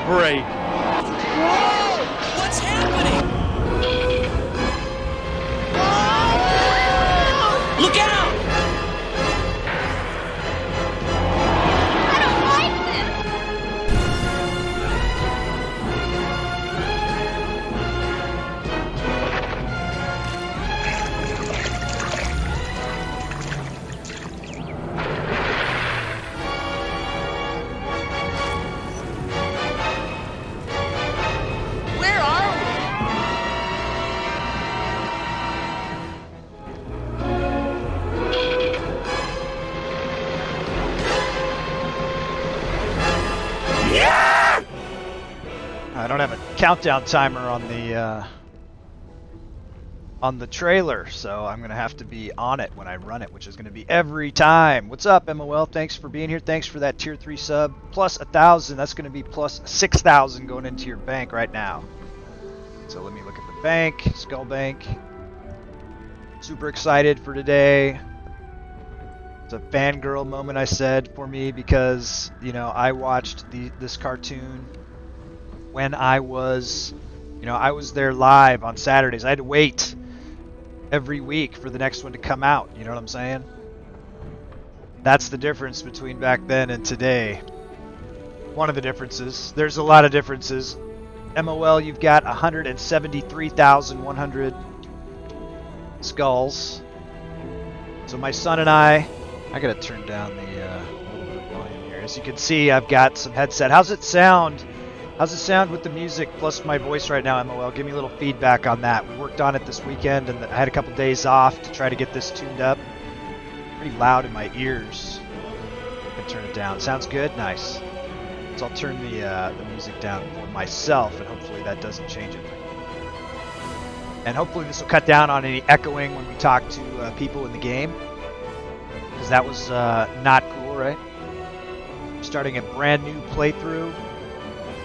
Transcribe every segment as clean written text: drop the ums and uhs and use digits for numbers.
break. Whoa! What's happening? Look out! I don't like this! Where are we? I don't have a countdown timer on the trailer, so I'm gonna have to be on it when I run it, which is gonna be every time. What's up, MOL? Thanks for being here. Thanks for that tier 3 sub. Plus 1,000. That's gonna be plus 6,000 going into your bank right now. So let me look at the bank, Skull Bank. Super excited for today. It's a fangirl moment, I said, for me because, you know, I watched this cartoon when I was there live on Saturdays. I had to wait every week for the next one to come out. You know what I'm saying? That's the difference between back then and today. One of the differences. There's a lot of differences. MOL, you've got 173,100 skulls. So my son and I gotta turn down the volume here. As you can see, I've got some headset. How's it sound? How's it sound with the music plus my voice right now, MOL? Give me a little feedback on that. We worked on it this weekend, and I had a couple days off to try to get this tuned up. Pretty loud in my ears. I can turn it down. Sounds good? Nice. So I'll turn the music down for myself, and hopefully that doesn't change it. And hopefully this will cut down on any echoing when we talk to people in the game. Because that was not cool, right? Starting a brand new playthrough.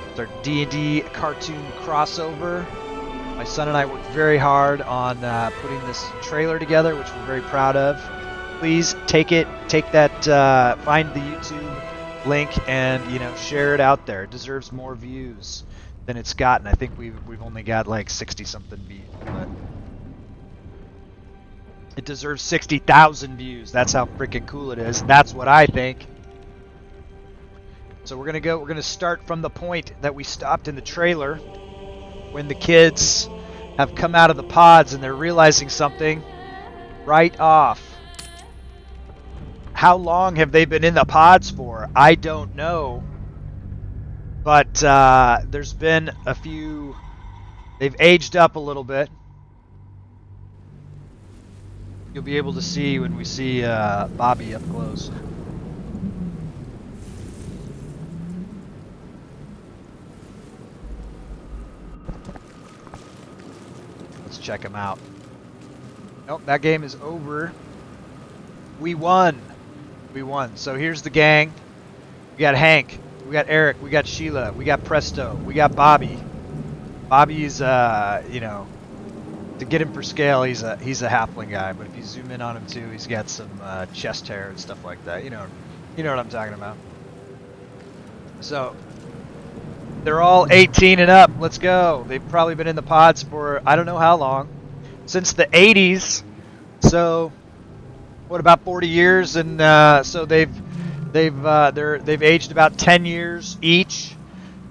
It's our D&D cartoon crossover. My son and I worked very hard on putting this trailer together, which we're very proud of. Please take that, find the YouTube link and, you know, share it out there. It deserves more views than it's gotten. I think we've only got like 60 something views, but it deserves 60,000 views. That's how freaking cool it is. That's what I think. So we're gonna start from the point that we stopped in the trailer when the kids have come out of the pods and they're realizing something right off. How long have they been in the pods for? I don't know. But there's been a few, they've aged up a little bit. You'll be able to see when we see Bobby up close. Let's check him out. Nope, that game is over. We won. We won. So here's the gang. We got Hank. We got Eric. We got Sheila. We got Presto. We got Bobby. Bobby's, you know, to get him for scale, he's a halfling guy. But if you zoom in on him too, he's got some chest hair and stuff like that. You know what I'm talking about. So they're all 18 and up. Let's go. They've probably been in the pods for I don't know how long, since the 80s. So what, about 40 years? And so they've aged about 10 years each.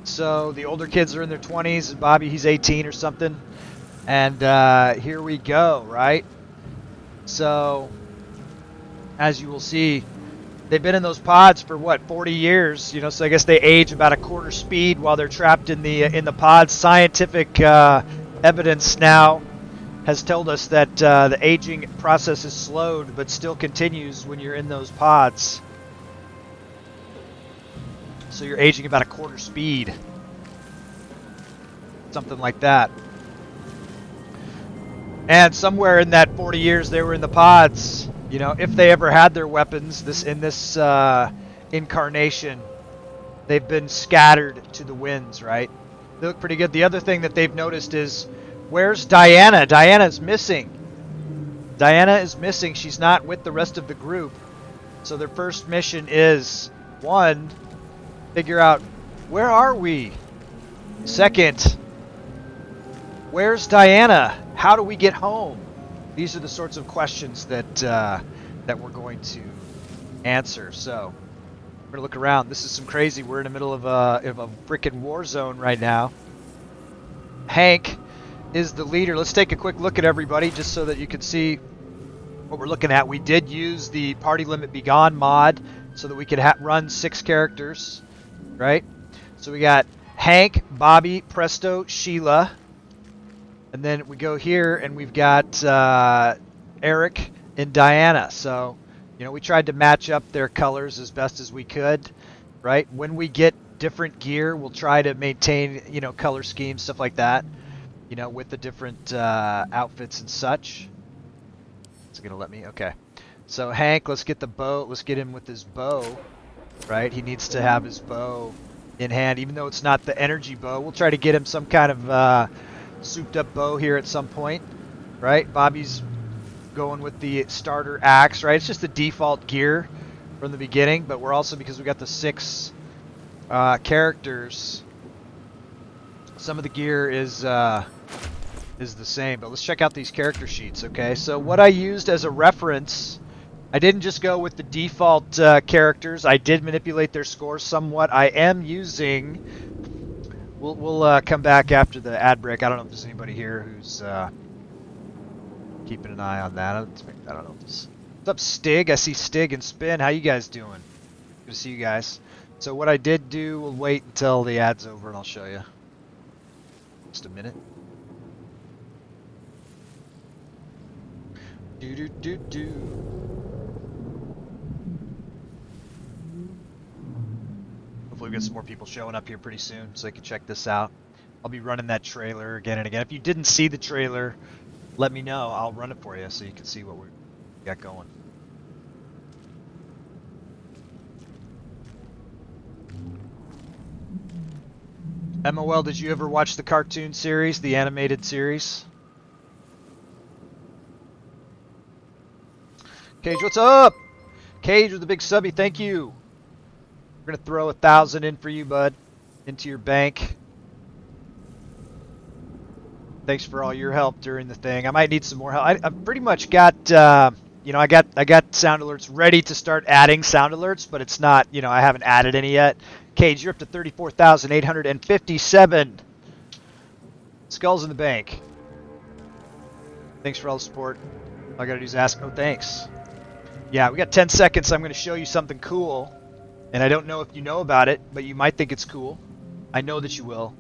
So the older kids are in their 20s, and Bobby, he's 18 or something. And here we go, right? So as you will see, they've been in those pods for what, 40 years, you know, so I guess they age about a quarter speed while they're trapped in the pods. Scientific evidence now has told us that the aging process is slowed but still continues when you're in those pods. So you're aging about a quarter speed. Something like that. And somewhere in that 40 years they were in the pods, you know, if they ever had their weapons, in this incarnation, they've been scattered to the winds, right? They look pretty good. The other thing that they've noticed is, where's Diana? Diana's missing. Diana is missing. She's not with the rest of the group. So their first mission is, one, figure out, where are we? Second, where's Diana? How do we get home? These are the sorts of questions that that we're going to answer. So we're gonna look around. This is some crazy. We're in the middle of a freaking war zone right now. Hank is the leader. Let's take a quick look at everybody just so that you can see what we're looking at. We did use the party limit Begone mod so that we could run 6 characters, right? So we got Hank, Bobby, Presto, Sheila, and then we go here and we've got Eric and Diana. So, you know, we tried to match up their colors as best as we could, right? When we get different gear, we'll try to maintain, you know, color schemes, stuff like that, you know, with the different outfits and such. It's gonna let me, okay. So Hank, let's get the bow, let's get him with his bow, right? He needs to have his bow in hand, even though it's not the energy bow. We'll try to get him some kind of souped up bow here at some point, right? Bobby's going with the starter axe, right? It's just the default gear from the beginning, but we're also, because we got the 6 characters, some of the gear is the same. But let's check out these character sheets, okay? So what I used as a reference, I didn't just go with the default characters. I did manipulate their scores somewhat. I am using, we'll come back after the ad break. I don't know if there's anybody here who's keeping an eye on that. I don't know. What's up, Stig? I see Stig and Spin. How you guys doing? Good to see you guys. So what I did do, we'll wait until the ad's over and I'll show you. Just a minute. Hopefully we get some more people showing up here pretty soon so they can check this out. I'll be running that trailer again and again. If you didn't see the trailer, let me know. I'll run it for you so you can see what we got going. MOL, did you ever watch the cartoon series, the animated series? Cage, what's up? Cage with the big subby, thank you. We're gonna throw 1,000 in for you, bud, into your bank. Thanks for all your help during the thing. I might need some more help. I've pretty much got, you know, I got sound alerts ready to start adding sound alerts, but it's not, you know, I haven't added any yet. Cage, you're up to 34,857. Skulls in the bank. Thanks for all the support. All I gotta do is ask. Oh, thanks. Yeah, we got 10 seconds. I'm gonna show you something cool, and I don't know if you know about it, but you might think it's cool. I know that you will.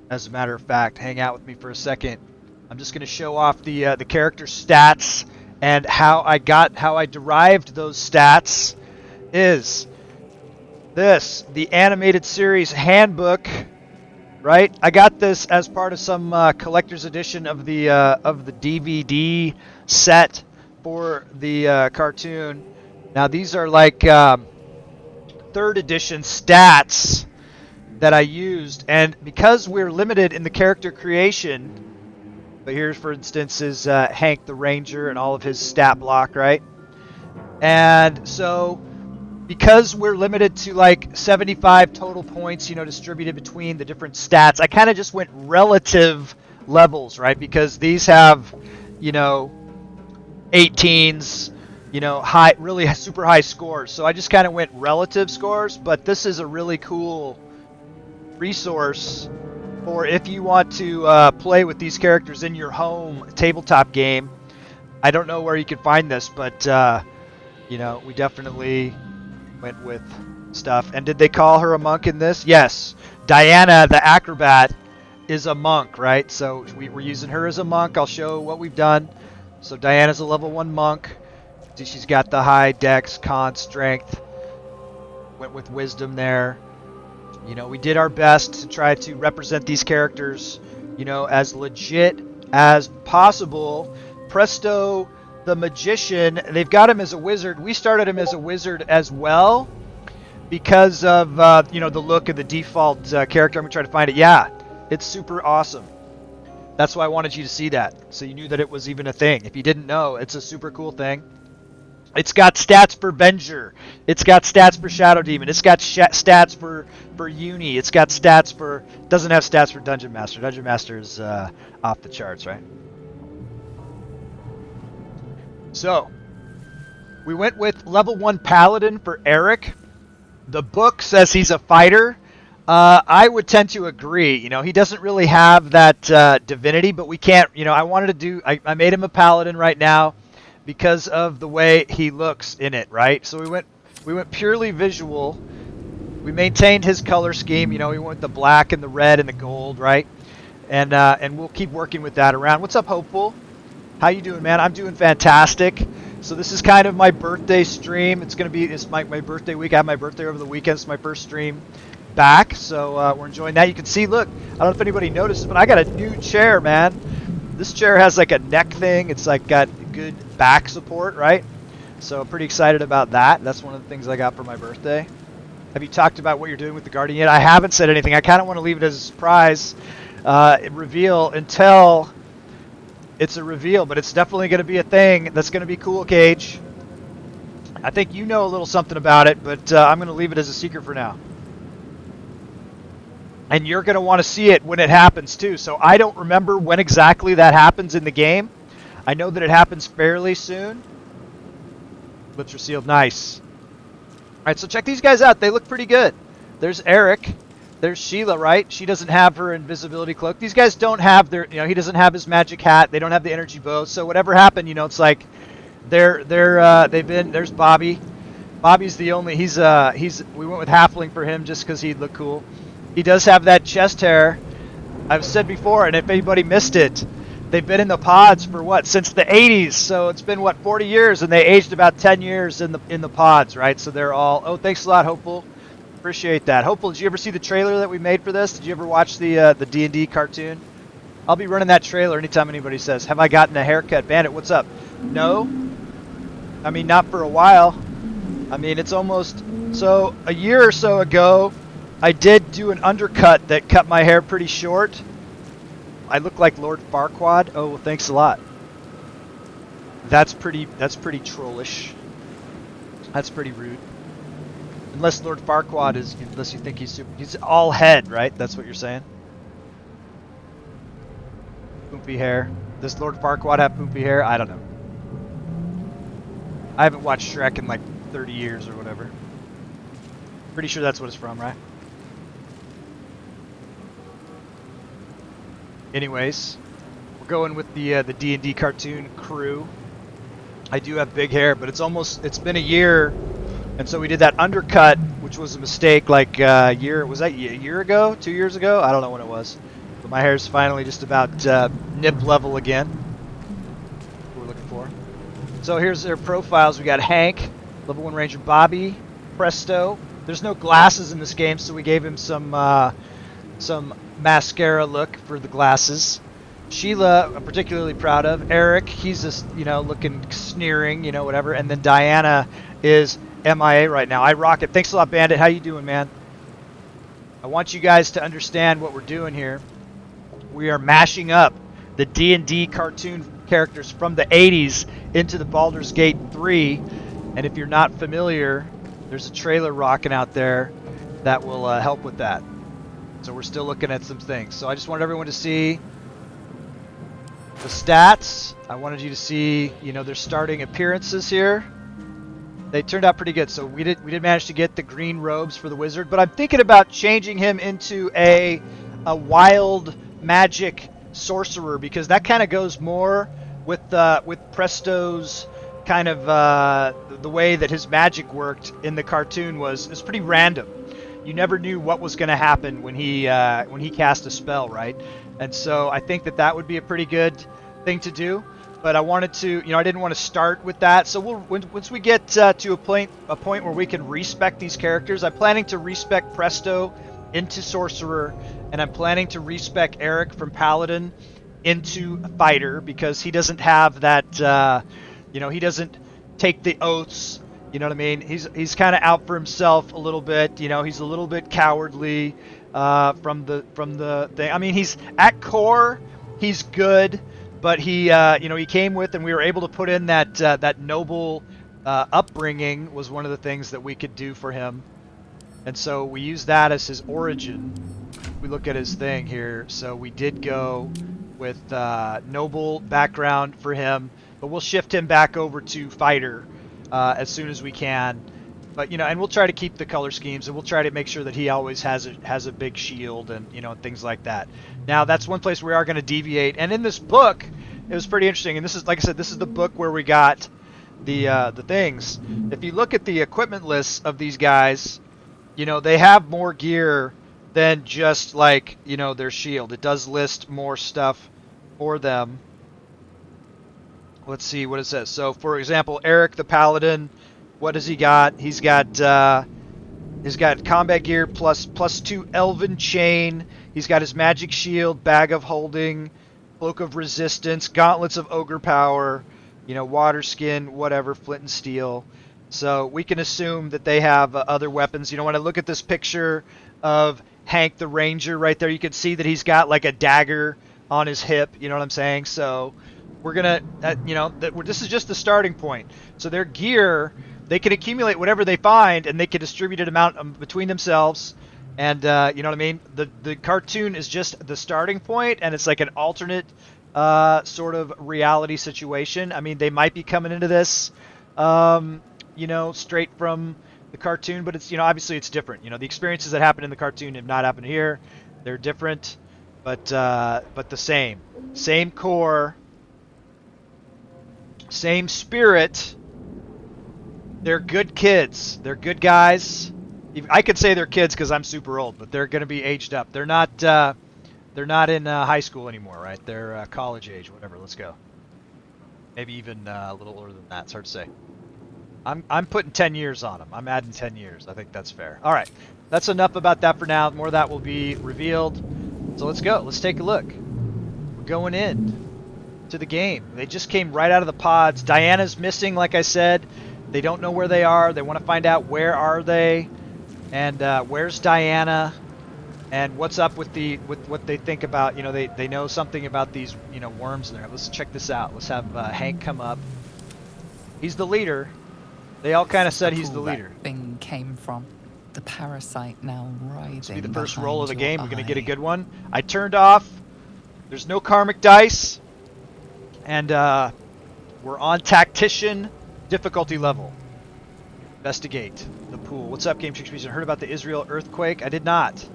As a matter of fact, hang out with me for a second. I'm just gonna show off the character stats and how I derived those stats. Is this the animated series handbook, right? I got this as part of some collector's edition of the DVD set for the cartoon. Now these are like 3rd edition stats that I used, and because we're limited in the character creation, but here's for instance is Hank the Ranger and all of his stat block, right? And so because we're limited to like 75 total points, you know, distributed between the different stats, I kind of just went relative levels, right? Because these have, you know, 18s, you know, high, really super high scores. So I just kind of went relative scores, but this is a really cool resource for if you want to play with these characters in your home tabletop game. I don't know where you can find this, but you know, we definitely went with stuff. And did they call her a monk in this? Yes. Diana, the acrobat, is a monk, right? So we're using her as a monk. I'll show what we've done. So Diana's a level 1 monk. She's got the high dex, con, strength. Went with wisdom there. You know, we did our best to try to represent these characters, you know, as legit as possible. Presto, the magician, they've got him as a wizard. We started him as a wizard as well because of, you know, the look of the default character. I'm going to try to find it. Yeah, it's super awesome. That's why I wanted you to see that, so you knew that it was even a thing. If you didn't know, it's a super cool thing. It's got stats for Venger. It's got stats for Shadow Demon. It's got stats for Uni. It's got stats for... Doesn't have stats for Dungeon Master. Dungeon Master is off the charts, right? So, we went with level 1 Paladin for Eric. The book says he's a fighter. I would tend to agree. You know, he doesn't really have that divinity, but we can't... You know, I wanted to do... I made him a Paladin right now because of the way he looks in it, right? So we went purely visual. We maintained his color scheme. You know, we went with the black and the red and the gold, right? And we'll keep working with that around. What's up, Hopeful? How you doing, man? I'm doing fantastic. So this is kind of my birthday stream. It's my birthday week. I have my birthday over the weekend. It's my first stream back, so we're enjoying that. You can see, look, I don't know if anybody noticed, but I got a new chair, man. This chair has like a neck thing. It's like got good back support, right? So I'm pretty excited about that. That's one of the things I got for my birthday. Have you talked about what you're doing with the Guardian yet? I haven't said anything. I kind of want to leave it as a surprise reveal until it's a reveal, but it's definitely going to be a thing. That's going to be cool, Cage. I think you know a little something about it, but I'm going to leave it as a secret for now. And you're going to want to see it when it happens, too. So I don't remember when exactly that happens in the game. I know that it happens fairly soon. Lips are sealed. Nice. All right, so check these guys out. They look pretty good. There's Eric. There's Sheila, right? She doesn't have her invisibility cloak. These guys don't have their, you know, he doesn't have his magic hat. They don't have the energy bow. So whatever happened, you know, it's like they've been, there's Bobby. Bobby's the only, we went with Halfling for him just because he'd look cool. He does have that chest hair. I've said before, and if anybody missed it, they've been in the pods for what, since the 80s. So it's been what, 40 years, and they aged about 10 years in the pods, right? So they're all, oh, thanks a lot, Hopeful. Appreciate that. Hopeful, did you ever see the trailer that we made for this? Did you ever watch the D&D cartoon? I'll be running that trailer anytime anybody says, have I gotten a haircut? Bandit, what's up? No. I mean, not for a while. I mean, it's almost, so a year or so ago, I did do an undercut that cut my hair pretty short. I look like Lord Farquaad. Oh, well, thanks a lot. That's pretty trollish. That's pretty rude. Unless Lord Farquaad is, unless you think he's all head, right? That's what you're saying. Poopy hair. Does Lord Farquaad have poopy hair? I don't know. I haven't watched Shrek in like 30 years or whatever. Pretty sure that's what it's from, right? Anyways, we're going with the D&D cartoon crew. I do have big hair, but it's been a year, and so we did that undercut, which was a mistake. Like a year ago, 2 years ago? I don't know when it was, but my hair's finally just about nip level again. What we're looking for. So here's their profiles. We got Hank, level 1 Ranger Bobby, Presto. There's no glasses in this game, so we gave him some mascara look for the glasses. Sheila, I'm particularly proud of. Eric, he's just, you know, looking sneering, you know, whatever. And then Diana is MIA right now. I rock it. Thanks a lot, Bandit. How you doing, man? I want you guys to understand what we're doing here. We are mashing up the D&D cartoon characters from the 80s into the Baldur's Gate 3. And if you're not familiar, there's a trailer rocking out there that will help with that. So we're still looking at some things. So I just wanted everyone to see the stats. I wanted you to see, you know, their starting appearances here. They turned out pretty good. So we did manage to get the green robes for the wizard, but I'm thinking about changing him into a wild magic sorcerer, because that kind of goes more with Presto's kind of the way that his magic worked in the cartoon was pretty random. You never knew what was going to happen when he cast a spell, right? And so I think that would be a pretty good thing to do. But I wanted to, you know, I didn't want to start with that. So once we get to a point where we can respec these characters, I'm planning to respec Presto into Sorcerer, and I'm planning to respec Eric from Paladin into Fighter, because he doesn't have that, you know, he doesn't take the oaths. You know what I mean? He's kind of out for himself a little bit. You know, he's a little bit cowardly from the thing. I mean, he's at core, he's good, but he you know, he came with, and we were able to put in that noble upbringing was one of the things that we could do for him. And so we used that as his origin. We look at his thing here. So we did go with noble background for him, but we'll shift him back over to fighter as soon as we can. But and we'll try to keep the color schemes, and we'll try to make sure that he always has a big shield and and things like that. Now that's one place we are going to deviate. And in this book, it was pretty interesting. And this is, like I said, this is the book where we got the things. If you look at the equipment lists of these guys, they have more gear than just like their shield. It does list more stuff for them. Let's see what it says. So for example, Eric the Paladin, what has he got? He's got combat gear plus 2 elven chain. He's got his magic shield, bag of holding, cloak of resistance, gauntlets of ogre power, water skin, whatever, flint and steel. So we can assume that they have other weapons. When I look at this picture of Hank the Ranger right there, you can see that he's got like a dagger on his hip. You know what I'm saying? So we're gonna, this is just the starting point. So their gear, they can accumulate whatever they find, and they can distribute it amount between themselves. And you know what I mean? The cartoon is just the starting point, and it's like an alternate sort of reality situation. I mean, they might be coming into this, straight from the cartoon, but it's obviously it's different. The experiences that happen in the cartoon have not happened here. They're different, but the same core, same spirit. They're good kids. They're good guys. I could say they're kids because I'm super old, but they're going to be aged up. They're not in high school anymore, right? They're college age, whatever. Let's go. Maybe even a little older than that. It's hard to say. I'm putting 10 years on them. I'm adding 10 years. I think that's fair. All right. That's enough about that for now. More of that will be revealed. So let's go. Let's take a look. We're going in to the game. They just came right out of the pods. Diana's missing, like I said. They don't know where they are. They want to find out where are they, and where's Diana, and what's up with what they think about. They know something about these worms in there. Let's check this out. Let's have Hank come up. He's the leader. They all kind of said he's the leader. That thing came from the parasite now writhing. This will be the first roll of the game. Eye. We're gonna get a good one. I turned off. There's no Karmic dice, and we're on Tactician difficulty level. Investigate the pool. What's up, GremJax? Heard about the Israel earthquake? I did not.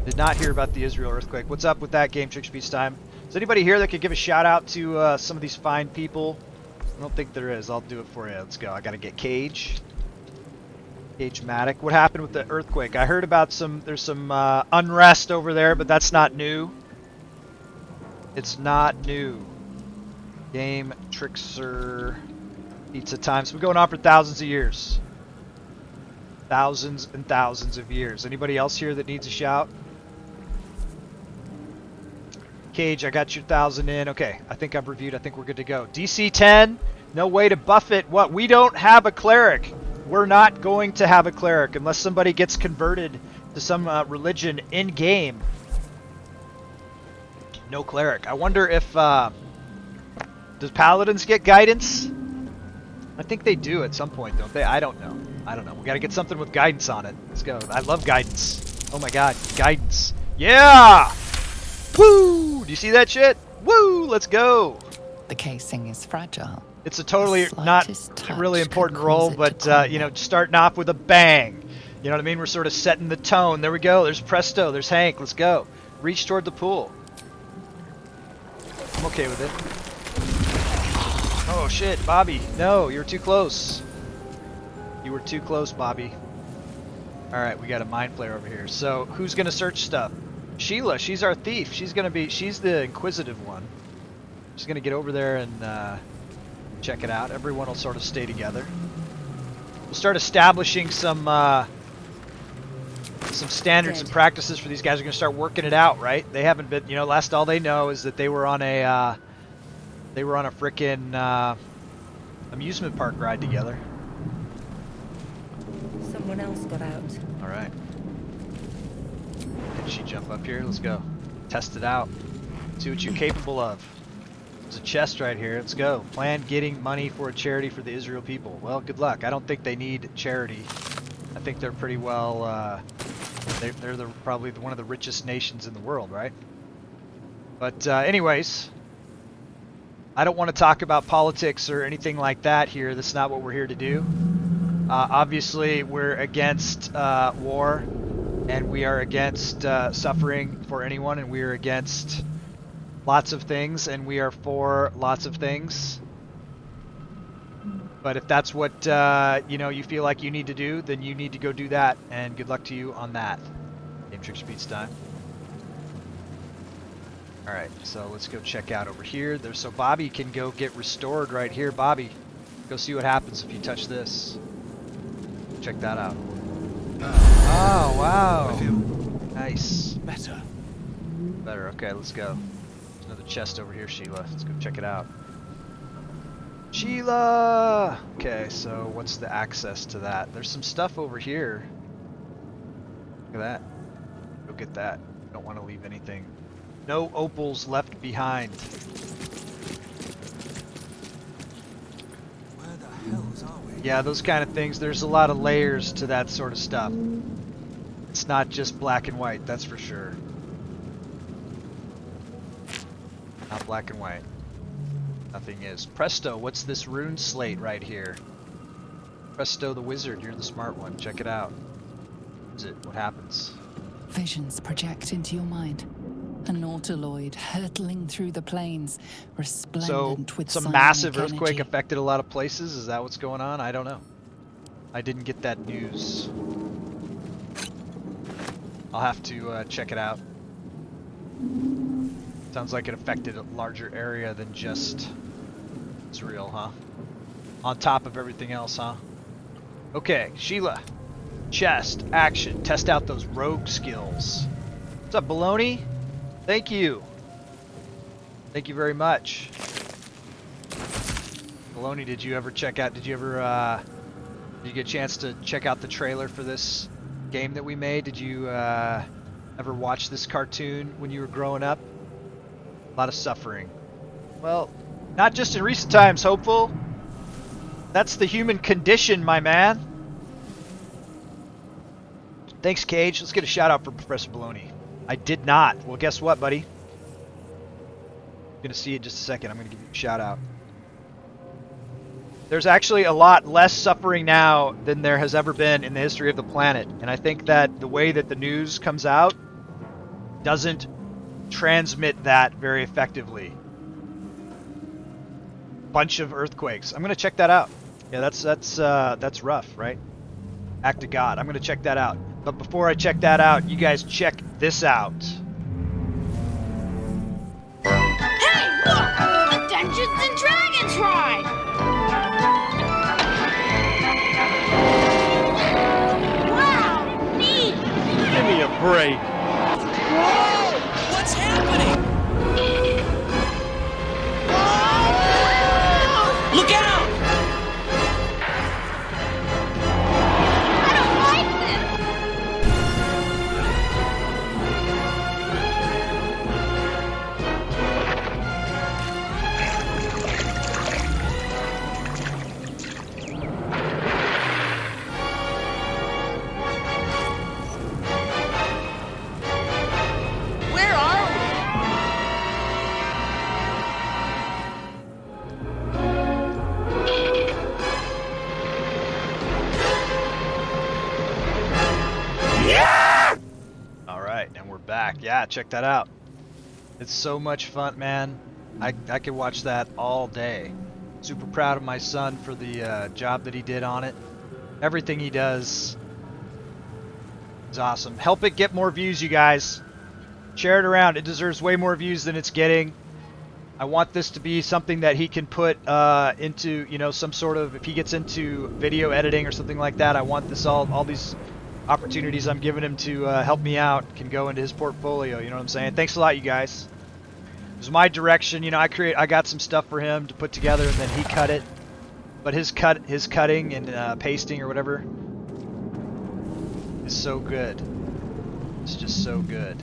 Did not hear about the Israel earthquake. What's up with that, GremJax time? Is anybody here that could give a shout out to some of these fine people? I don't think there is. I'll do it for you. Let's go. I gotta get Cage. Cage-matic. What happened with the earthquake? I heard about there's some unrest over there, but that's not new. It's not new. Game Trickster. Pizza times. We're going on for thousands of years. Thousands and thousands of years. Anybody else here that needs a shout? Cage, I got your 1,000 in. Okay, I think I've reviewed. I think we're good to go. DC 10. No way to buff it. What? We don't have a cleric. We're not going to have a cleric unless somebody gets converted to some religion in game. No cleric. I wonder if does paladins get guidance? I think they do at some point, don't they? I don't know. We gotta get something with guidance on it. Let's go. I love guidance. Oh my god, guidance. Yeah! Woo! Do you see that shit? Woo! Let's go! The casing is fragile. It's a totally not a really important role, but starting off with a bang. You know what I mean? We're sort of setting the tone. There we go. There's Presto. There's Hank. Let's go. Reach toward the pool. I'm okay with it. Oh shit, Bobby. No, you were too close. You were too close, Bobby. Alright, we got a mind flayer over here. So, who's gonna search stuff? Sheila, she's our thief. She's the inquisitive one. She's gonna get over there and check it out. Everyone will sort of stay together. We'll start establishing some standards and practices for these guys. Are gonna start working it out, right? They haven't been, last all they know is that they were on a frickin' amusement park ride together. Someone else got out. Alright. Can she jump up here? Let's go. Test it out. See what you're capable of. There's a chest right here. Let's go. Plan getting money for a charity for the Israel people. Well, good luck. I don't think they need charity. I think they're pretty well, they're probably one of the richest nations in the world, right? But anyways, I don't want to talk about politics or anything like that here. That's not what we're here to do. Obviously, we're against war, and we are against suffering for anyone, and we are against lots of things, and we are for lots of things. But if that's what you feel like you need to do, then you need to go do that, and good luck to you on that. Game Trick Speeds time. Alright, so let's go check out over here. So Bobby can go get restored right here. Bobby, go see what happens if you touch this. Check that out. Oh, wow. I feel Nice. better. Better. Okay, let's go. There's another chest over here, Sheila. Let's go check it out. Sheila! Okay, so what's the access to that? There's some stuff over here. Look at that. Go get that. Don't want to leave anything. No opals left behind. Where the hells are we? Yeah, those kind of things. There's a lot of layers to that sort of stuff. It's not just black and white, that's for sure. Not black and white. Nothing is. Presto, what's this rune slate right here? Presto the wizard, you're the smart one. Check it out. What is it? What happens? Visions project into your mind. An Nautiloid hurtling through the plains, So, resplendent with some psionic massive earthquake energy. affected a lot of places? Is that what's going on? I don't know. I didn't get that news. I'll have to check it out. Sounds like it affected a larger area than just Israel, huh? On top of everything else, huh? Okay, Sheila. Chest, action. Test out those rogue skills. What's up, Baloney? Thank you. Thank you very much. Baloney, did you ever check out, did you get a chance to check out the trailer for this game that we made? Did you ever watch this cartoon when you were growing up? A lot of suffering. Well, not just in recent times, Hopeful. That's the human condition, my man. Thanks, Cage. Let's get a shout out for Professor Baloney. I did not. Well, guess what, buddy? You're gonna see it in just a second. I'm gonna give you a shout out. There's actually a lot less suffering now than there has ever been in the history of the planet. And I think that the way that the news comes out doesn't transmit that very effectively. Bunch of earthquakes. I'm gonna check that out. Yeah, that's rough, right? Act of God. I'm gonna check that out. But before I check that out, you guys check this out. Hey, look! A Dungeons and Dragons ride! Wow, neat! Give me a break. Whoa! What's happening? Look out! I don't like this! Where are we? All right, and we're back. Yeah, check that out. It's so much fun, man. I could watch that all day. Super proud of my son for the job that he did on it. Everything he does is awesome. Help it get more views, you guys. Share it around. It deserves way more views than it's getting. I want this to be something that he can put into, you know, some sort of, if he gets into video editing or something like that, I want this all these opportunities I'm giving him to help me out can go into his portfolio, you know what I'm saying? Thanks a lot, you guys. It was my direction, you know, I got some stuff for him to put together and then he cut it. But his cutting and pasting or whatever is so good. It's just so good.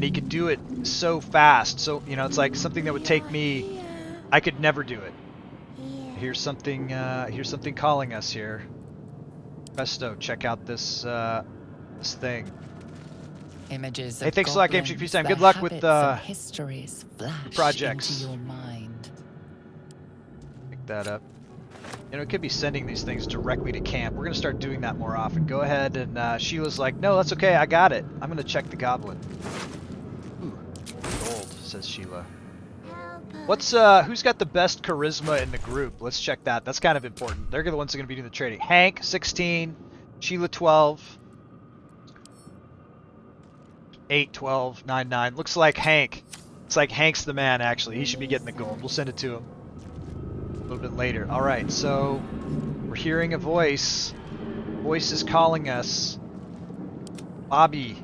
And he could do it so fast. So, you know, it's like something that would take me, I could never do it. Here's something calling us here. Presto, check out this this thing. Images Hey, of thanks a lot, goblins, GremJax. Time. their Good luck with habits and histories flash projects. into your mind. Pick that up. You know, it could be sending these things directly to camp. We're gonna start doing that more often. Go ahead, and Sheila's like, no, that's okay, I got it. I'm gonna check the goblin. Ooh, gold, says Sheila. What's who's got the best charisma in the group? Let's check that. That's kind of important. They're the ones that are gonna be doing the trading. Hank, 16, Sheila 12. 8, 12, 9, 9. Looks like Hank. It's like Hank's the man, actually. He should be getting the gold. We'll send it to him a little bit later. Alright, so we're hearing a voice. Voice is calling us. Bobby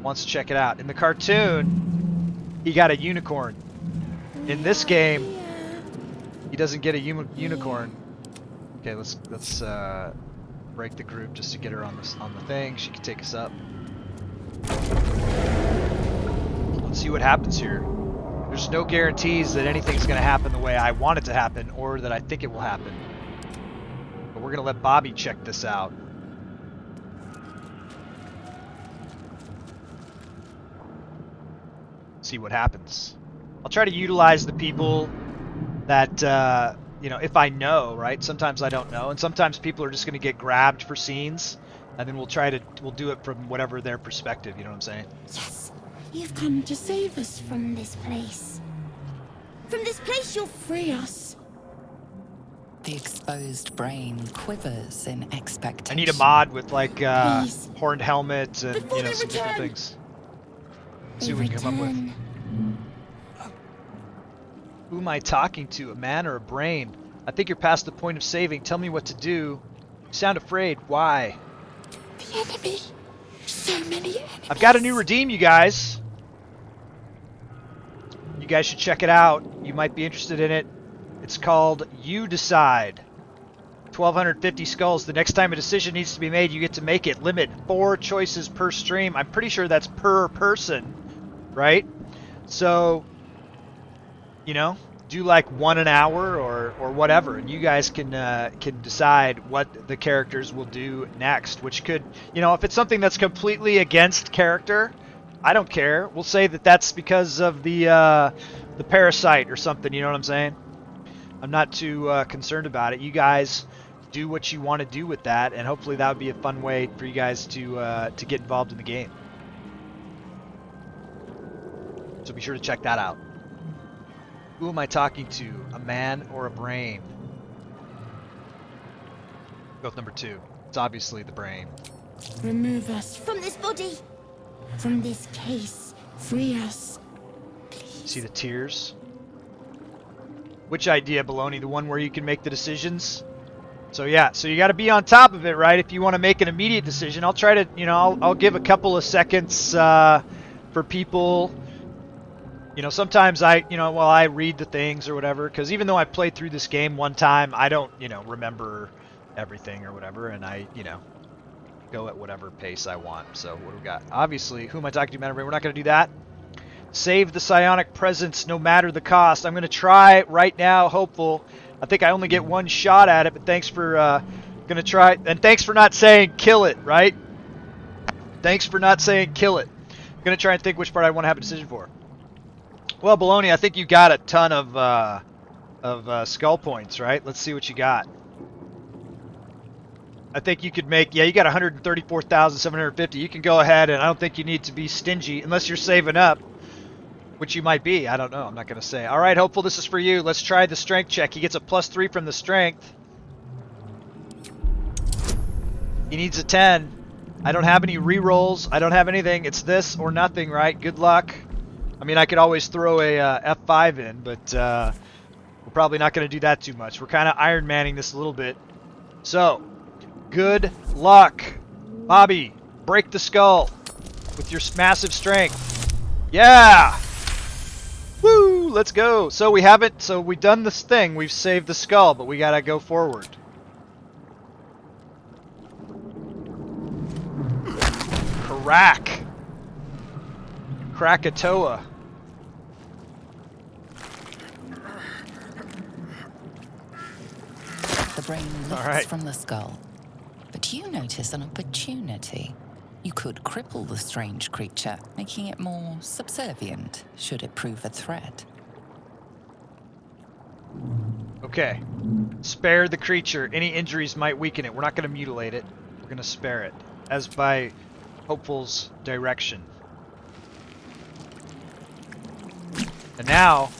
wants to check it out. In the cartoon, he got a unicorn. In this game, he doesn't get a unicorn. Okay, let's break the group just to get her on the thing. She can take us up. Let's see what happens here. There's no guarantees that anything's going to happen the way I want it to happen or that I think it will happen. But we're going to let Bobby check this out. See what happens. I'll try to utilize the people that, you know, if I know, right? Sometimes I don't know. And sometimes people are just going to get grabbed for scenes. And then we'll do it from whatever their perspective, you know what I'm saying? Yes, you've come to save us from this place. From this place you'll free us. The exposed brain quivers in expectation. I need a mod with like Please. horned helmet and Before you know they some different return. things. See what we can come up with. Return. Who am I talking to? A man or a brain? I think you're past the point of saving. Tell me what to do. You sound afraid. Why? The enemy. So many enemies. I've got a new redeem, you guys. You guys should check it out. You might be interested in it. It's called You Decide. 1,250 skulls. The next time a decision needs to be made, you get to make it. Limit 4 choices per stream. I'm pretty sure that's per person, right? So, you know, do like 1 an hour or whatever, and you guys can decide what the characters will do next. Which could, you know, if it's something that's completely against character, I don't care. We'll say that that's because of the parasite or something. You know what I'm saying? I'm not too concerned about it. You guys do what you want to do with that, and hopefully that would be a fun way for you guys to get involved in the game. So be sure to check that out. Who am I talking to? A man or a brain? Both number 2. It's obviously the brain. Remove us from this body. From this case. Free us. See the tears? Which idea, Baloney? The one where you can make the decisions? So yeah, so you got to be on top of it, right? If you want to make an immediate decision, I'll try to, you know, I'll give a couple of seconds for people. You know, sometimes I read the things or whatever, because even though I played through this game one time, I don't, you know, remember everything or whatever, and I, you know, go at whatever pace I want. So what do we got? Obviously, who am I talking to, man? We're not going to do that. Save the psionic presence no matter the cost. I'm going to try right now, hopeful. I think I only get 1 shot at it, but thanks for going to try. And thanks for not saying kill it, right? Thanks for not saying kill it. I'm going to try and think which part I want to have a decision for. Well, Baloney, I think you got a ton of skull points, right? Let's see what you got. I think you could make, yeah, you got 134,750. You can go ahead, and I don't think you need to be stingy unless you're saving up, which you might be. I don't know. I'm not going to say. All right, hopeful, this is for you. Let's try the strength check. He gets a +3 from the strength. He needs a 10. I don't have any re-rolls. I don't have anything. It's this or nothing, right? Good luck. I mean, I could always throw a F5 in, but we're probably not going to do that too much. We're kind of Iron Manning this a little bit. So, good luck. Bobby, break the skull with your massive strength. Yeah! Woo! Let's go. So we haven't, so we've done this thing. We've saved the skull, but we got to go forward. Crack. Krakatoa. The brain lifts right. from the skull. But you notice an opportunity. You could cripple the strange creature, making it more subservient, should it prove a threat. Okay. Spare the creature. Any injuries might weaken it. We're not going to mutilate it. We're going to spare it. As by Hopeful's direction. And now,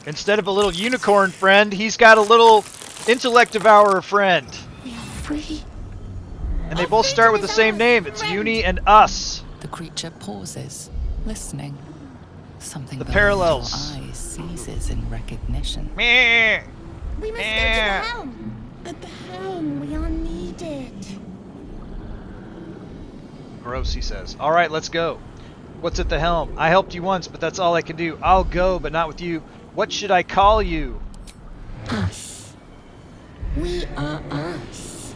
instead of a little unicorn friend, he's got a little intellect devourer friend. We are free. And they both start with the same name. It's Uni and Us. The creature pauses, listening. Something The below parallels. your eyes seizes in recognition. Meh. We must go to the helm. At the helm, we are needed. Gross, he says. All right, let's go. What's at the helm? I helped you once, but that's all I can do. I'll go, but not with you. What should I call you? Us. We are us.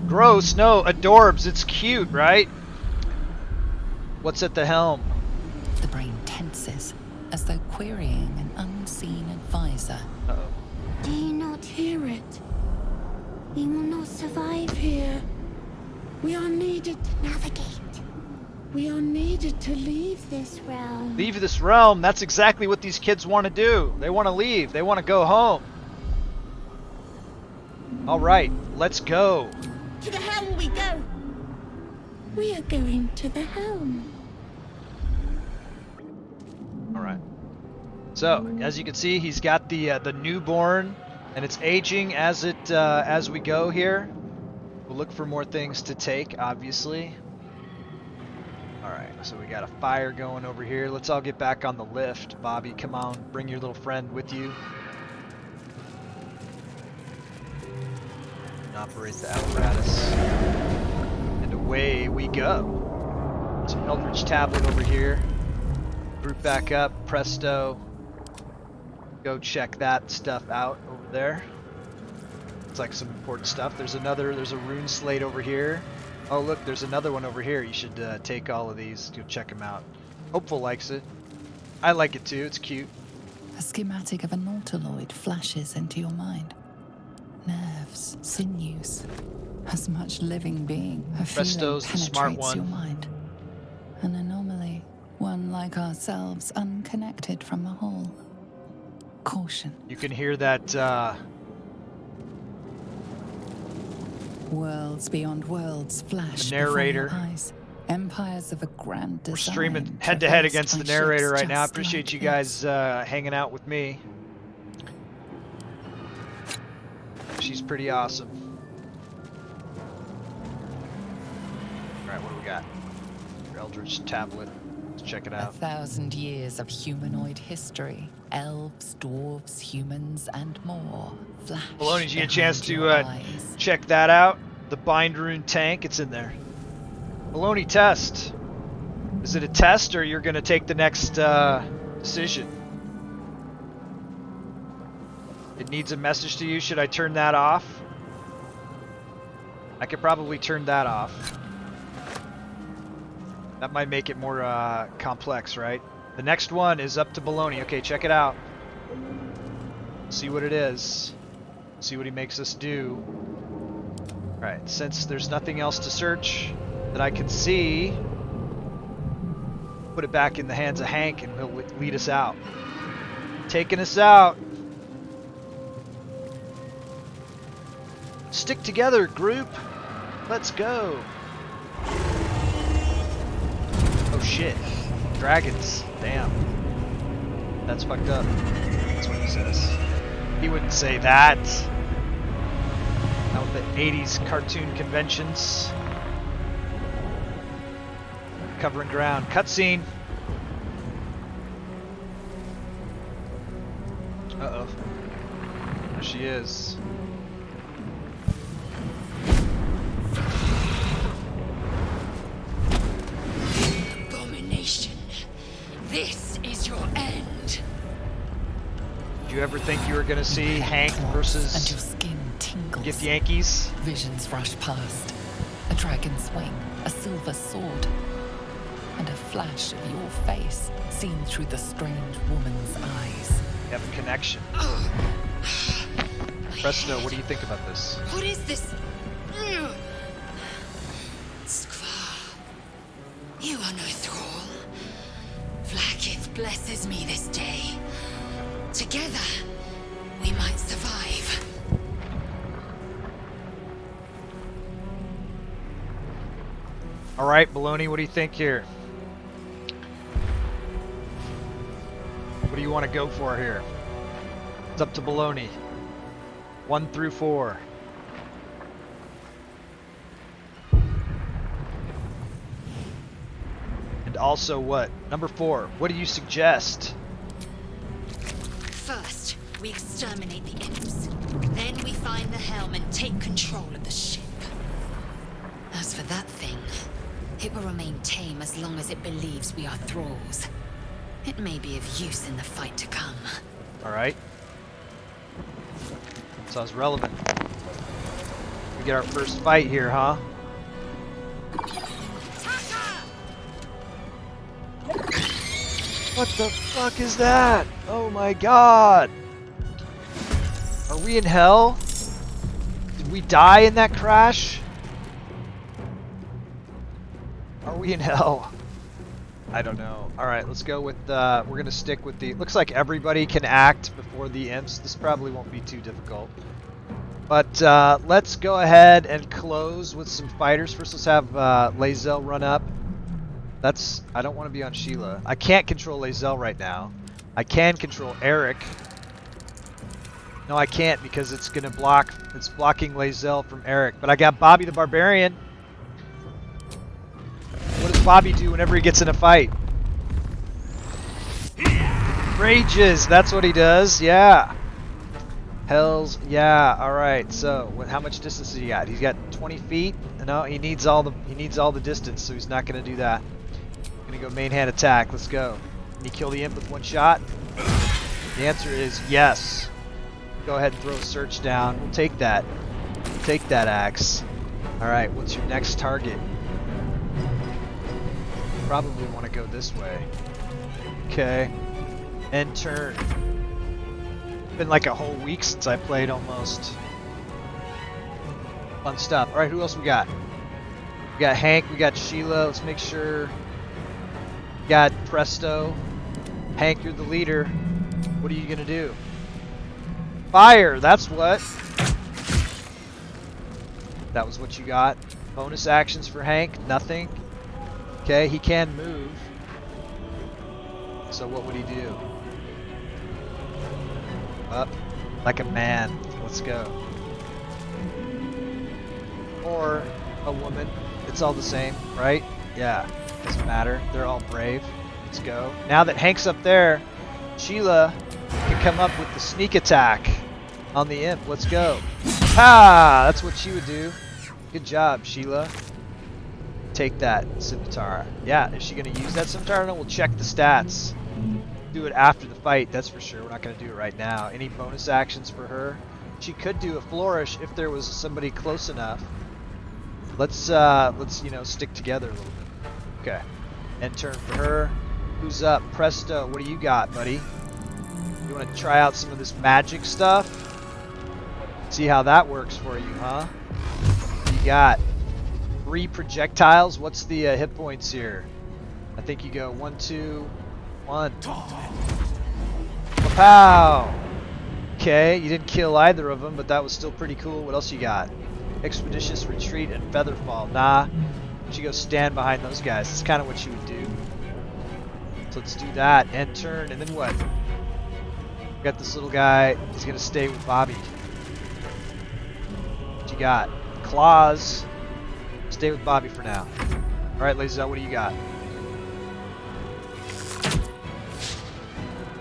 Gross, no, adorbs. It's cute, right? What's at the helm? The brain tenses, as though querying an unseen advisor. Uh-oh. Do you not hear it? We will not survive here. We are needed to navigate. We are needed to leave this realm. Leave this realm. That's exactly what these kids want to do. They want to leave. They want to go home. All right, let's go. To the helm we go. We are going to the helm. All right. So, as you can see, he's got the newborn, and it's aging as we go here. We'll look for more things to take, obviously. All right, so we got a fire going over here. Let's all get back on the lift. Bobby, come on, bring your little friend with you. And operate the apparatus. And away we go. Some Eldritch tablet over here. Group back up, presto. Go check that stuff out over there. It's like some important stuff. There's a rune slate over here. Oh look, there's another one over here. You should take all of these. Go check them out. Hopeful likes it. I like it too, it's cute. A schematic of a nautiloid flashes into your mind. Nerves, sinews, as much living being. A Presto's feeling the smart penetrates one. your mind. An anomaly, one like ourselves, unconnected from the whole. Caution. You can hear that Worlds beyond worlds flash The narrator. before your eyes. Empires of a grand design. we're streaming head to head traversed against the by narrator ships right now. I just appreciate like you this. guys hanging out with me. She's pretty awesome. Alright, what do we got? Eldritch tablet. Let's check it out. 1,000 years of humanoid history. Elves, dwarves, humans, and more. Flash Baloney, did you get a chance behind your to eyes. check that out? The bind rune tank, it's in there. Baloney, test. Is it a test or you're going to take the next decision? It needs a message to you. Should I turn that off? I could probably turn that off. That might make it more complex, right? The next one is up to Baloney. Okay, check it out. See what it is. See what he makes us do. Alright, since there's nothing else to search that I can see, put it back in the hands of Hank and he'll lead us out. Taking us out. Stick together, group. Let's go. Oh shit. Dragons. Damn. That's fucked up. That's what he says. He wouldn't say that. Not with the 80s cartoon conventions. Covering ground. Cutscene. Uh-oh. There she is. Abomination. This is your end. Did you ever think you were going to see Hank And your versus skin tingles. Get Yankees? Visions rush past. A dragon's wing, a silver sword, and a flash of your face seen through the strange woman's eyes. We have a connection. Presto, what do you think about this? What is this? Skvar, you are no thrall. Vlaakith blesses me this day. Together, we might survive. All right, Baloney, what do you think here? What do you want to go for here? It's up to Baloney. 1 through 4. And also what? Number 4, what do you suggest? First, we exterminate the imps. Then we find the helm and take control of the ship. As for that thing, it will remain tame as long as it believes we are thralls. It may be of use in the fight to come. All right. Sounds relevant. We get our first fight here, huh? What the fuck is that? Oh my god! Are we in hell? Did we die in that crash? Are we in hell? I don't know. Alright, let's go with, we're gonna stick with the, looks like everybody can act before the imps. This probably won't be too difficult. But, let's go ahead and close with some fighters. First, let's have, Lae'zel run up. That's, I don't want to be on Sheila. I can't control Lae'zel right now. I can control Eric. No, I can't because it's gonna block, it's blocking Lae'zel from Eric. But I got Bobby the Barbarian. What does Bobby do whenever he gets in a fight? Rages, that's what he does, yeah. Hells, yeah, alright, so how much distance does he got? He's got 20 feet? No, he needs all the distance, so he's not gonna do that. Gonna go main hand attack, let's go. Can you kill the imp with one shot? The answer is yes. Go ahead and throw a search down. We'll take that. We'll take that axe. Alright, what's your next target? Probably want to go this way. Okay. End turn. Been like a whole week since I played almost. Fun stuff. Alright, who else we got? We got Hank, we got Sheila. Let's make sure. We got Presto. Hank, you're the leader. What are you gonna do? Fire, that's what. That was what you got. Bonus actions for Hank, nothing. Okay, he can move. So what would he do? Up like a man. Let's go. Or a woman. It's all the same, right? Yeah, doesn't matter. They're all brave. Let's go. Now that Hank's up there, Sheila can come up with the sneak attack on the imp. Let's go. Ah, that's what she would do. Good job, Sheila. Take that, Scimitar. Yeah, is she going to use that Scimitar? No, we'll check the stats. Do it after the fight, that's for sure. We're not going to do it right now. Any bonus actions for her? She could do a flourish if there was somebody close enough. Let's you know, stick together a little bit. Okay. End turn for her. Who's up? Presto, what do you got, buddy? You want to try out some of this magic stuff? See how that works for you, huh? What you got? 3 projectiles. What's the hit points here? I think you go 1, 2, 1. Pow! Okay, you didn't kill either of them, but that was still pretty cool. What else you got? Expeditious retreat and featherfall. Nah, you go stand behind those guys. That's kind of what you would do. So let's do that. End turn, and then what? We got this little guy. He's gonna stay with Bobby. What you got? Claws. Stay with Bobby for now. All right, Lae'zel, what do you got?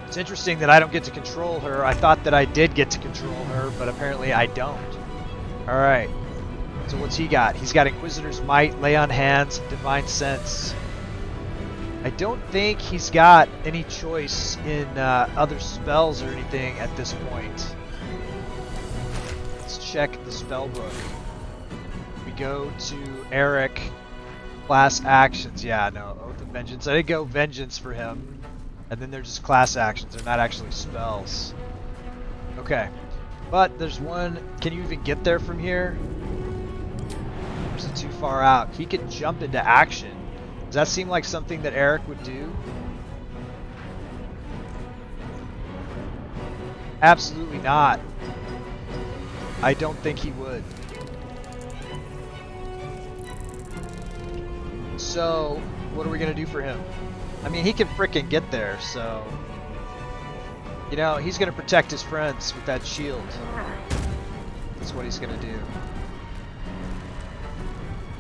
It's interesting that I don't get to control her. I thought that I did get to control her, but apparently I don't. All right. So what's he got? He's got Inquisitor's Might, Lay on Hands, Divine Sense. I don't think he's got any choice in other spells or anything at this point. Let's check the spell book. We go to Eric. Class actions. Yeah, no. Oath of Vengeance. I did go Vengeance for him. And then they're just class actions. They're not actually spells. Okay. But there's one. Can you even get there from here? Or is it too far out? He could jump into action. Does that seem like something that Eric would do? Absolutely not. I don't think he would. So, what are we going to do for him? I mean, he can frickin' get there, so... You know, he's going to protect his friends with that shield. That's what he's going to do.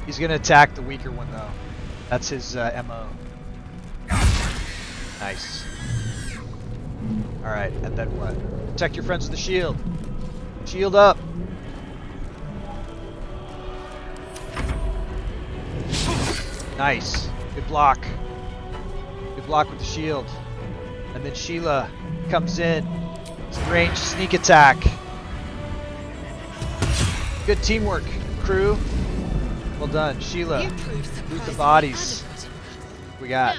He's going to attack the weaker one, though. That's his MO. Nice. Alright, and then what? Protect your friends with the shield. Shield up. Nice. Good block. Good block with the shield. And then Sheila comes in. It's a ranged sneak attack. Good teamwork, crew. Well done. Sheila, loot the bodies. What we got?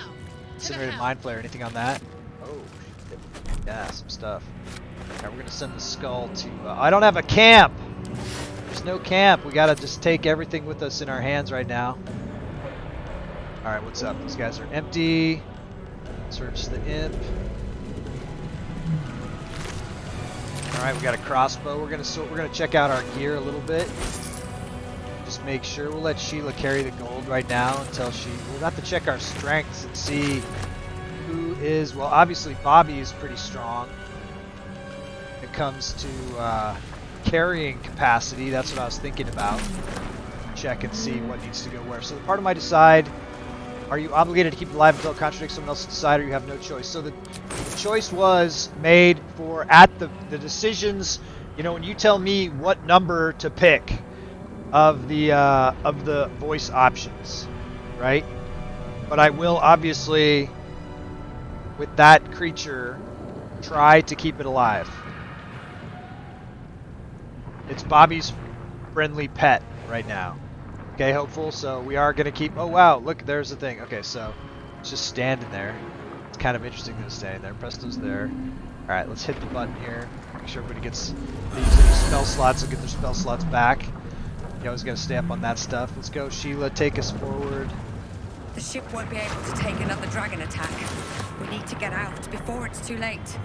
Incinerated Mind Flayer. Anything on that? Oh, shit. Yeah, some stuff. Alright, we're gonna send the skull to... I don't have a camp! There's no camp. We gotta just take everything with us in our hands right now. Alright, what's up? These guys are empty. Search the imp. Alright, we got a crossbow. We're gonna check out our gear a little bit. Just make sure. We'll let Sheila carry the gold right now until we'll have to check our strengths and see who is... Well, obviously Bobby is pretty strong. When it comes to carrying capacity, that's what I was thinking about. Check and see what needs to go where. So the part of my decide... Are you obligated to keep it alive until it contradicts someone else's decide, or you have no choice? So the choice was made for at the decisions. You know, when you tell me what number to pick of the voice options, right? But I will obviously, with that creature, try to keep it alive. It's Bobby's friendly pet right now. Okay, hopeful. So we are going to keep... Oh, wow. Look, there's the thing. Okay, so it's just standing there. It's kind of interesting that it's standing there. Presto's there. All right, let's hit the button here. Make sure everybody gets these spell slots. They'll get their spell slots back. You always got to stay up on that stuff. Let's go, Sheila. Take us forward. The ship won't be able to take another dragon attack. We need to get out before it's too late.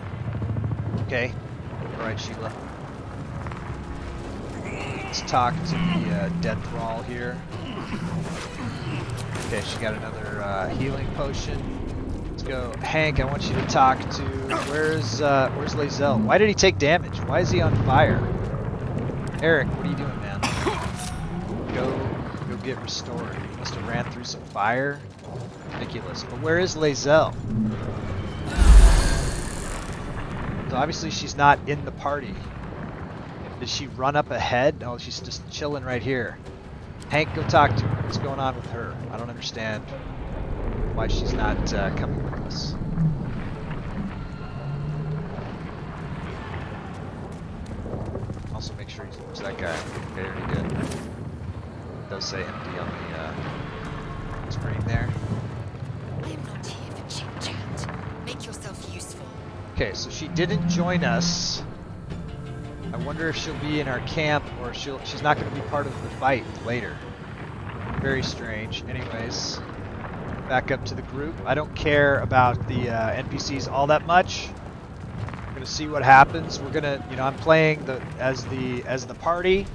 Okay. All right, Sheila. Let's talk to the dead thrall here. Okay, she got another healing potion. Let's go, Hank. I want you to talk to where's Lae'zel? Why did he take damage? Why is he on fire? Eric, what are you doing, man? Go get restored. He must have ran through some fire. Ridiculous. But where is Lae'zel? So obviously she's not in the party. Did she run up ahead? No, she's just chilling right here. Hank, go talk to her. What's going on with her? I don't understand why she's not coming with us. Also make sure he's that guy. Okay, very good. It does say empty on the screen there. I am not here for chit-chat. Make yourself useful. Okay, so she didn't join us. I wonder if she'll be in our camp or she's not going to be part of the fight later. Very strange. Anyways, back up to the group. I don't care about the NPCs all that much. We're going to see what happens. We're going to, you know, I'm playing as the party,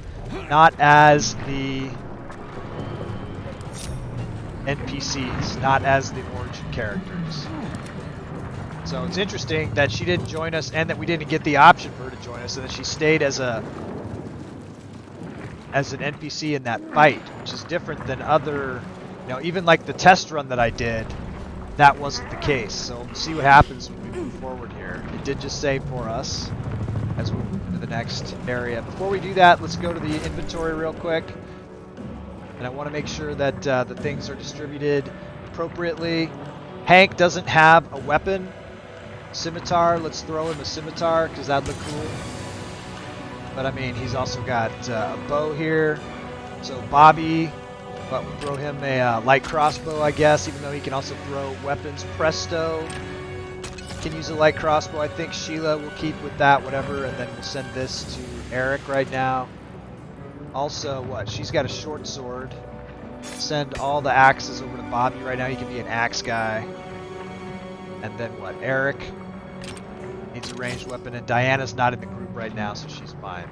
not as the NPCs, not as the origin characters. So it's interesting that she didn't join us and that we didn't get the option for her to join us, and that she stayed as an NPC in that fight, which is different than other, you know, even like the test run that I did, that wasn't the case. So we'll see what happens when we move forward here. It did just save for us as we move to the next area. Before we do that, let's go to the inventory real quick. And I want to make sure that the things are distributed appropriately. Hank doesn't have a weapon. Scimitar, let's throw him a scimitar because that'd look cool. But I mean, he's also got a bow here. So Bobby, but we'll throw him a light crossbow, I guess, even though he can also throw weapons. Presto can use a light crossbow. I think Sheila will keep with that, whatever, and then we'll send this to Eric right now. Also, what? She's got a short sword. Send all the axes over to Bobby right now. He can be an axe guy. And then what? Eric needs a ranged weapon, and Diana's not in the group right now, so she's fine.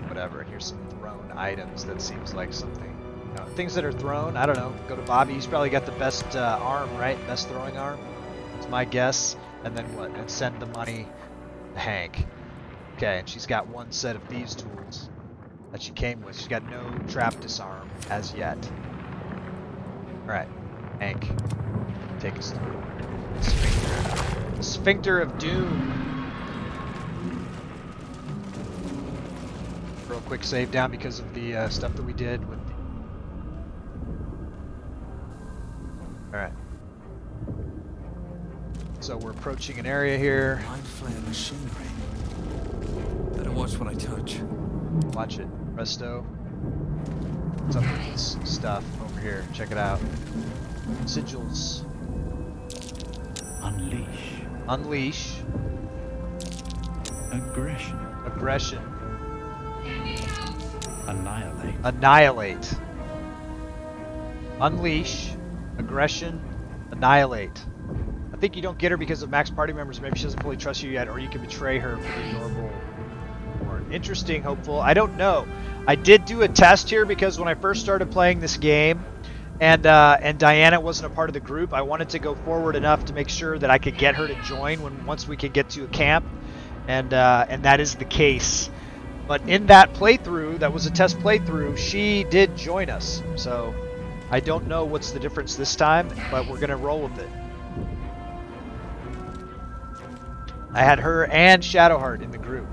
Whatever. And here's some thrown items. That seems like something. You know, things that are thrown, I don't know. Go to Bobby. He's probably got the best arm, right? Best throwing arm. That's my guess. And then what? And send the money to Hank. Okay, and she's got one set of these tools that she came with. She's got no trap disarm as yet. Alright, Hank, take us through the Sphincter. The Sphincter of Doom. Real quick save down because of the stuff that we did with the... Alright. So we're approaching an area here. Mind flare machinery. Better watch what I touch. Watch it. Presto. What's up with this stuff over here? Check it out. Sigils. Unleash. Unleash. Aggression. Aggression. Annihilate. Annihilate. Unleash. Aggression. Annihilate. I think you don't get her because of max party members. Maybe she doesn't fully trust you yet, or you can betray her for the normal or interesting, hopeful. I don't know. I did do a test here because when I first started playing this game, and Diana wasn't a part of the group, I wanted to go forward enough to make sure that I could get her to join once we could get to a camp, and that is the case. But in that playthrough, that was a test playthrough, she did join us. So I don't know what's the difference this time, but we're gonna roll with it. I had her and Shadowheart in the group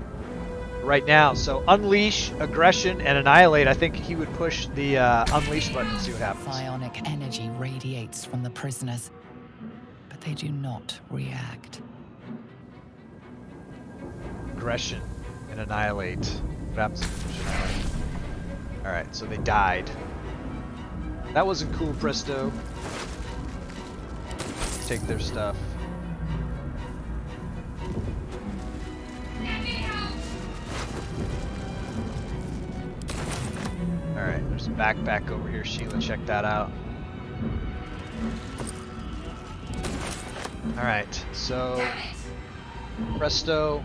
right now. So Unleash, Aggression, and Annihilate. I think he would push the Unleash button and see what happens. Psionic energy radiates from the prisoners, but they do not react. Aggression and Annihilate. What happens if we push Annihilate? Alright, so they died. That wasn't cool, Presto. Take their stuff. Alright, there's a backpack over here. Sheila, check that out. Alright, so Presto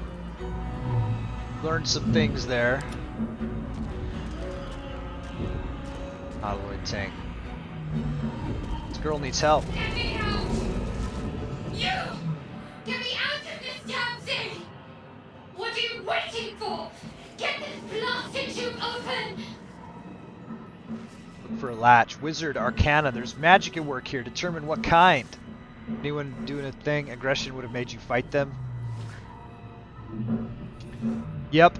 learned some things there. Alloy tank. This girl needs help. Get me out! You! Get me out of this damn thing! What are you waiting for? Get this blasted tube open! Look for a latch. Wizard, Arcana. There's magic at work here. Determine what kind. Anyone doing a thing? Aggression would have made you fight them. Yep.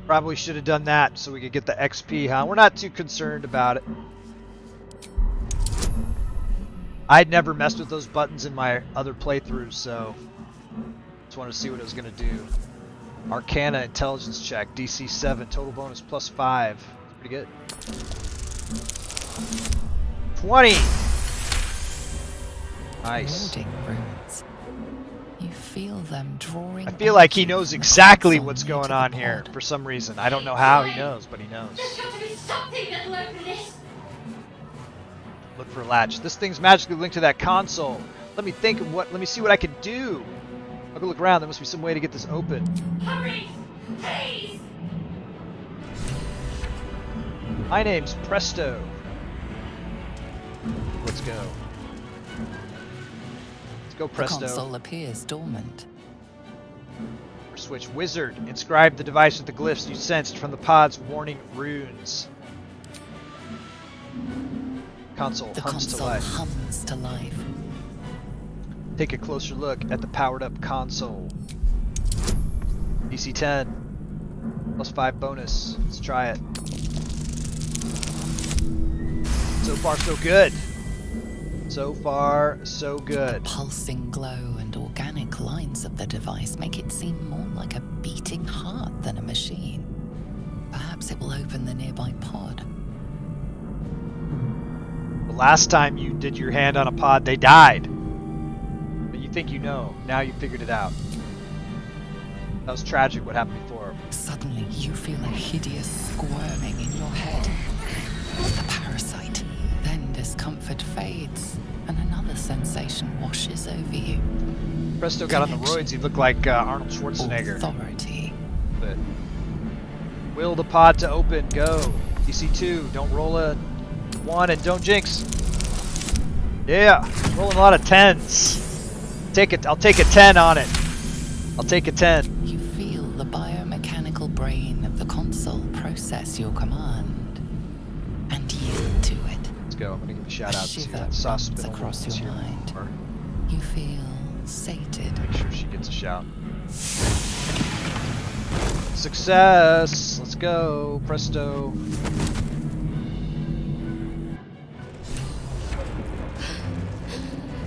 Probably should have done that so we could get the XP, huh? We're not too concerned about it. I'd never messed with those buttons in my other playthroughs, so just wanted to see what it was going to do. Arcana intelligence check, DC 7, total bonus +5. Pretty good. 20! Nice. Loading runes. You feel them drawing. I feel like he knows exactly what's going on here for some reason. I don't know how he knows, but he knows. There's got to be something that'll open this! Look for a latch. This thing's magically linked to that console. Let me think of what. Let me see what I can do. I'll go look around. There must be some way to get this open. Hurry! Please! My name's Presto. Let's go. Let's go, The Presto. console appears dormant. Switch. Wizard. Inscribe the device with the glyphs you sensed from the pod's warning runes. Console The hums to console life. hums to life. Take a closer look at the powered up console. DC 10. +5 bonus. Let's try it. So far, so good. So far, so good. The pulsing glow and organic lines of the device make it seem more like a beating heart than a machine. Perhaps Perhaps it will open the nearby pod. The last time you did your hand on a pod, they died. But you think you know. Now you figured it out. That was tragic what happened before. Suddenly, you feel a hideous squirming in your head. The parasite. Then discomfort fades, and another sensation washes over you. Presto got on the roids, he looked like Arnold Schwarzenegger. Authority. But will the pod to open, go. DC2, don't roll a 1 and don't jinx. Yeah, rolling a lot of 10s. I'll take a 10 on it. I'll take a 10. You feel the biomechanical brain of the console process your command and yield to it. Let's go. I'm gonna give a shout out to shiver that sauce runs spinner across that's your here. mind. You feel sated. Make sure she gets a shout. Success! Let's go, Presto.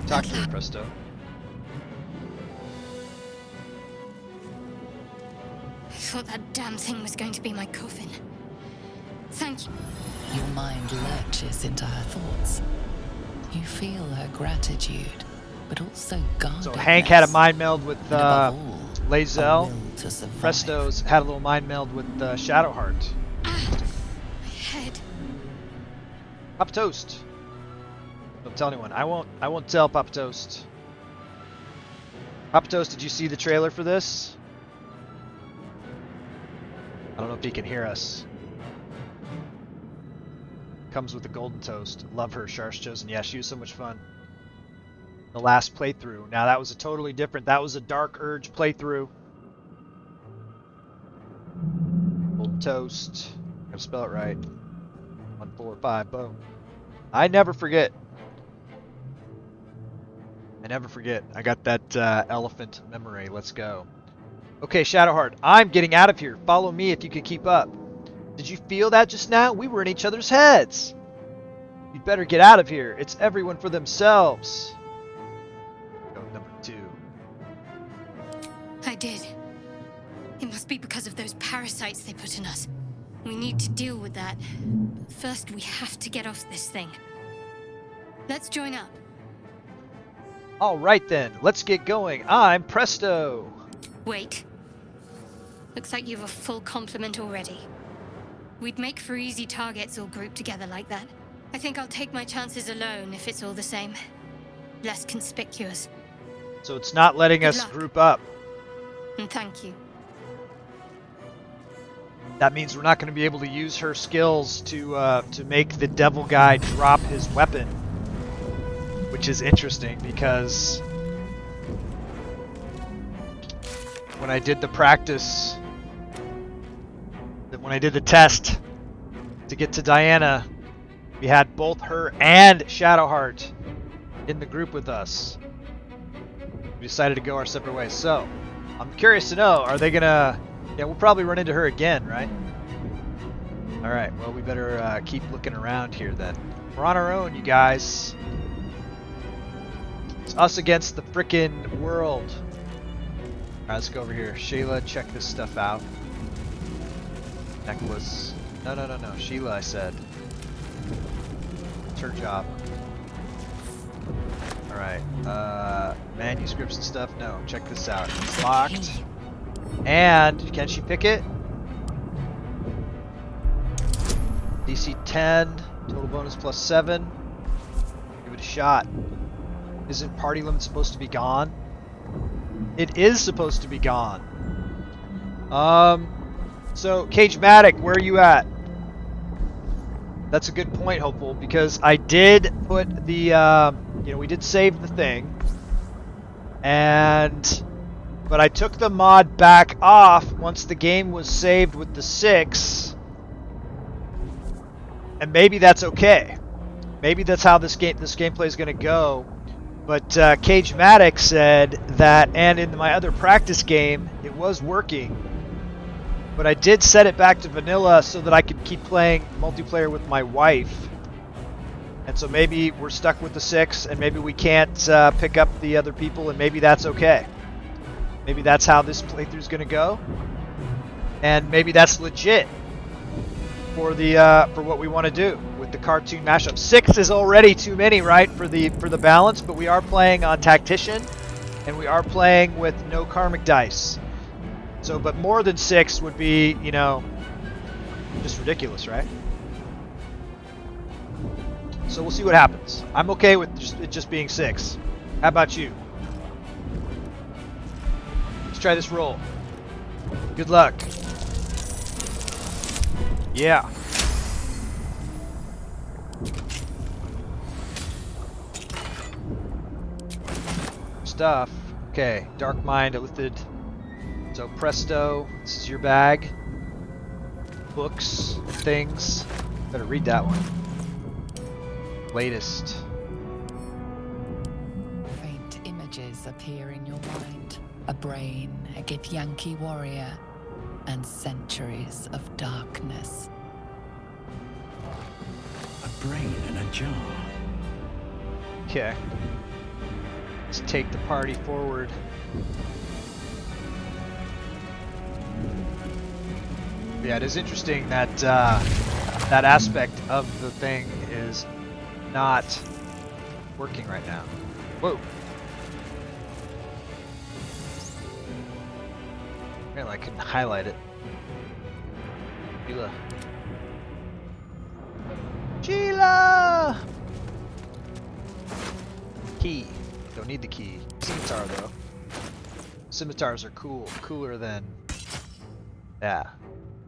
Talk to her, Presto. I thought that damn thing was going to be my coffin. Thank you. Your mind lurches into her thoughts. You feel her gratitude, but also guardedness. So Hank had a mind meld with And above all, a Lae'zel. will to survive. Presto's had a little mind meld with Shadowheart. Ah, my head. Pop Toast. Don't tell anyone. I won't tell Pop Toast. Pop Toast, did you see the trailer for this? I don't know if he can hear us. Comes with a golden toast. Love her, Shar's chosen. Yeah, she was so much fun. The last playthrough. Now that was a totally different. That was a Dark Urge playthrough. Golden toast. Gotta spell it right. 1, 4, 5. Boom. I never forget. I never forget. I got that elephant memory. Let's go. Okay, Shadowheart. I'm getting out of here. Follow me if you can keep up. Did you feel that just now? We were in each other's heads. You'd better get out of here. It's everyone for themselves. Go number 2. I did. It must be because of those parasites they put in us. We need to deal with that. But first, we have to get off this thing. Let's join up. All right then, let's get going. I'm Presto. Wait. Looks like you have a full complement already. We'd make for easy targets all grouped together like that. I think I'll take my chances alone if it's all the same. Less conspicuous. So it's not letting Good us luck. group up. And thank you. That means we're not going to be able to use her skills to make the devil guy drop his weapon, which is interesting because when I did the practice, when I did the test to get to Diana, we had both her and Shadowheart in the group with us. We decided to go our separate ways. So, I'm curious to know, are they gonna... Yeah, we'll probably run into her again, right? Alright, well, we better keep looking around here then. We're on our own, you guys. It's us against the frickin' world. Alright, let's go over here. Shayla, check this stuff out. Necklace. No. Sheila, I said. It's her job. Alright. Manuscripts and stuff? No. Check this out. It's locked. And, can she pick it? DC 10. Total bonus plus 7. Give it a shot. Isn't party limit supposed to be gone? It is supposed to be gone. So, Cage-Matic, where are you at? That's a good point, Hopeful, because I did put the, we did save the thing. But I took the mod back off once the game was saved with the 6. And maybe that's okay. Maybe that's how this gameplay is going to go. But Cage-Matic said that, and in my other practice game, it was working. But I did set it back to vanilla so that I could keep playing multiplayer with my wife. And so maybe we're stuck with the 6, and maybe we can't pick up the other people, and maybe that's okay. Maybe that's how this playthrough is going to go. And maybe that's legit. for the for what we want to do with the cartoon mashup. 6 is already too many, right, for the balance, but we are playing on Tactician, and we are playing with no Karmic dice. So, but more than 6 would be, you know, just ridiculous, right? So we'll see what happens. I'm okay with it just being 6. How about you? Let's try this roll. Good luck. Yeah. Stuff. Okay, Dark Mind lifted. So presto, this is your bag. Books, things. Better read that one. Latest. Faint images appear in your mind. A brain, a Githyanki warrior, and centuries of darkness. A brain in a jar. Okay. Let's take the party forward. Yeah, it is interesting that that aspect of the thing is not working right now. Whoa. Man, I couldn't highlight it. Sheila. Sheila! Key. Don't need the key. Scimitar though. Scimitars are cool. Cooler than... Yeah.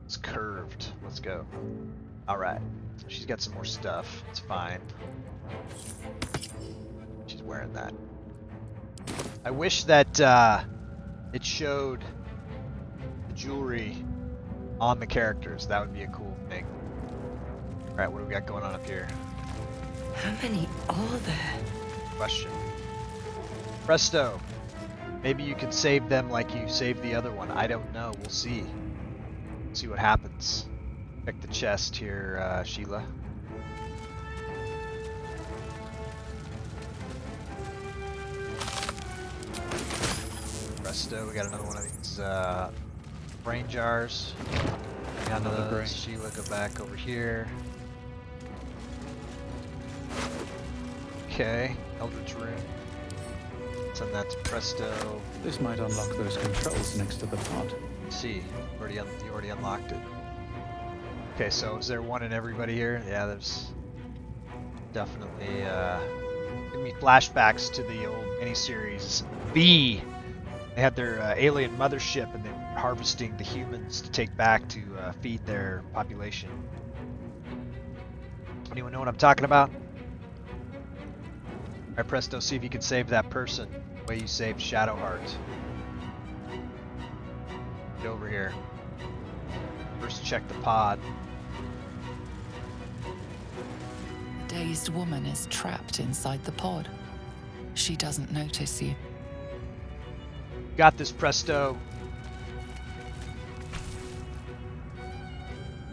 It's curved. Let's go. Alright. She's got some more stuff. It's fine. She's wearing that. I wish that it showed the jewelry on the characters. That would be a cool thing. Alright, what do we got going on up here? How many are there? Question. Presto. Maybe you can save them like you saved the other one. I don't know. We'll see. See what happens. Check the chest here, Sheila. Presto, we got another one of these brain jars. Got another brain. Sheila, go back over here. Okay, Eldritch Rune. Send that to Presto. This might unlock those controls next to the pod. See, you already unlocked it. Okay, so is there one in everybody here? Yeah, there's definitely give me flashbacks to the old miniseries V. They had their alien mothership, and they were harvesting the humans to take back to feed their population. Anyone know what I'm talking about? Alright, Presto, see if you can save that person the way you saved Shadowheart. Get over here. First check the pod. The dazed woman is trapped inside the pod. She doesn't notice you. Got this, Presto.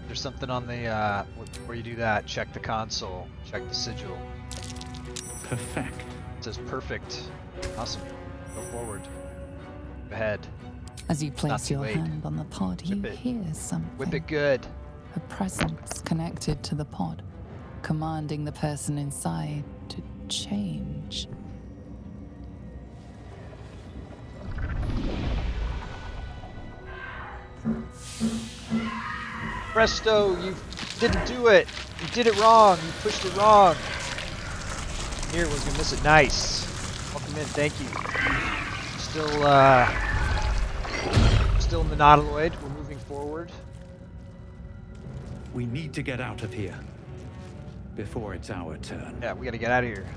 There's something on the, before you do that, check the console. Check the sigil. Perfect. It says perfect. Awesome. Go forward. Go ahead. As you place your late. hand on the pod, you Whip it. hear something. Whip it good. A presence connected to the pod, commanding the person inside to change. Presto, you didn't do it. You did it wrong. You pushed it wrong. Here, we're gonna miss it. Nice. Welcome in. Thank you. Still in the nautiloid. We're moving forward. We need to get out of here before it's our turn. Yeah, we gotta get out of here.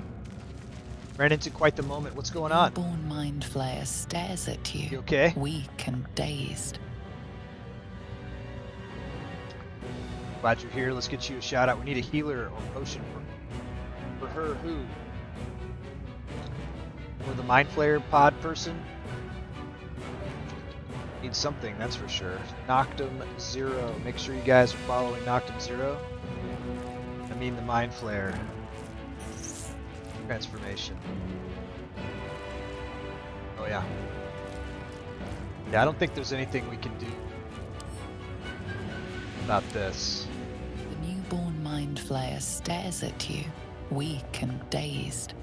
Ran into quite the moment. What's going on? Born Mind Flayer stares at you, You okay? weak and dazed. Glad you're here. Let's get you a shout out. We need a healer or potion for her. Who? For the Mind Flayer pod person? Need something, that's for sure. Noctum Zero. Make sure you guys are following Noctum Zero. I mean the Mind Flayer transformation. Oh yeah. Yeah, I don't think there's anything we can do about this. flayer stares at you, weak and dazed.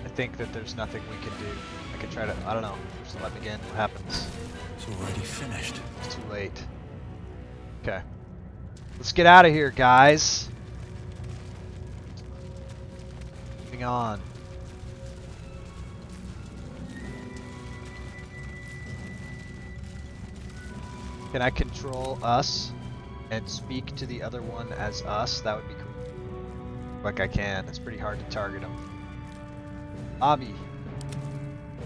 I think that there's nothing we can do. I could try to, I don't know, just let me in, what happens? It's already finished. It's too late. Okay. Let's get out of here, guys. Moving on. Can I control us and speak to the other one as us? That would be cool. Like I can. It's pretty hard to target him. Bobby.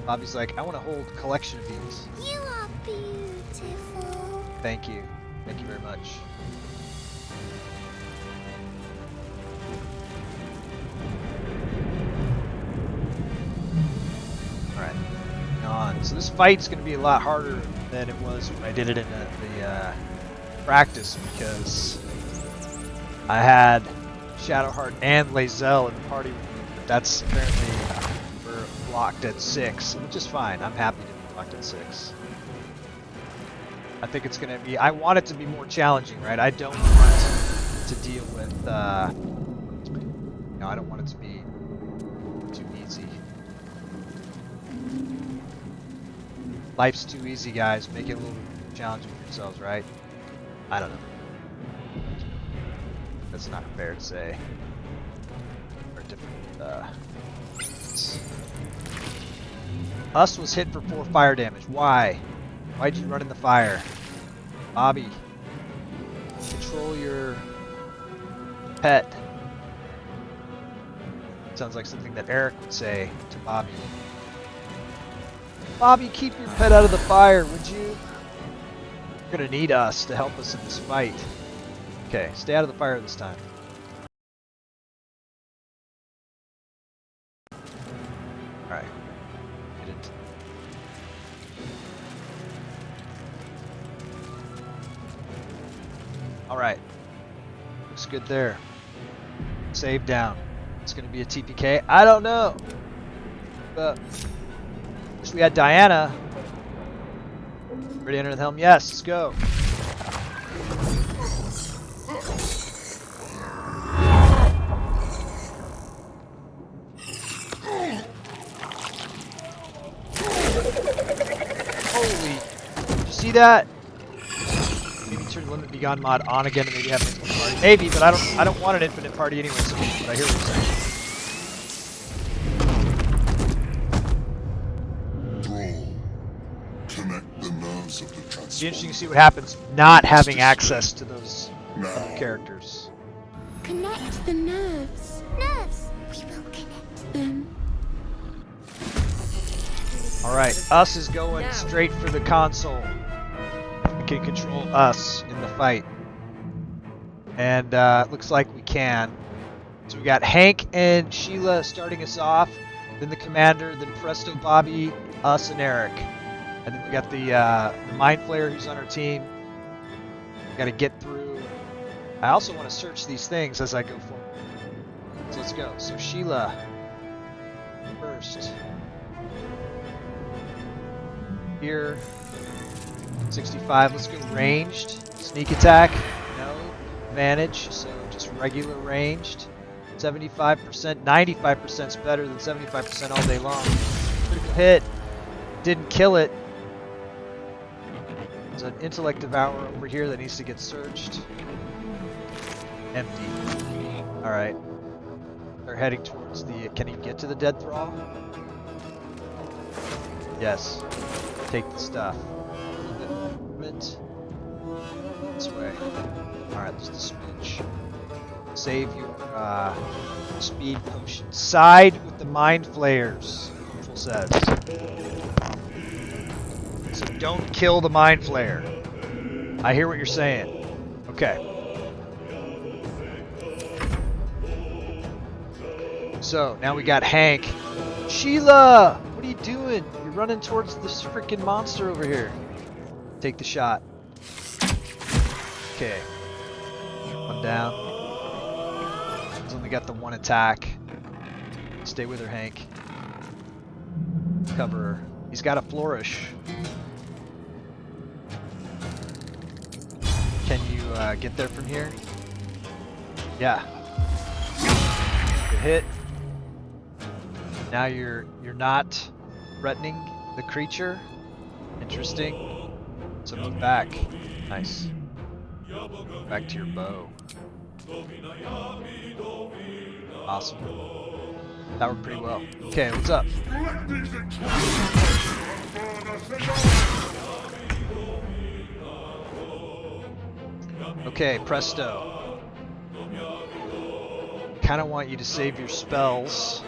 Bobby's like, I want to hold a collection of these. You are beautiful. Thank you. Thank you very much. Alright. On. So this fight's going to be a lot harder than it was when I did it in the practice, because I had Shadowheart and Lae'zel in the party with me, but that's apparently we're blocked at 6, which is fine. I'm happy to be blocked at 6. I think it's going to be, I want it to be more challenging, right? I don't want to deal with, I don't want it to be too easy. Life's too easy, guys. Make it a little challenging for yourselves, right? I don't know. That's not fair to say. Or different, Us was hit for 4 fire damage. Why? Why'd you run in the fire? Bobby. Control your pet. Sounds like something that Eric would say to Bobby. Bobby, keep your pet out of the fire, would you? You're gonna need us to help us in this fight. Okay, stay out of the fire this time. Alright. Get it. Alright. Looks good there. Save down. It's gonna be a TPK. I don't know. But wish we had Diana. Ready to enter the helm? Yes, let's go. Holy, did you see that? Maybe turn limit Begone mod on again and maybe have an infinite party. Maybe, but I don't want an infinite party anyway, so but I hear what you're saying. It'd be interesting to see what happens not having access to those other characters. Connect the nerves. Nerves. We will connect them. Alright, us is going straight for the console. We can control us in the fight. And looks like we can. So we got Hank and Sheila starting us off, then the commander, then Presto, Bobby, us, and Eric. And then we got the Mind Flayer who's on our team. We gotta get through. I also want to search these things as I go forward. So let's go. So Sheila first. Here. 65. Let's go ranged. Sneak attack. No. Advantage. So just regular ranged. 75%. 95% is better than 75% all day long. Critical hit. Didn't kill it. There's an intellect devourer over here that needs to get searched. Empty. Alright. They're heading towards the... Can he get to the dead thrall? Yes. Take the stuff. Movement. This way. Alright, there's the smidge. Save your speed potion. Side with the Mind Flayers, Control says. So don't kill the Mind Flayer. I hear what you're saying. Okay. So now we got Hank. Sheila! What are you doing? You're running towards this freaking monster over here. Take the shot. Okay. One down. He's only got the one attack. Stay with her, Hank. Cover her. He's got a flourish. Can you get there from here? Yeah. Good hit. Now you're not threatening the creature. Interesting. So move back. Nice. Back to your bow. Awesome. That worked pretty well. Okay, what's up? Okay, presto. Kind of want you to save your spells.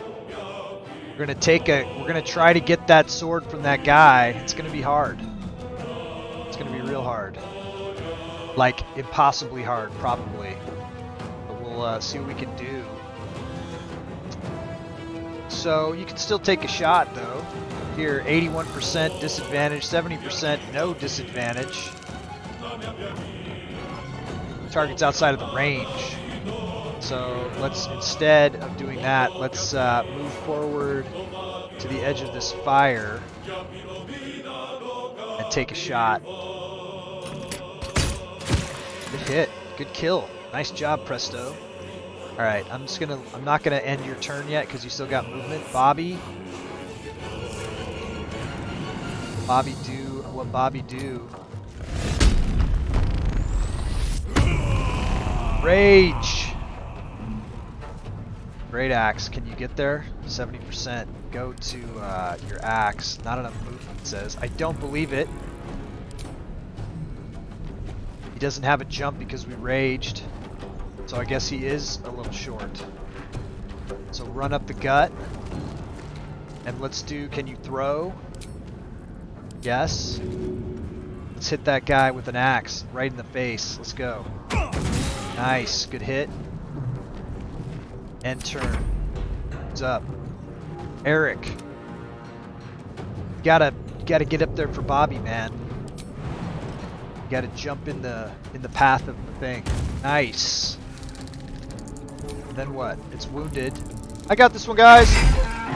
We're gonna try to get that sword from that guy. It's gonna be hard. It's gonna be real hard. Like impossibly hard, probably. But we'll see what we can do. So you can still take a shot though. Here, 81% disadvantage, 70% no disadvantage. Target's outside of the range. So let's, instead of doing that, let's move forward to the edge of this fire and take a shot. Good hit. Good kill. Nice job, Presto. Alright, I'm not gonna end your turn yet because you still got movement. Bobby. Bobby do what Bobby do. Rage! Great axe. Can you get there? 70%. Go to your axe. Not enough movement, it says. I don't believe it. He doesn't have a jump because we raged. So I guess he is a little short. So run up the gut. And let's do, can you throw? Yes. Let's hit that guy with an axe right in the face. Let's go. Nice. Good hit. End turn. What's up? Eric. You gotta get up there for Bobby, man. You gotta jump in the path of the thing. Nice. Then what? It's wounded. I got this one, guys!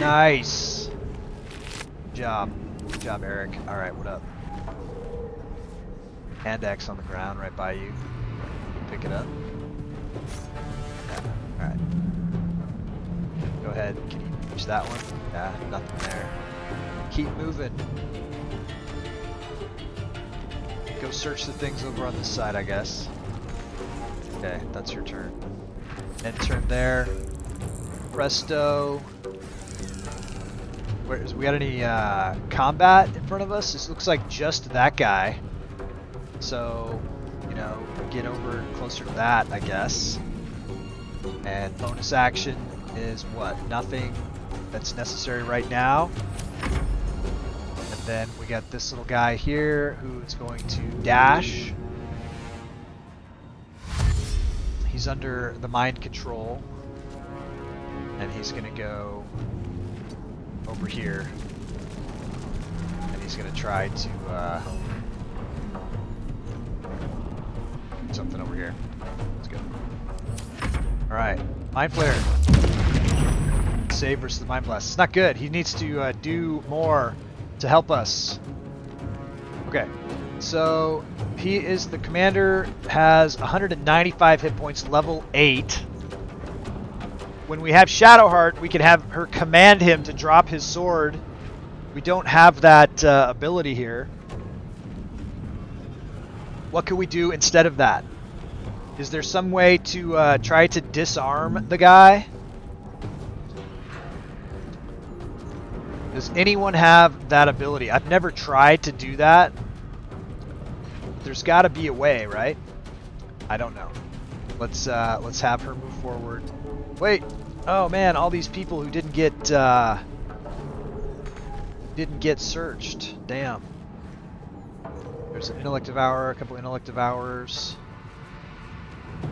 Nice. Good job. Good job, Eric. Alright, what up? Hand axe on the ground right by you. Pick it up. Yeah. Alright. Go ahead. Can you reach that one? Yeah, nothing there. Keep moving. Go search the things over on this side, I guess. Okay, that's your turn. End turn there. Presto. We got any combat in front of us? This looks like just that guy. So, you know, get over closer to that, I guess. And bonus action is what? Nothing that's necessary right now. And then we got this little guy here who's going to dash. He's under the mind control. And he's going to go over here. And he's going to try to do something over here. Let's go. Alright. Mind Flare. Save versus the Mind Blast. It's not good. He needs to do more to help us. Okay. So, he is the commander, has 195 hit points, level 8. When we have Shadowheart, we can have her command him to drop his sword. We don't have that ability here. What can we do instead of that? Is there some way to try to disarm the guy? Does anyone have that ability? I've never tried to do that. There's got to be a way, right? I don't know. Let's have her move forward. Wait. Oh man, all these people who didn't get searched. Damn. There's an intellect devour, a couple intellect devours.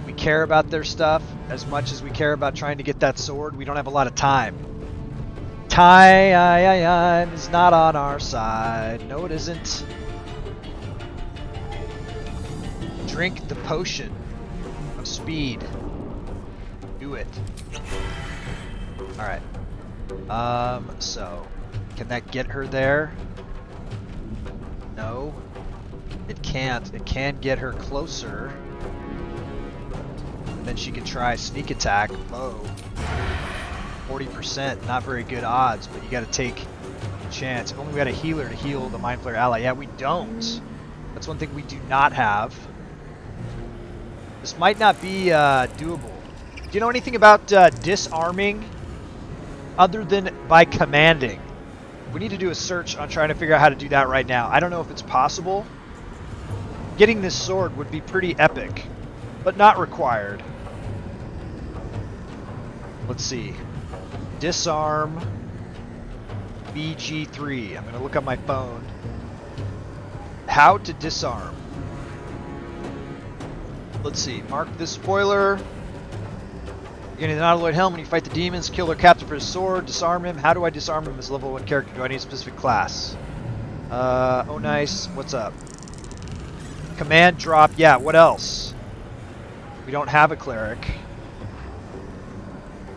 We care about their stuff as much as we care about trying to get that sword. We don't have a lot of time. Time is not on our side. No, it isn't. Drink the potion of speed. Do it. Alright. So, can that get her there? No. It can't. It can get her closer. then she can try sneak attack low. 40%, not very good odds, but you got to take a chance. If only we had a healer to heal the Mind Flayer ally. Yeah, we don't. That's one thing we do not have. This might not be doable. Do you know anything about disarming other than by commanding? We need to do a search on trying to figure out how to do that right now. I don't know if it's possible. Getting this sword would be pretty epic, but not required. Let's see. Disarm BG3. I'm going to look on my phone. How to disarm. Let's see. Mark this spoiler. You're getting an autoloid helm when you fight the demons. Kill their captain for his sword. Disarm him. How do I disarm him as a level 1 character? Do I need a specific class? Oh nice. What's up? Command drop. Yeah, what else? We don't have a cleric.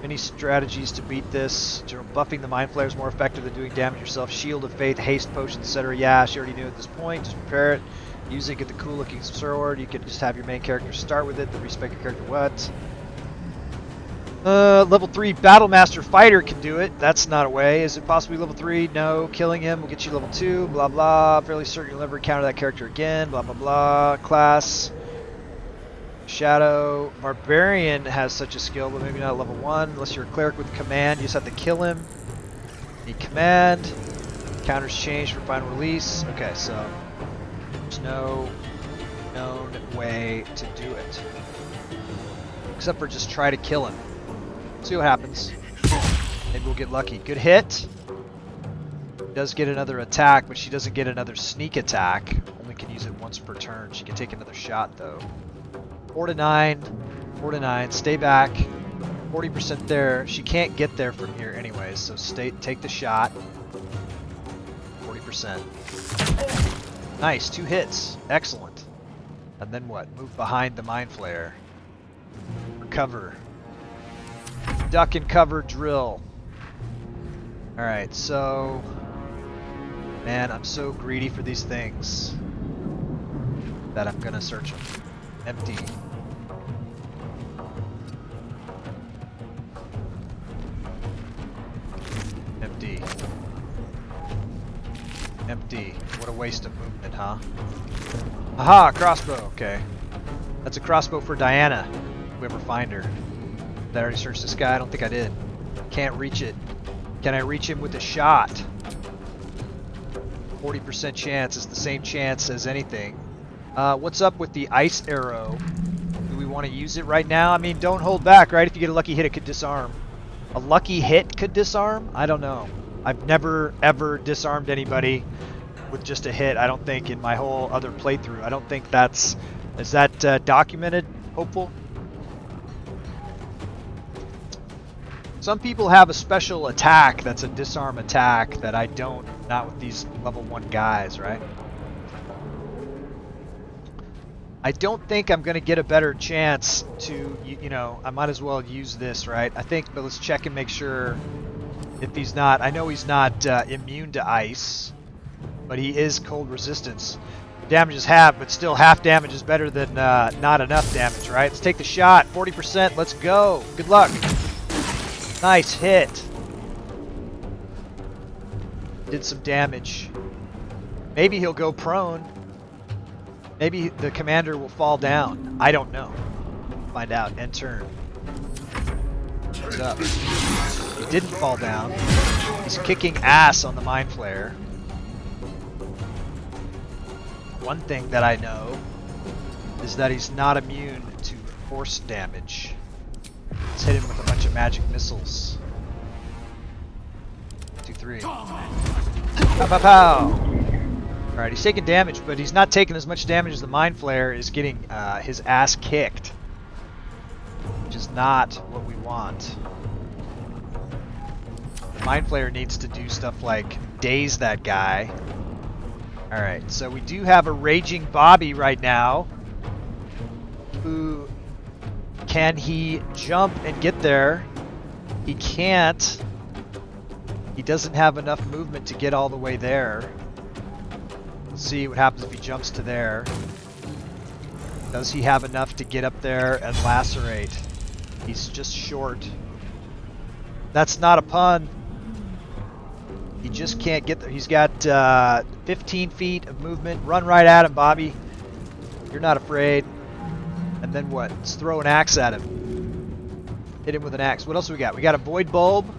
Any strategies to beat this? Buffing the Mind Flayer is more effective than doing damage yourself. Shield of Faith, haste potions, etc. Yeah, she already knew at this point. Just prepare it. Use it, get the cool looking sword. You can just have your main character start with it, then respec your character what? Level 3 Battlemaster Fighter can do it. That's not a way. Is it possibly level 3? No. Killing him will get you level 2. Blah blah. Fairly certain you'll never encounter that character again. Blah blah blah. Class. Shadow. Barbarian has such a skill, but maybe not level 1. Unless you're a cleric with command, you just have to kill him. Need command. Counters change for final release. Okay, so there's no known way to do it. Except for just try to kill him. See what happens. Maybe we'll get lucky. Good hit. Does get another attack, but she doesn't get another sneak attack. Only can use it once per turn. She can take another shot though. 4 to 9. 4 to 9. Stay back. 40% there. She can't get there from here anyways, so take the shot. 40%. Nice. 2 hits. Excellent. And then what? Move behind the Mind Flayer. Recover. Duck and cover drill. Alright, so... Man, I'm so greedy for these things that I'm gonna search them. Empty. Empty. Empty. What a waste of movement, huh? Aha, crossbow. Okay. That's a crossbow for Diana. If we ever find her. Did I already search this guy? I don't think I did. Can't reach it. Can I reach him with a shot? 40% chance is the same chance as anything. What's up with the ice arrow? Do we want to use it right now? I mean, don't hold back, right? If you get a lucky hit, it could disarm. A lucky hit could disarm? I don't know. I've never, ever disarmed anybody with just a hit, I don't think, in my whole other playthrough. I don't think that's... Is that documented, Hopeful? Some people have a special attack that's a disarm attack that I don't, not with these level 1 guys, right? I don't think I'm going to get a better chance to, you know, I might as well use this, right? I think, but let's check and make sure if he's not, I know he's not immune to ice, but he is cold resistance. Damage is half, but still half damage is better than not enough damage, right? Let's take the shot, 40%, let's go. Good luck. Nice hit. Did some damage. Maybe he'll go prone. Maybe the commander will fall down. I don't know. Find out. End turn. What's up? He didn't fall down. He's kicking ass on the Mind Flayer. One thing that I know is that he's not immune to force damage. Let's hit him with a bunch of magic missiles. 2, 3. Pow, pow, pow! Alright, he's taking damage, but he's not taking as much damage as the Mind Flayer is getting his ass kicked. Which is not what we want. The Mind Flayer needs to do stuff like daze that guy. Alright, so we do have a Raging Bobby right now. Who... Can he jump and get there? He can't. He doesn't have enough movement to get all the way there. Let's see what happens if he jumps to there. Does he have enough to get up there and lacerate? He's just short. That's not a pun. He just can't get there. He's got 15 feet of movement. Run right at him, Bobby. You're not afraid. And then what? Let's throw an axe at him. Hit him with an axe. What else we got? We got a void bulb.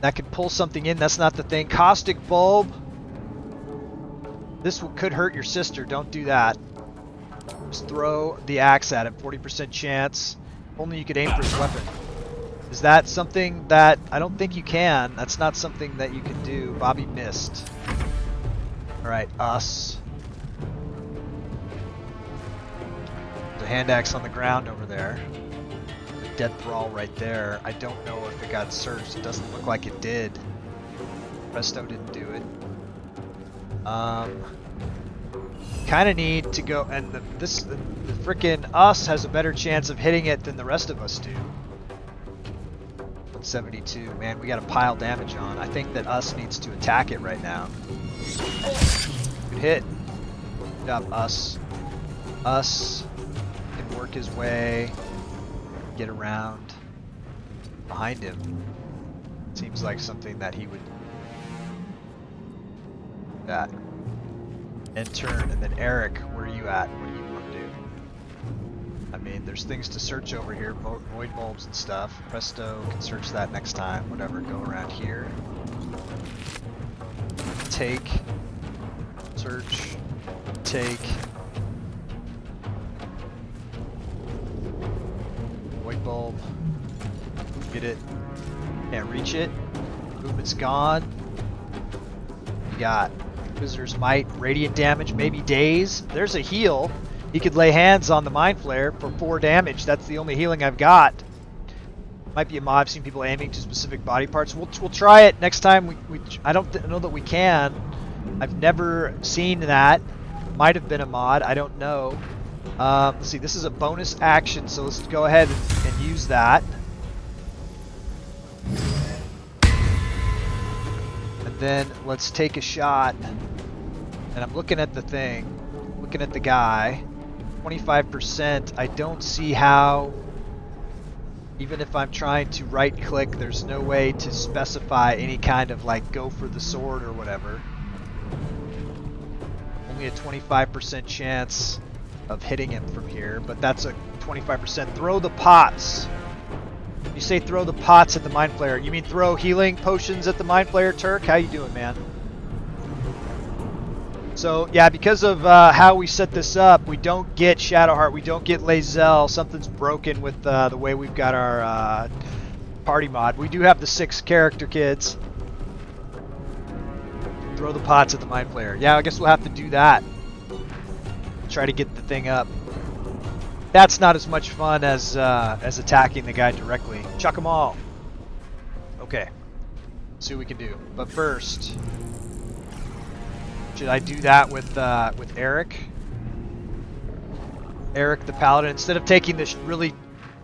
That could pull something in. That's not the thing. Caustic bulb. This could hurt your sister. Don't do that. Just throw the axe at him. 40% chance. Only you could aim for his weapon. Is that something that... I don't think you can. That's not something that you can do. Bobby missed. Alright, us. The hand axe on the ground over there. The dead thrall right there. I don't know if it got searched. It doesn't look like it did. Presto didn't do it. Kind of need to go, and the frickin' us has a better chance of hitting it than the rest of us do. 172, man, we got a pile damage on. I think that us needs to attack it right now. Good hit. Good job, us. Us can work his way, get around behind him. Seems like something that he would do. That. And turn, and then Eric, where are you at? What do you want to do? I mean, there's things to search over here, void bulbs and stuff. Presto can search that next time, whatever. Go around here. Take. Search. Take. Void bulb. Get it. Can't reach it. Movement's gone. You got Visitor's Might, radiant damage, maybe daze. There's a heal. He could lay hands on the Mind Flare for 4 damage. That's the only healing I've got. Might be a mod. I've seen people aiming to specific body parts. We'll try it next time. I don't know that we can. I've never seen that. Might have been a mod. I don't know. Let's see. This is a bonus action, so let's go ahead and use that. And then let's take a shot. And I'm looking at the thing, looking at the guy. 25%. I don't see how, even if I'm trying to right click, there's no way to specify any kind of like go for the sword or whatever. Only a 25% chance of hitting him from here, but that's a 25%. Throw the pots. You say throw the pots at the Mind Flayer. You mean throw healing potions at the Mind Flayer, Turk? How you doing, man? So, yeah, because of how we set this up, we don't get Shadowheart, we don't get Lae'zel. Something's broken with the way we've got our party mod. We do have the 6 character kids. Throw the pots at the Mind Flayer. Yeah, I guess we'll have to do that. Try to get the thing up. That's not as much fun as attacking the guy directly. Chuck them all. Okay. See what we can do. But first, should I do that with Eric? Eric the Paladin. Instead of taking this really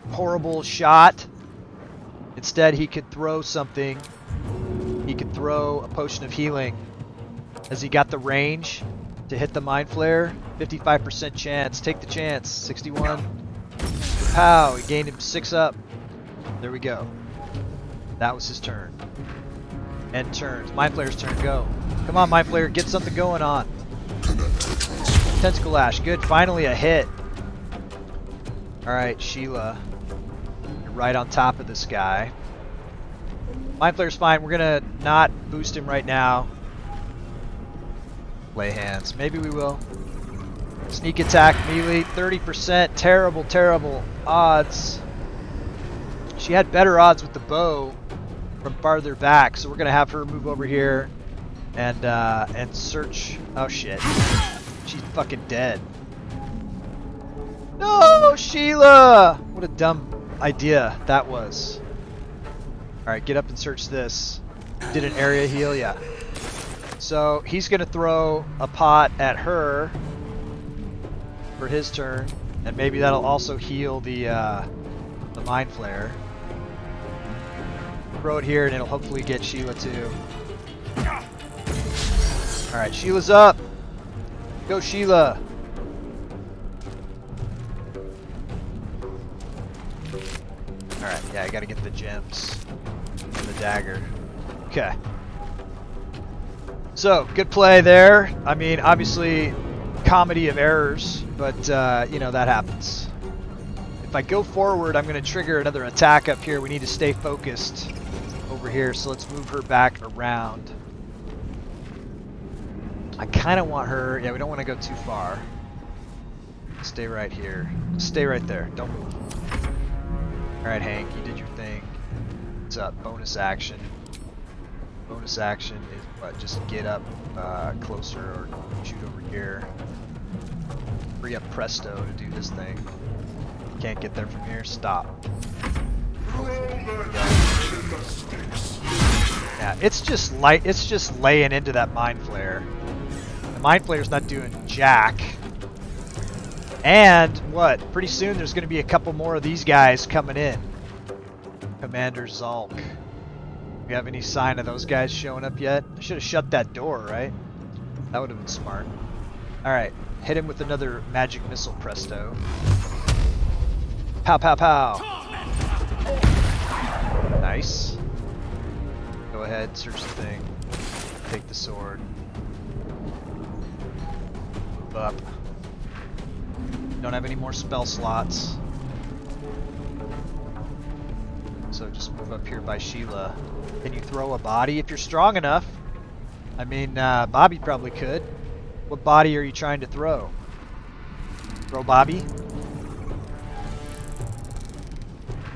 horrible shot, instead he could throw something. He could throw a potion of healing. Has he got the range to hit the Mind Flare? 55% chance. Take the chance. 61. Pow! He gained him 6 up. There we go. That was his turn. End turns. Mind Flayer's turn. Go. Come on, Mind Flayer. Get something going on. Tentacle Lash. Good. Finally a hit. Alright, Sheila. You're right on top of this guy. Mind Flayer's fine. We're gonna not boost him right now. Lay hands. Maybe we will. Sneak attack, melee, 30%. Terrible, terrible odds. She had better odds with the bow from farther back, so we're gonna have her move over here and search. Oh shit, she's fucking dead. No, Sheila! What a dumb idea that was. All right, get up and search this. Did an area heal? Yeah. So he's gonna throw a pot at her for his turn, and maybe that'll also heal the Mind Flayer. Throw it here, and it'll hopefully get Sheila too. All right, Sheila's up. Go, Sheila. Yeah, I gotta get the gems and the dagger. Okay. So, good play there. I mean, obviously, comedy of errors, but, you know, that happens. If I go forward, I'm going to trigger another attack up here. We need to stay focused over here, so let's move her back around. I kind of want her... Yeah, we don't want to go too far. Stay right here. Stay right there. Don't move. Alright, Hank, you did your thing. What's up? Bonus action. Bonus action is what? Just get up closer or shoot over here. Free up Presto to do his thing. Can't get there from here. Stop. Yeah, it's just light. It's just laying into that mind flare. The mind flare's not doing jack. And what? Pretty soon there's going to be a couple more of these guys coming in. Commander Zalk. We have any sign of those guys showing up yet? I should have shut that door, right? That would have been smart. Alright, hit him with another magic missile, Presto. Pow, pow, pow. Nice. Go ahead, search the thing. Take the sword. Move up. Don't have any more spell slots. So just move up here by Sheila. Can you throw a body if you're strong enough? I mean, Bobby probably could. What body are you trying to throw? Throw Bobby?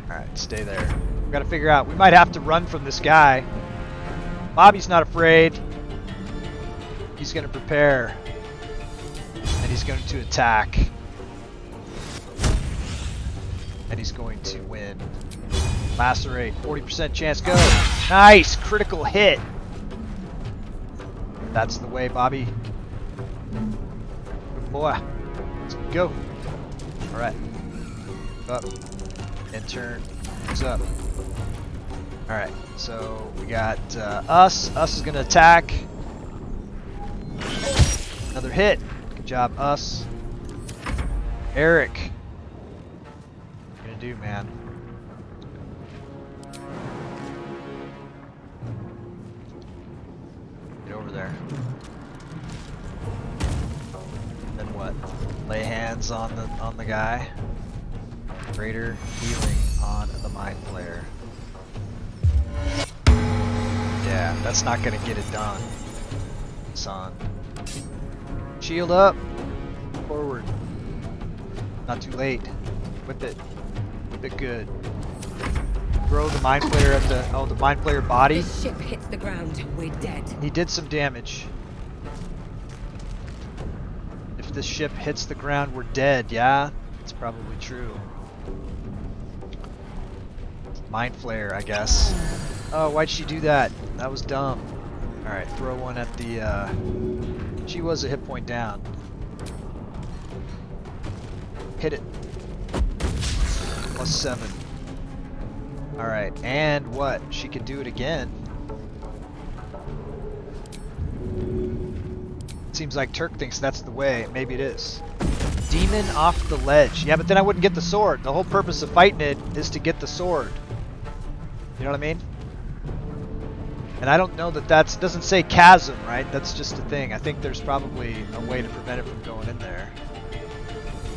Alright, stay there. We gotta figure out. We might have to run from this guy. Bobby's not afraid. He's gonna prepare. And he's going to attack. And he's going to win. Lacerate, 40% chance, go. Nice, critical hit. That's the way, Bobby. Good boy. Let's go. All right. Up and turn. What's up? All right. So we got us. Us is gonna attack. Another hit. Good job, us. Eric. What are you gonna do, man? Over there. Then what? Lay hands on the guy. Greater healing on the mind flayer. Yeah, that's not gonna get it done, son. Shield up. Forward. Not too late. Whip it. Whip it good. Throw the mind flayer at the mind flayer body. This ship hits the ground, we're dead. He did some damage. If this ship hits the ground, we're dead. Yeah, it's probably true. Mind flare, I guess. Oh, why'd she do that? That was dumb. All right, throw one at the. She was a hit point down. Hit it. +7. Alright, and what? She can do it again. Seems like Turk thinks that's the way. Maybe it is. Demon off the ledge. Yeah, but then I wouldn't get the sword. The whole purpose of fighting it is to get the sword. You know what I mean? And I don't know that that's... doesn't say chasm, right? That's just a thing. I think there's probably a way to prevent it from going in there.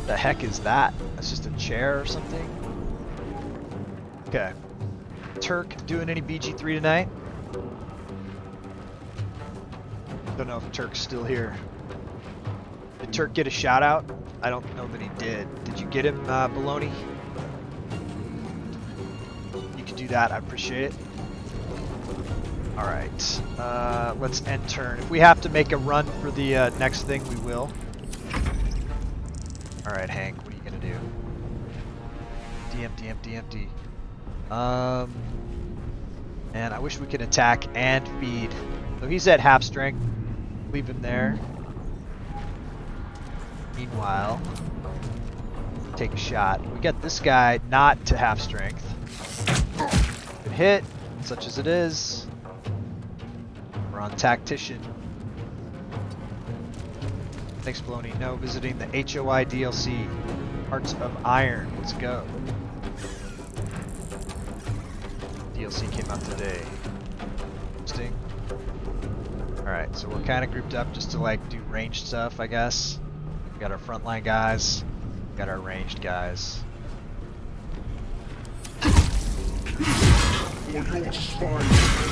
The heck is that? That's just a chair or something? Okay. Turk doing any BG3 tonight? Don't know if Turk's still here. Did Turk get a shout out? I don't know that he did. Did you get him, Baloney? You can do that, I appreciate it. Alright, let's end turn. If we have to make a run for the next thing, we will. Alright, Hank, what are you gonna do? Empty, empty, empty. And I wish we could attack and feed. So he's at half strength. Leave him there. Meanwhile, take a shot. We got this guy not to half strength. Good hit, such as it is. We're on Tactician. Thanks, Baloney. No, visiting the HOI DLC. Hearts of Iron. Let's go. DLC came out today. Interesting. Alright, so we're kind of grouped up just to like do ranged stuff, I guess. We got our frontline guys, we got our ranged guys.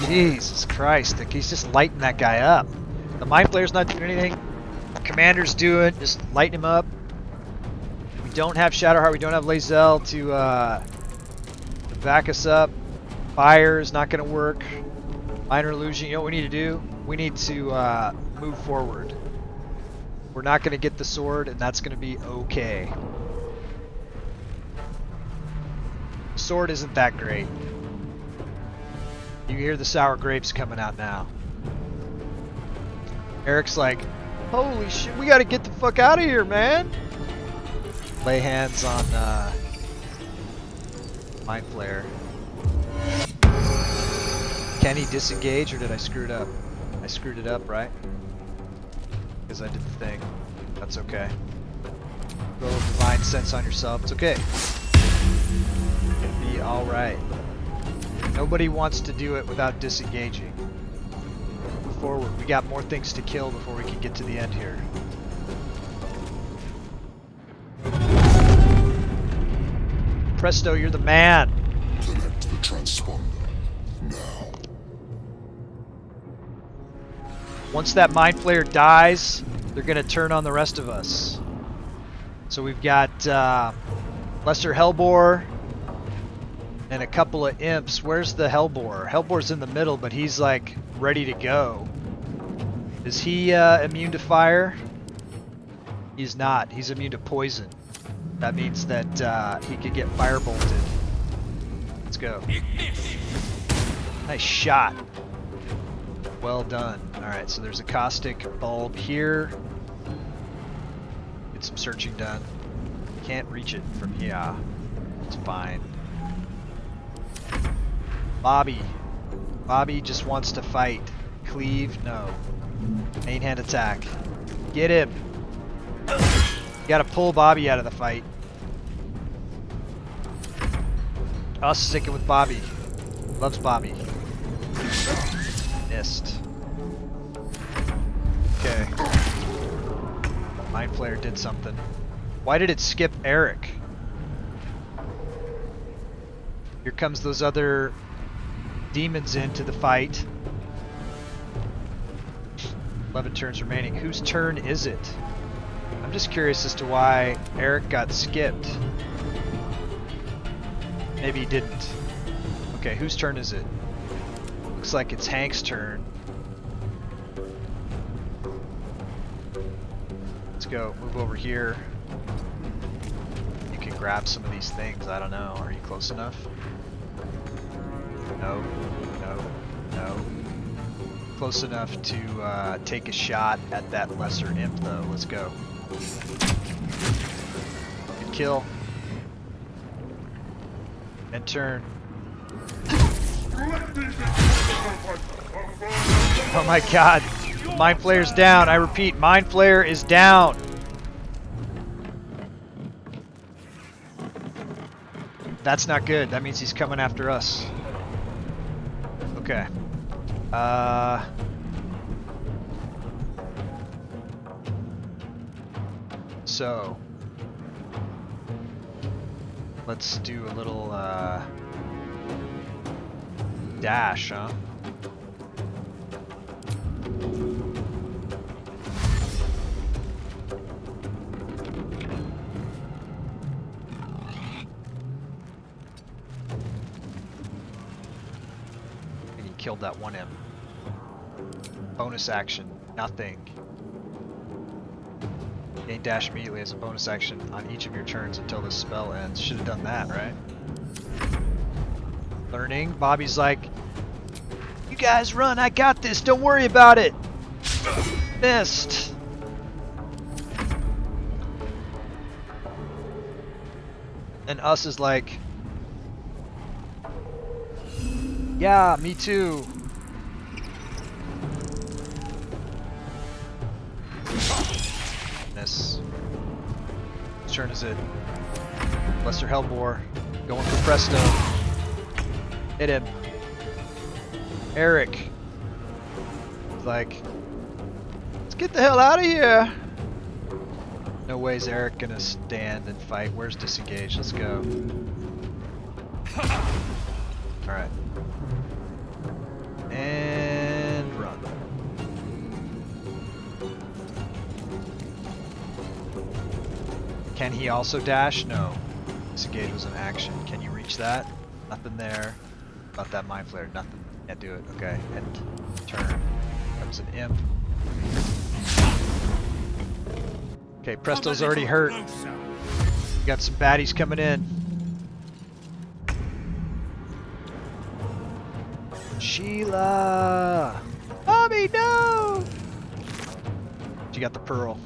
Jesus Christ, he's just lighting that guy up. The Mind Flayer's not doing anything. The Commander's doing, just lighting him up. We don't have Shadowheart, we don't have Lae'zel to back us up. Fire is not going to work. Minor Illusion, you know what we need to do? We need to move forward. We're not going to get the sword, and that's going to be okay. The sword isn't that great. You hear the sour grapes coming out now. Eric's like, holy shit, we got to get the fuck out of here, man. Lay hands on Mind Flayer. Can he disengage, or did I screw it up? I screwed it up, right? Because I did the thing. That's okay. Roll divine sense on yourself. It's okay. It'll be alright. Nobody wants to do it without disengaging. Move forward. We got more things to kill before we can get to the end here. Presto, you're the man. Connect the transponder now. Once that Mind Flayer dies, they're gonna turn on the rest of us. So we've got Lesser Hellbore and a couple of imps. Where's the Hellbore? Hellbore's in the middle, but he's like ready to go. Is he immune to fire? He's not. He's immune to poison. That means that he could get fire bolted. Let's go. Nice shot. Well done. Alright, so there's a caustic bulb here. Get some searching done. Can't reach it from here. It's fine. Bobby. Bobby just wants to fight. Cleave? No. Main hand attack. Get him! You gotta pull Bobby out of the fight. Us sticking with Bobby. Loves Bobby. Missed. Okay. Mind Flayer did something. Why did it skip Eric? Here comes those other demons into the fight. 11 turns remaining. Whose turn is it? I'm just curious as to why Eric got skipped. Maybe he didn't. Okay, whose turn is it? Looks like it's Hank's turn. Let's go. Move over here. You can grab some of these things. I don't know. Are you close enough? No. No. No. Close enough to take a shot at that lesser imp, though. Let's go. Good kill. And turn. Oh my god. Mind Flayer's down. I repeat, Mind Flayer is down. That's not good. That means he's coming after us. Okay. So let's do a little dash, huh? And he killed that one imp. Bonus action, nothing. Gain dash immediately as a bonus action on each of your turns until this spell ends. Should have done that, right? Learning. Bobby's like, you guys run, I got this, don't worry about it. Missed. And us is like, yeah, me too. Miss. Whose turn is it? Lesser Hellbore. Going for Presto. Hit him. Eric. Like, let's get the hell out of here. No way's Eric gonna stand and fight. Where's disengage? Let's go. Alright. And run. Can he also dash? No. Disengage was an action. Can you reach that? Nothing there. About that mind flare. Nothing. Can't do it. Okay. And turn. That was an imp. Okay, Presto's already hurt. We got some baddies coming in. Sheila! Bobby, no! She got the pearl.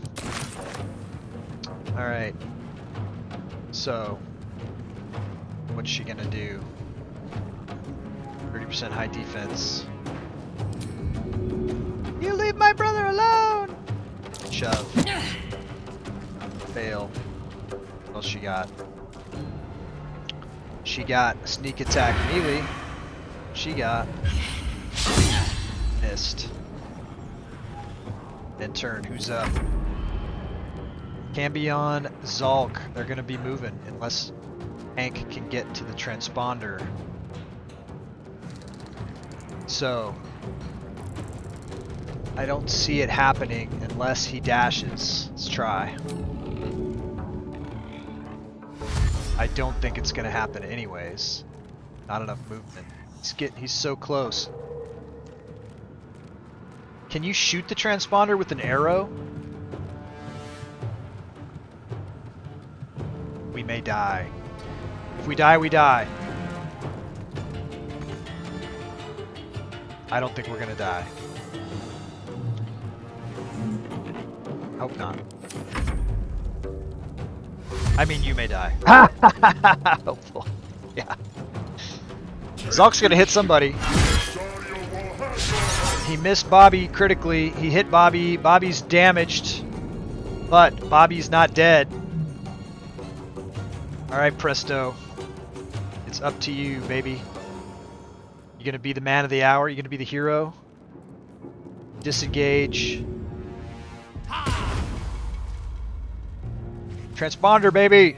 Alright. So, what's she gonna do? 30% high defense. You leave my brother alone! Shove. Fail. What else she got? She got sneak attack melee. She got missed. Then turn. Who's up? Cambion, Zalk. They're gonna be moving unless Hank can get to the transponder. So I don't see it happening unless he dashes. Let's try. I don't think it's gonna happen anyways. Not enough movement. He's so close. Can you shoot the transponder with an arrow? We may die. If we die, we die. I don't think we're gonna die. Hope not. I mean, you may die. Hopeful. Yeah. Zalk's gonna hit somebody. He missed Bobby critically. He hit Bobby. Bobby's damaged. But Bobby's not dead. Alright, Presto. It's up to you, baby. You gonna be the man of the hour? You gonna be the hero? Disengage. Transponder, baby!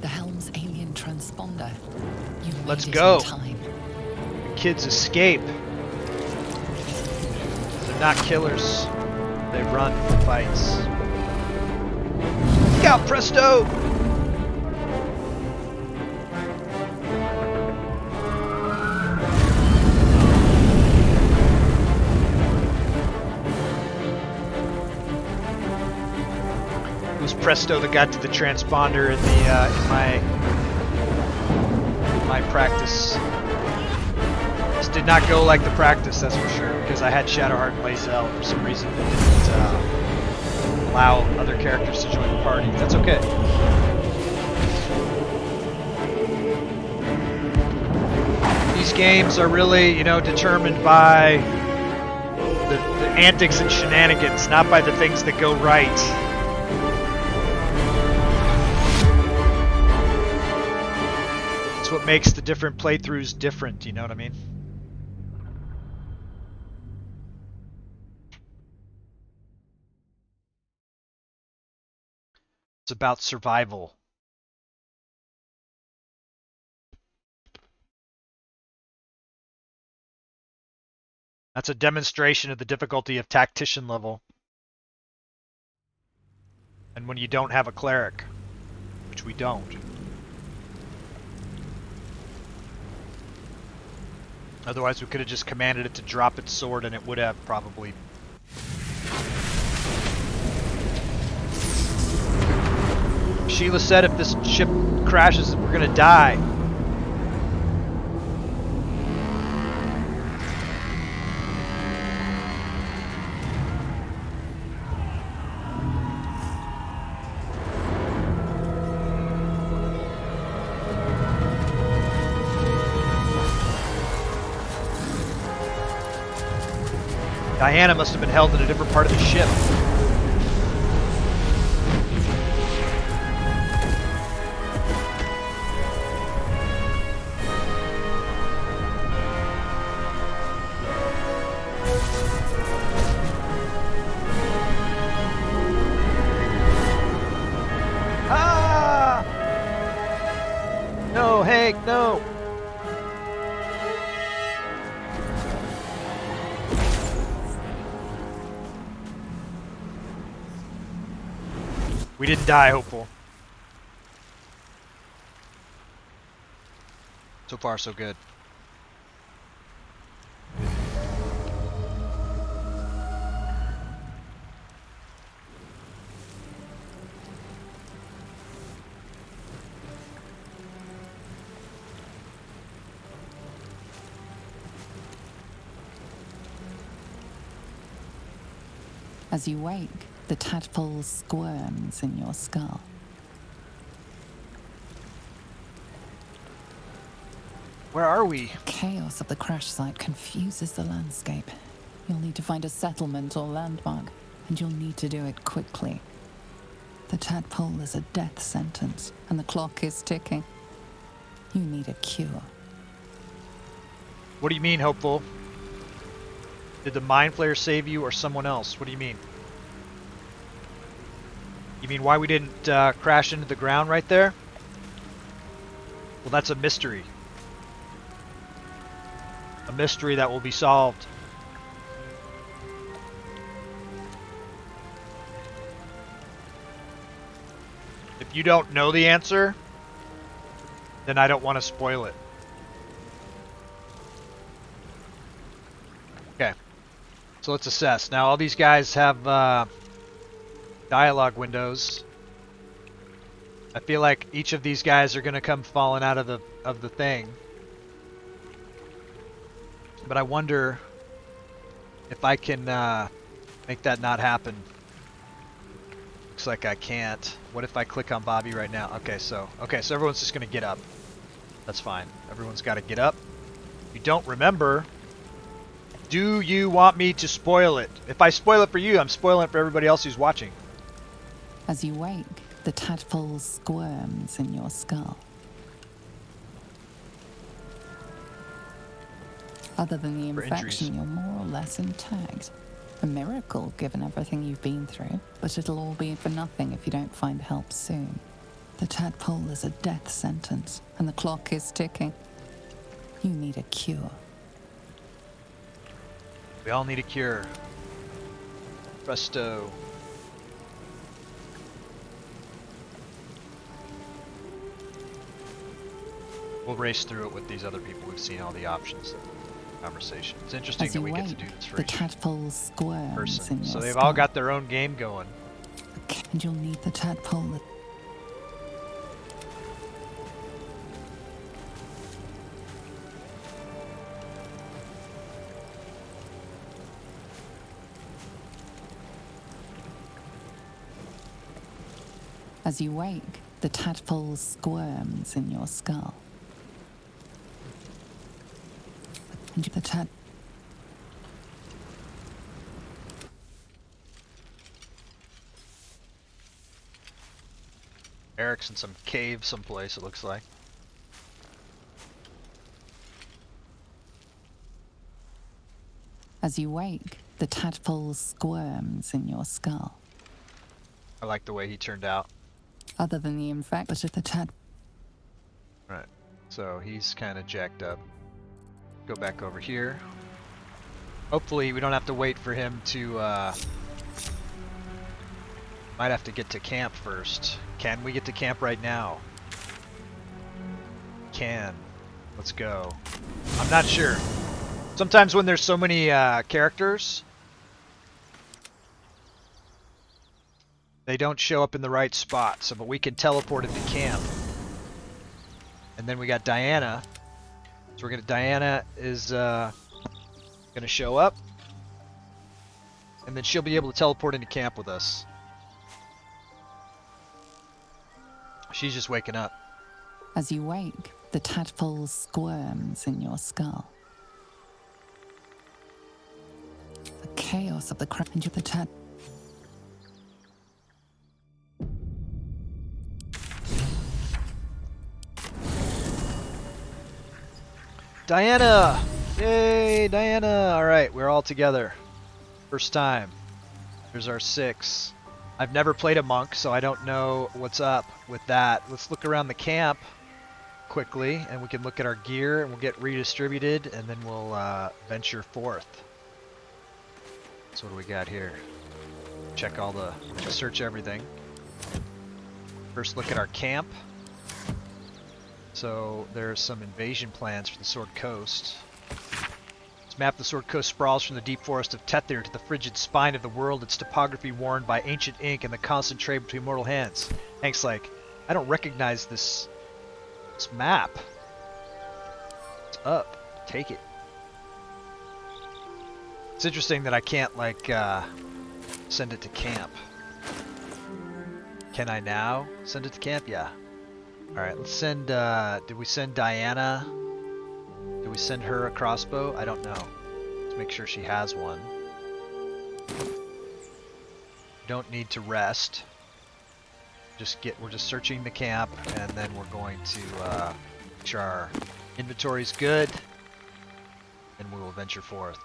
The Helm's alien transponder. You Let's made it go. in time. The kids escape. They're not killers. They run from fights. Look out, Presto! It was Presto that got to the transponder in the in my practice. This did not go like the practice, that's for sure, because I had Shadowheart and Lae'zel. For some reason it didn't allow other characters to join the party. That's okay. These games are really, you know, determined by the antics and shenanigans, not by the things that go right. It's what makes the different playthroughs different, you know what I mean? It's about survival. That's a demonstration of the difficulty of Tactician level. And when you don't have a cleric, which we don't. Otherwise we could have just commanded it to drop its sword and it would have probably. Sheila said if this ship crashes we're gonna die. Diana must have been held in a different part of the ship. We didn't die, hopeful. So far, so good. As you wake, the tadpole squirms in your skull. Where are we? Chaos of the crash site confuses the landscape. You'll need to find a settlement or landmark, and you'll need to do it quickly. The tadpole is a death sentence, and the clock is ticking. You need a cure. What do you mean, hopeful? Did the Mind Flayer save you or someone else? What do you mean? You mean why we didn't crash into the ground right there? Well, that's a mystery. A mystery that will be solved. If you don't know the answer, then I don't want to spoil it. Okay. So let's assess. Now all these guys have dialogue windows. I feel like each of these guys are going to come falling out of the thing. But I wonder if I can make that not happen. Looks like I can't. What if I click on Bobby right now? Okay, so everyone's just going to get up. That's fine. Everyone's got to get up. If you don't remember, do you want me to spoil it? If I spoil it for you, I'm spoiling it for everybody else who's watching. As you wake, the tadpole squirms in your skull. Other than the infection, you're more or less intact. A miracle, given everything you've been through, but it'll all be for nothing if you don't find help soon. The tadpole is a death sentence, and the clock is ticking. You need a cure. We all need a cure. Presto. We'll race through it with these other people. We've seen all the options. Conversation. It's interesting that we get to do this for the each tadpole squirms person. in your So they've skull. all got their own game going. And you'll need the tadpole. As you wake, the tadpole squirms in your skull. And the tad. Eric's in some cave someplace, it looks like. As you wake, the tadpole squirms in your skull. I like the way he turned out. Other than the infect, but at the tad. Right. So he's kind of jacked up. Go back over here. Hopefully we don't have to wait for him to might have to get to camp first. Can we get to camp right now? Can. Let's go. I'm not sure. Sometimes when there's so many characters, they don't show up in the right spot. So, but we can teleport into camp. And then we got Diana. So Diana is gonna show up, and then she'll be able to teleport into camp with us. She's just waking up. As you wake, the tadpole squirms in your skull. The chaos of the crunch of the tad. Diana! Yay, Diana! Alright, we're all together. First time. Here's our 6. I've never played a monk, so I don't know what's up with that. Let's look around the camp quickly, and we can look at our gear, and we'll get redistributed, and then we'll venture forth. So what do we got here? Check all the... search everything. First look at our camp. So there's some invasion plans for the Sword Coast. This map, the Sword Coast sprawls from the deep forest of Tether to the frigid spine of the world, its topography worn by ancient ink and the constant trade between mortal hands. Hank's like, I don't recognize this map. It's up. Take it. It's interesting that I can't, like, send it to camp. Can I now send it to camp? Yeah. Alright, let's send, did we send Diana? Did we send her a crossbow? I don't know. Let's make sure she has one. Don't need to rest. We're just searching the camp, and then we're going to make sure our inventory's good, and we will venture forth.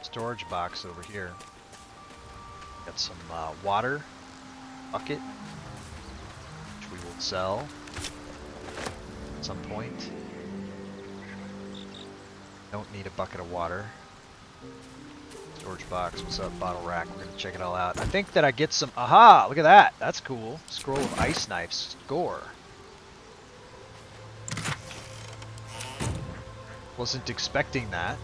Storage box over here. Got some water bucket, which we will sell at some point. Don't need a bucket of water. Storage box, what's up? Bottle rack, we're gonna check it all out. I think that I get some, aha, look at that, that's cool. Scroll of ice knives, score. Wasn't expecting that.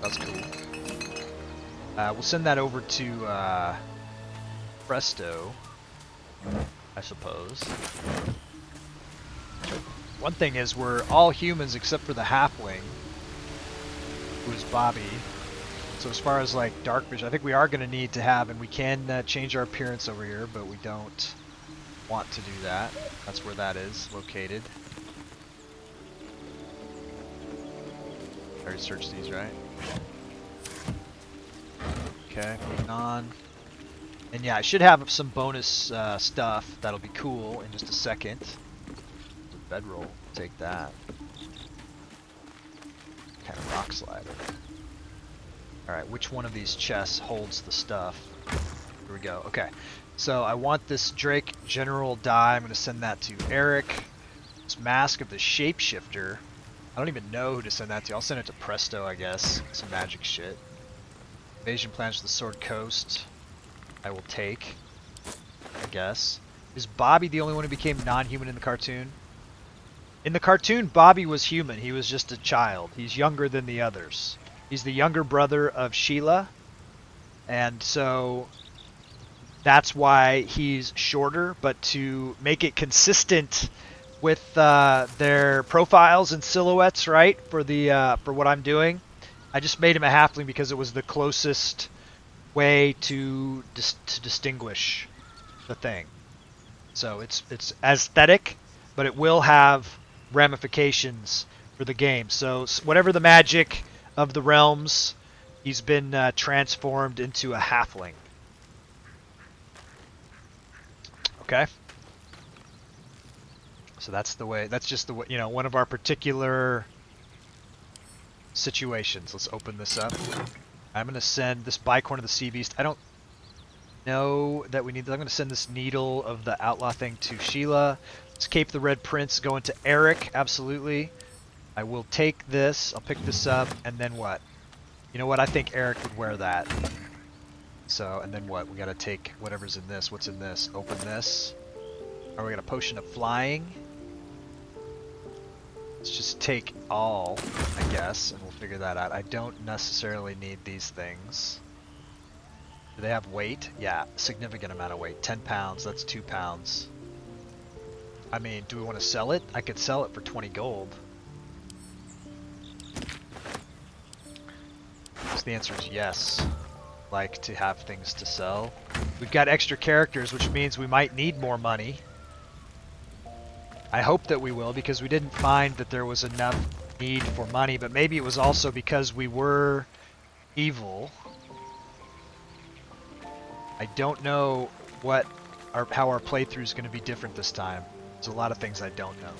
That's cool. We'll send that over to Presto, I suppose. One thing is we're all humans except for the halfling, who is Bobby. So as far as like dark vision, I think we are going to need to have, and we can change our appearance over here, but we don't want to do that. That's where that is located. I already searched these, right? Okay, moving on. And yeah, I should have some bonus stuff that'll be cool in just a second. Bedroll, take that. Kind of rock slider. Alright, which one of these chests holds the stuff? Here we go. Okay, so I want this Drake General die. I'm going to send that to Eric. This Mask of the Shapeshifter. I don't even know who to send that to. I'll send it to Presto, I guess. Some magic shit. Invasion plans for the Sword Coast. I will take, I guess. Is Bobby the only one who became non-human in the cartoon? In the cartoon, Bobby was human. He was just a child. He's younger than the others. He's the younger brother of Sheila. And so that's why he's shorter. But to make it consistent with their profiles and silhouettes, right, for what I'm doing, I just made him a halfling because it was the closest way to distinguish the thing. So it's aesthetic, but it will have ramifications for the game. So whatever the magic of the realms, he's been transformed into a halfling. Okay. So that's the way. That's just the way. You know, one of our particular situations. Let's open this up. I'm gonna send this Bicorn of the Sea Beast. I don't know that we need that. I'm gonna send this Needle of the Outlaw thing to Sheila. Escape the Red Prince going to Eric. Absolutely. I will take this. I'll pick this up, and then what? You know what? I think Eric would wear that. So, and then what? We gotta take whatever's in this. What's in this? Open this. Or we got a potion of flying. Let's just take all, I guess, and we'll figure that out. I don't necessarily need these things. Do they have weight? Yeah, significant amount of weight. 10 pounds, that's 2 pounds. I mean, do we want to sell it? I could sell it for 20 gold. So the answer is yes. Like to have things to sell. We've got extra characters, which means we might need more money. I hope that we will, because we didn't find that there was enough need for money, but maybe it was also because we were evil. I don't know how our playthrough is going to be different this time. There's a lot of things I don't know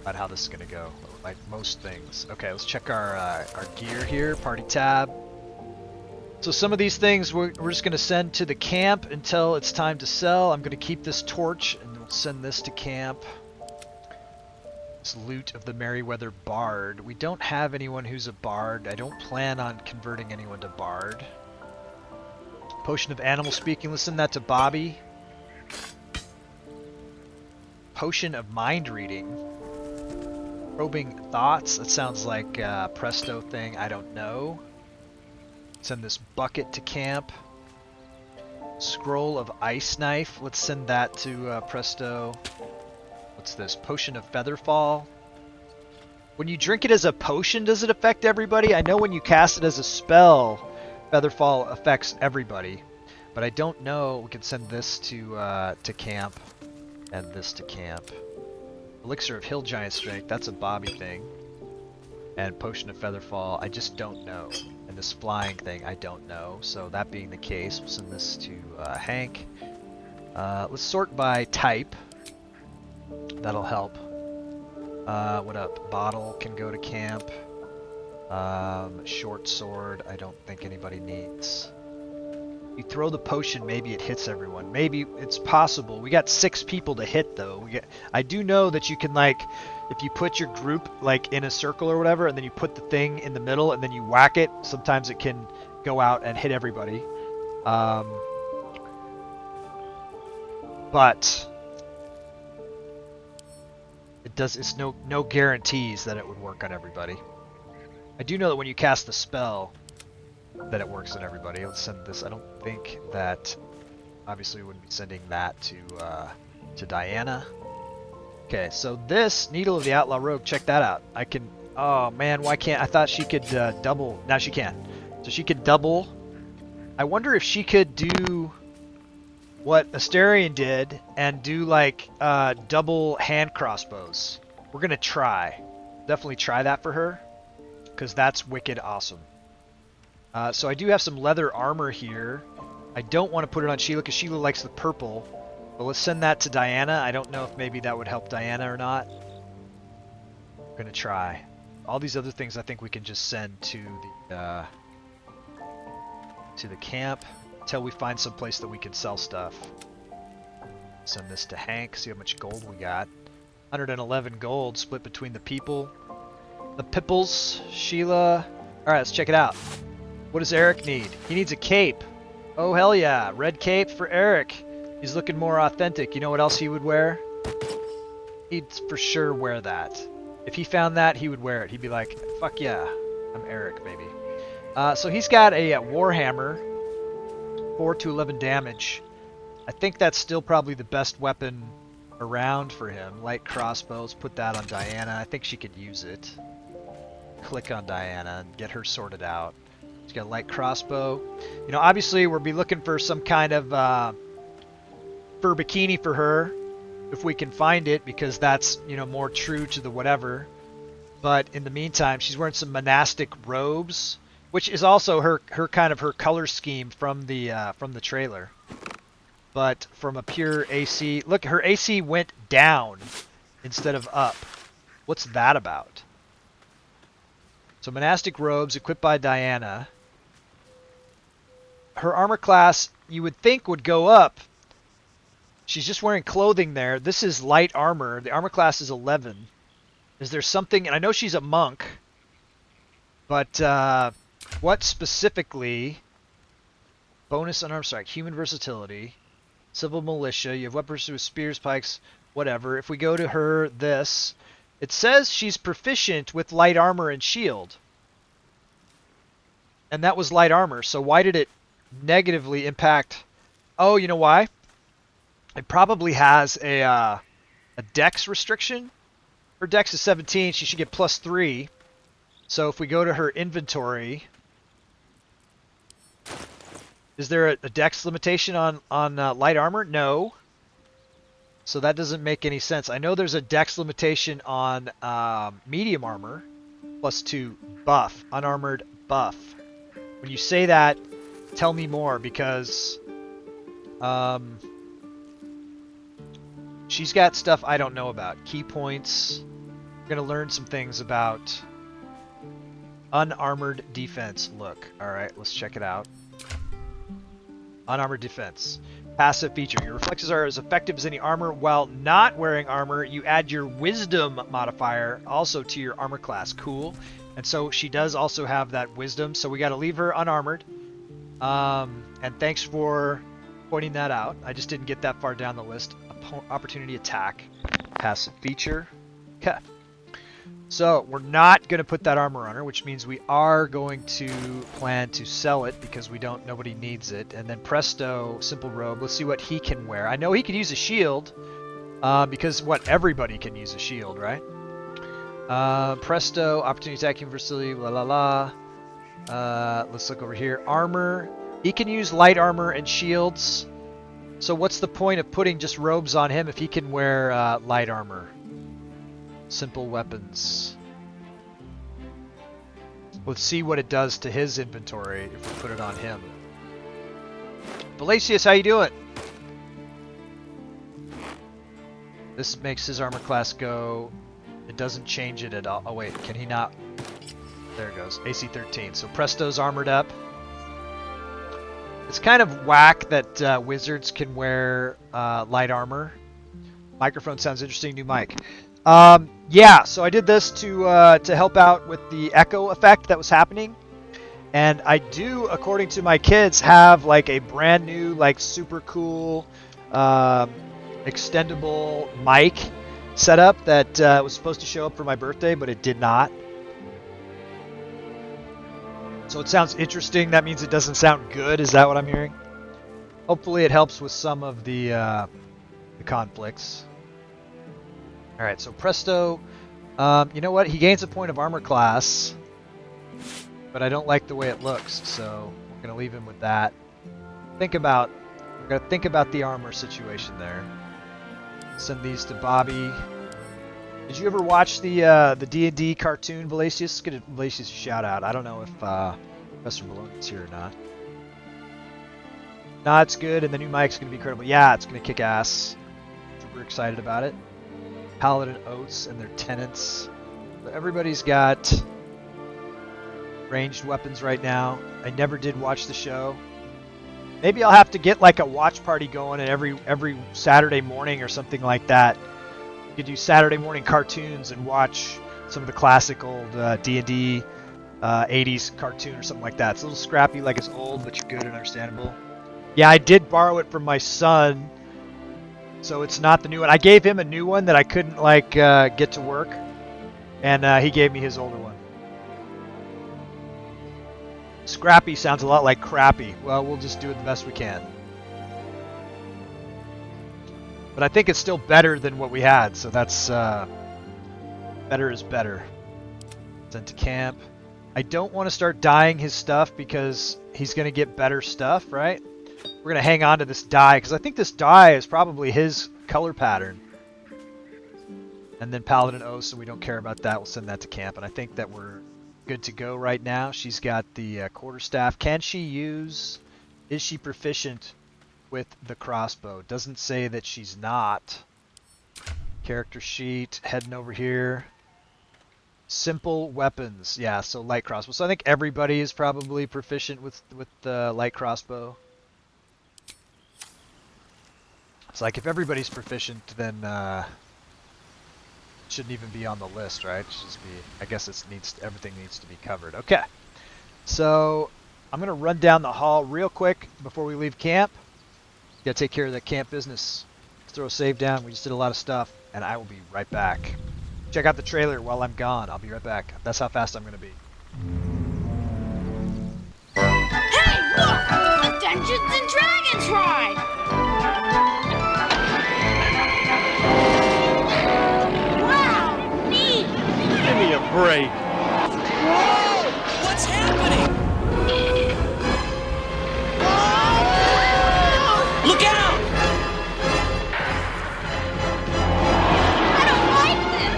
about how this is going to go, like most things. Okay, let's check our gear here, party tab. So some of these things we're just going to send to the camp until it's time to sell. I'm going to keep this torch and we'll send this to camp. This loot of the Merryweather Bard. We don't have anyone who's a bard. I don't plan on converting anyone to bard. Potion of animal speaking. Let's send that to Bobby. Potion of mind reading. Probing thoughts. That sounds like a Presto thing. I don't know. Send this bucket to camp. Scroll of ice knife. Let's send that to Presto. What's this? Potion of featherfall. When you drink it as a potion, does it affect everybody? I know when you cast it as a spell, featherfall affects everybody. But I don't know. We can send this to camp. And this to camp. Elixir of Hill Giant Strength, that's a Bobby thing. And Potion of Featherfall, I just don't know. And this flying thing, I don't know. So that being the case, we'll send this to Hank. Let's sort by type. That'll help. What up? Bottle can go to camp. Short sword, I don't think anybody needs. You throw the potion, maybe it hits everyone. Maybe it's possible. We got 6 people to hit though. I do know that you can, like, if you put your group like in a circle or whatever, and then you put the thing in the middle and then you whack it, sometimes it can go out and hit everybody. But it's no guarantees that it would work on everybody. I do know that when you cast the spell, that it works on everybody. Let's send this. I don't think that, obviously we wouldn't be sending that to Diana. Okay, so this Needle of the Outlaw Rogue, check that out. I can, oh man, why can't, I thought she could double, now she can. So she could double. I wonder if she could do what Asterion did and do like double hand crossbows. We're gonna try. Definitely try that for her, because that's wicked awesome. So I do have some leather armor here. I don't want to put it on Sheila because Sheila likes the purple. But let's send that to Diana. I don't know if maybe that would help Diana or not. I'm going to try. All these other things I think we can just send to the camp until we find some place that we can sell stuff. Send this to Hank, see how much gold we got. 111 gold split between the people. The Pipples, Sheila. Alright, let's check it out. What does Eric need? He needs a cape. Oh, hell yeah. Red cape for Eric. He's looking more authentic. You know what else he would wear? He'd for sure wear that. If he found that, he would wear it. He'd be like, fuck yeah, I'm Eric, baby. So he's got a Warhammer. 4 to 11 damage. I think that's still probably the best weapon around for him. Light crossbows. Put that on Diana. I think she could use it. Click on Diana and get her sorted out. She's got a light crossbow. You know, obviously we'll be looking for some kind of fur bikini for her, if we can find it, because that's, you know, more true to the whatever. But in the meantime, she's wearing some monastic robes, which is also her kind of her color scheme from the trailer. But from a pure AC, look, her AC went down instead of up. What's that about? So monastic robes equipped by Diana. Her armor class, you would think, would go up. She's just wearing clothing there. This is light armor. The armor class is 11. Is there something, and I know she's a monk, but what specifically? Bonus unarmed strike, human versatility, civil militia, you have weapons with spears, pikes, whatever. If we go to her, this, it says she's proficient with light armor and shield. And that was light armor, so why did it negatively impact? Oh, you know why? It probably has a dex restriction. Her dex is 17, she should get +3. So if we go to her inventory, is there a dex limitation on light armor? No. So that doesn't make any sense. I know there's a dex limitation on medium armor, +2 buff, unarmored buff. When you say that, tell me more, because she's got stuff I don't know about. Key points. We're going to learn some things about unarmored defense. Look. Alright, let's check it out. Unarmored defense. Passive feature. Your reflexes are as effective as any armor. While not wearing armor, you add your wisdom modifier also to your armor class. Cool. And so she does also have that wisdom, so we got to leave her unarmored. And thanks for pointing that out. I just didn't get that far down the list. Opportunity attack. Passive feature. Okay. So we're not going to put that armor on her, which means we are going to plan to sell it because nobody needs it. And then presto, simple robe. Let's see what he can wear. I know he can use a shield because everybody can use a shield, right? Presto, opportunity attack, universality, la la la. Let's look over here. Armor. He can use light armor and shields. So what's the point of putting just robes on him if he can wear light armor? Simple weapons. Let's see what it does to his inventory if we put it on him. Valacius, how you doing? This makes his armor class go. It doesn't change it at all. Oh wait, can he not? There it goes. AC 13. So Presto's armored up. It's kind of whack that wizards can wear light armor. Microphone sounds interesting. New mic. Yeah, so I did this to help out with the echo effect that was happening. And I do, according to my kids, have like a brand new, like super cool, extendable mic setup that was supposed to show up for my birthday, but it did not. So it sounds interesting. That means it doesn't sound good. Is that what I'm hearing? Hopefully it helps with some of the conflicts. All right, so Presto, you know what? He gains a point of armor class, but I don't like the way it looks, so we're gonna leave him with that. We're gonna think about the armor situation there. Send these to Bobby. Did you ever watch the D&D cartoon, Valacius? Get Valacius a shout out. I don't know if Professor Maloney's here or not. Nah, it's good, and the new mic's gonna be incredible. Yeah, it's gonna kick ass. Super excited about it. Paladin Oaths and their tenants. So everybody's got ranged weapons right now. I never did watch the show. Maybe I'll have to get like a watch party going and every Saturday morning or something like that. You could do Saturday morning cartoons and watch some of the classic old D&D 80s cartoon or something like that. It's a little scrappy, like it's old, but good and understandable. Yeah, I did borrow it from my son. So it's not the new one. I gave him a new one that I couldn't like get to work, and he gave me his older one. Scrappy sounds a lot like crappy. Well, we'll just do it the best we can. But I think it's still better than what we had, so that's better is better. Sent to camp. I don't want to start dyeing his stuff because he's going to get better stuff, right? We're going to hang on to this dye, because I think this dye is probably his color pattern. And then Paladin Oath, so we don't care about that. We'll send that to camp. And I think that we're good to go right now. She's got the quarterstaff. Can she use... Is she proficient with the crossbow? Doesn't say that she's not. Character sheet. Heading over here. Simple weapons. Yeah, so light crossbow. So I think everybody is probably proficient with the light crossbow. It's like if everybody's proficient, then it shouldn't even be on the list, right? It should just be. I guess everything needs to be covered. Okay, so I'm gonna run down the hall real quick before we leave camp. Gotta take care of that camp business. Let's throw a save down. We just did a lot of stuff, and I will be right back. Check out the trailer while I'm gone. I'll be right back. That's how fast I'm gonna be. Hey, look! A Dungeons and Dragons ride! Wow, neat! Give me a break. Whoa! What's happening? Look out! I don't like this!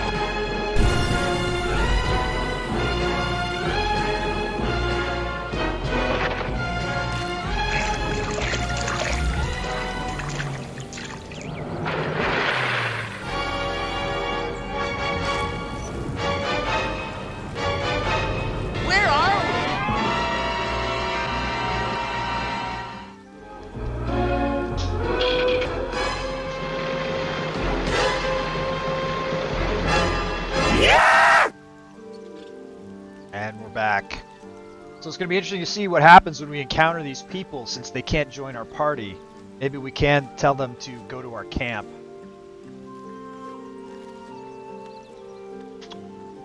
Where are we? And we're back. So it's going to be interesting to see what happens when we encounter these people, since they can't join our party. Maybe we can tell them to go to our camp.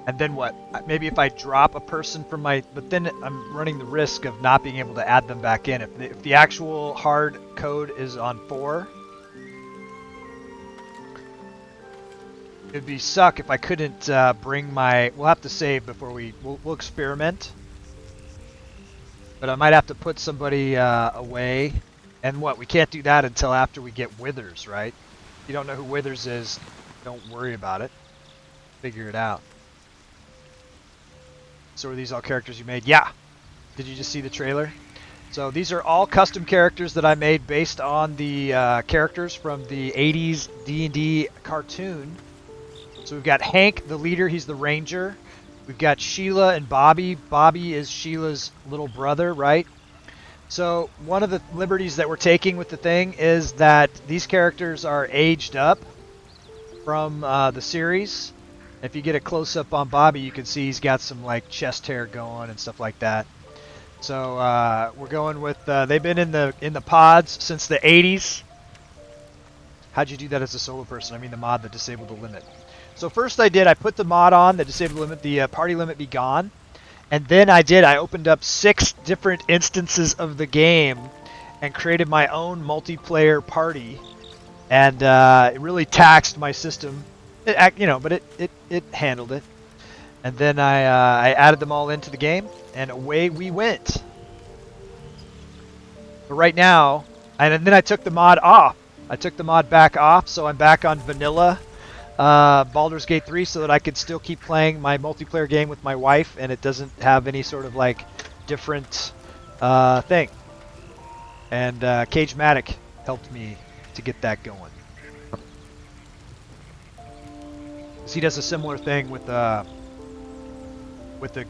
And then what? Maybe if I drop a person from my... But then I'm running the risk of not being able to add them back in. If the actual hard code is on 4... It'd be suck if I couldn't bring my... We'll have to save before we'll experiment. But I might have to put somebody away. And what? We can't do that until after we get Withers, right? If you don't know who Withers is, don't worry about it. Figure it out. So are these all characters you made? Yeah. Did you just see the trailer? So these are all custom characters that I made based on the characters from the 80s D&D cartoon. So we've got Hank, the leader. He's the ranger. We've got Sheila and Bobby. Bobby is Sheila's little brother, right? So one of the liberties that we're taking with the thing is that these characters are aged up from the series. If you get a close-up on Bobby, you can see he's got some like chest hair going and stuff like that. So we're going with they've been in the pods since the 80s. How'd you do that as a solo person? I mean the mod that disabled the limit. So first I put the mod on that disabled the limit, the party limit Begone. And then I opened up 6 different instances of the game and created my own multiplayer party. And it really taxed my system. But it handled it. And then I added them all into the game, and away we went. But right now, and then I took the mod off. I took the mod back off, so I'm back on vanilla Baldur's Gate 3 so that I can still keep playing my multiplayer game with my wife, and it doesn't have any sort of like different thing. And Cagematic helped me to get that going. He does a similar thing with the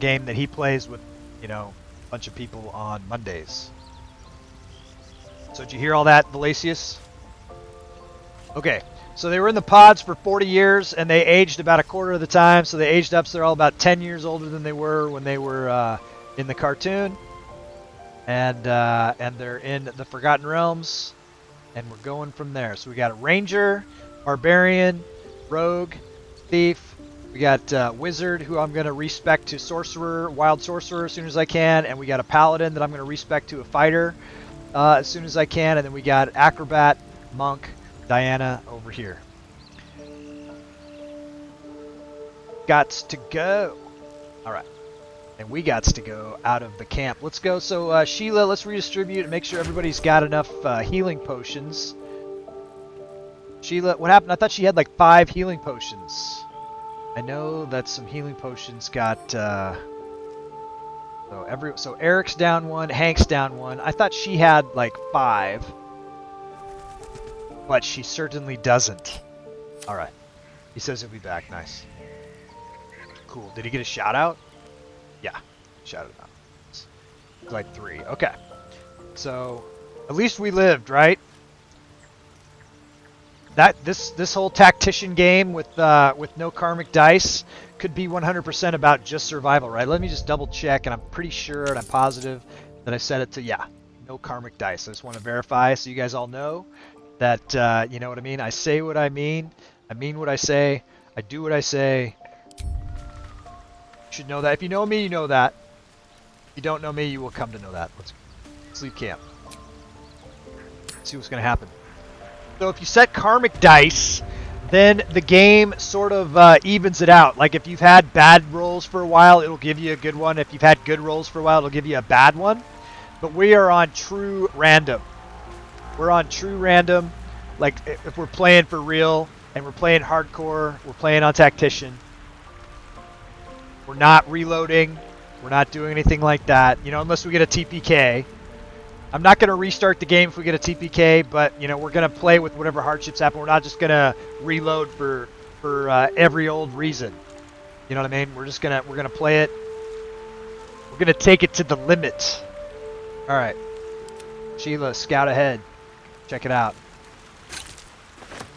game that he plays with, a bunch of people on Mondays. So did you hear all that, Valacius? Okay, so they were in the pods for 40 years, and they aged about a quarter of the time. So they aged up, so they're all about 10 years older than they were when they were in the cartoon. And they're in the Forgotten Realms, and we're going from there. So we got a ranger, barbarian, rogue, thief. We got wizard, who I'm going to respec to sorcerer, wild sorcerer as soon as I can, and we got a paladin that I'm going to respec to a fighter as soon as I can, and then we got acrobat, monk, Diana over here. Gots to go. All right, and we gots to go out of the camp. Let's go. So Sheila, let's redistribute and make sure everybody's got enough healing potions. Sheila, what happened? I thought she had like 5 healing potions. I know that some healing potions got so Eric's down 1, Hank's down 1. I thought she had like 5, but she certainly doesn't. All right, he says he'll be back. Nice, cool. Did he get a shout out? Yeah, shout it out. It's like 3. Okay, so at least we lived, right? That this whole Tactician game with no Karmic dice could be 100% about just survival, right? Let me just double check, and I'm pretty sure and I'm positive that I set it to no Karmic dice. I just want to verify so you guys all know that you know what I mean. I say what I mean what I say, I do what I say. You should know that. If you know me, you know that. If you don't know me, you will come to know that. Let's leave camp. Let's see what's gonna happen. So if you set Karmic dice, then the game sort of evens it out. Like if you've had bad rolls for a while, it'll give you a good one. If you've had good rolls for a while, it'll give you a bad one. But we are on true random. We're on true random. Like if we're playing for real and we're playing hardcore, we're playing on Tactician. We're not reloading. We're not doing anything like that, unless we get a TPK. I'm not going to restart the game if we get a TPK, but we're going to play with whatever hardships happen. We're not just going to reload for every old reason. You know what I mean? We're gonna play it. We're gonna take it to the limit. All right, Sheila, scout ahead. Check it out.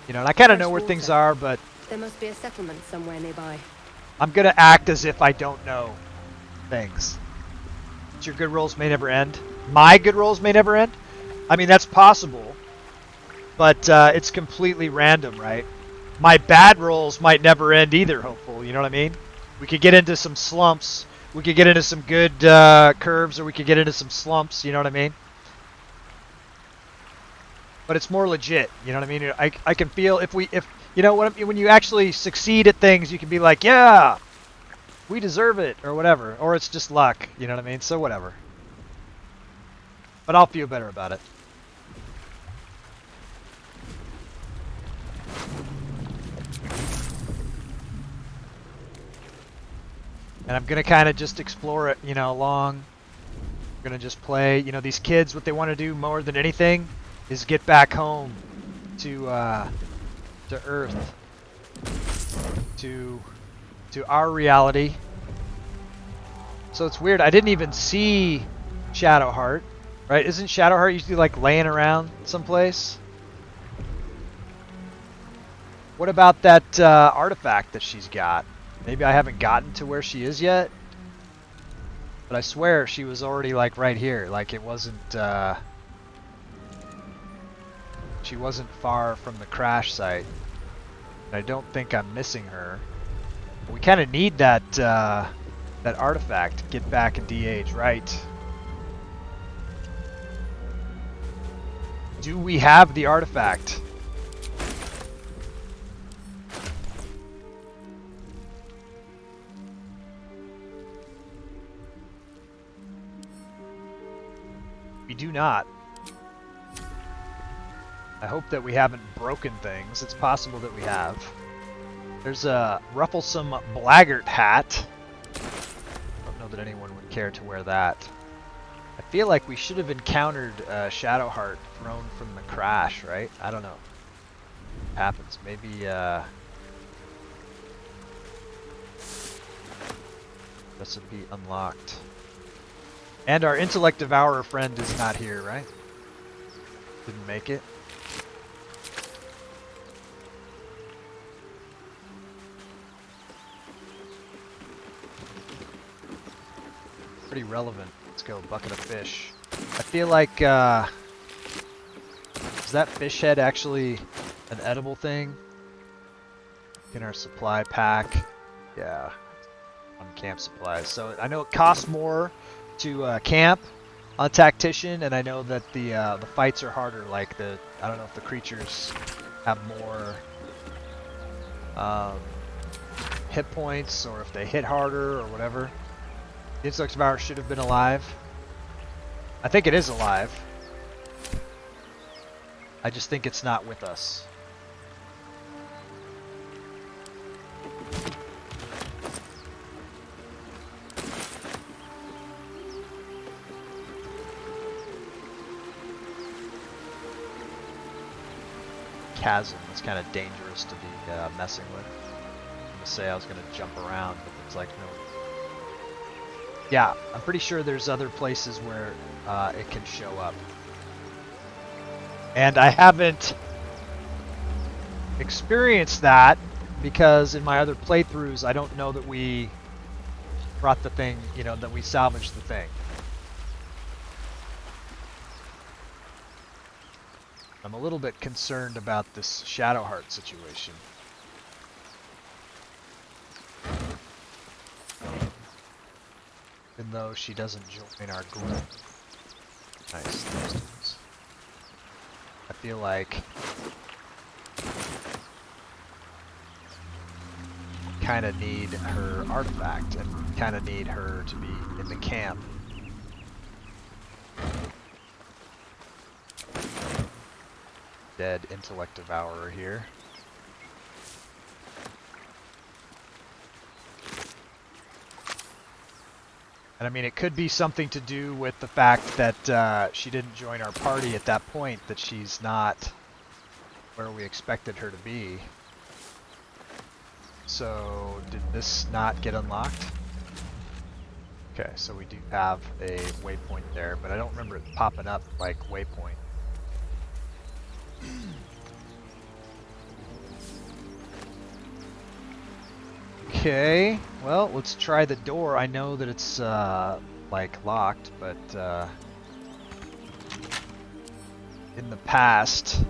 And I kind of know where things are, but there must be a settlement somewhere nearby. I'm gonna act as if I don't know things. Your good rolls may never end. My good rolls may never end? I mean, that's possible. But it's completely random, right? My bad rolls might never end either, hopefully. You know what I mean? We could get into some slumps. We could get into some good curves, or we could get into some slumps. You know what I mean? But it's more legit. You know what I mean? I can feel if you know what, when you actually succeed at things, you can be like, yeah, we deserve it, or whatever. Or it's just luck. You know what I mean? So whatever. But I'll feel better about it. And I'm going to kind of just explore it, you know, along. I'm going to just play. You know, these kids, what they want to do more than anything is get back home to Earth. To our reality. So it's weird. I didn't even see Shadowheart, right? Isn't Shadowheart usually like laying around someplace? What about that artifact that she's got? Maybe I haven't gotten to where she is yet, but I swear she was already like right here. Like it wasn't, she wasn't far from the crash site. And I don't think I'm missing her. We kind of need that, that artifact to get back in DH, right? Do we have the artifact? We do not. I hope that we haven't broken things. It's possible that we have. There's a rufflesome blackguard hat. I don't know that anyone would care to wear that. I feel like we should have encountered Shadowheart thrown from the crash, right? I don't know. It happens. Maybe recipe unlocked. And our intellect devourer friend is not here, right? Didn't make it. Pretty relevant. Let's go, bucket of fish. I feel like, is that fish head actually an edible thing? In our supply pack. Yeah. On camp supplies. So I know it costs more to camp on Tactician, and I know that the fights are harder. Like I don't know if the creatures have more hit points, or if they hit harder, or whatever. The Intellect Devourer should have been alive. I think it is alive. I just think it's not with us. Chasm is kind of dangerous to be messing with. I'm gonna say I was gonna jump around, but it's like no. Yeah, I'm pretty sure there's other places where it can show up, and I haven't experienced that because in my other playthroughs I don't know that we brought the thing, you know, that we salvaged the thing. I'm a little bit concerned about this Shadowheart situation. Even though she doesn't join our group. Nice, those dudes. I feel like kind of need her artifact and kind of need her to be in the camp. Dead Intellect Devourer here. And I mean, it could be something to do with the fact that she didn't join our party at that point, that she's not where we expected her to be. So, did this not get unlocked? Okay, so we do have a waypoint there, but I don't remember it popping up like waypoint. Okay, well, let's try the door. I know that it's like locked, but in the past,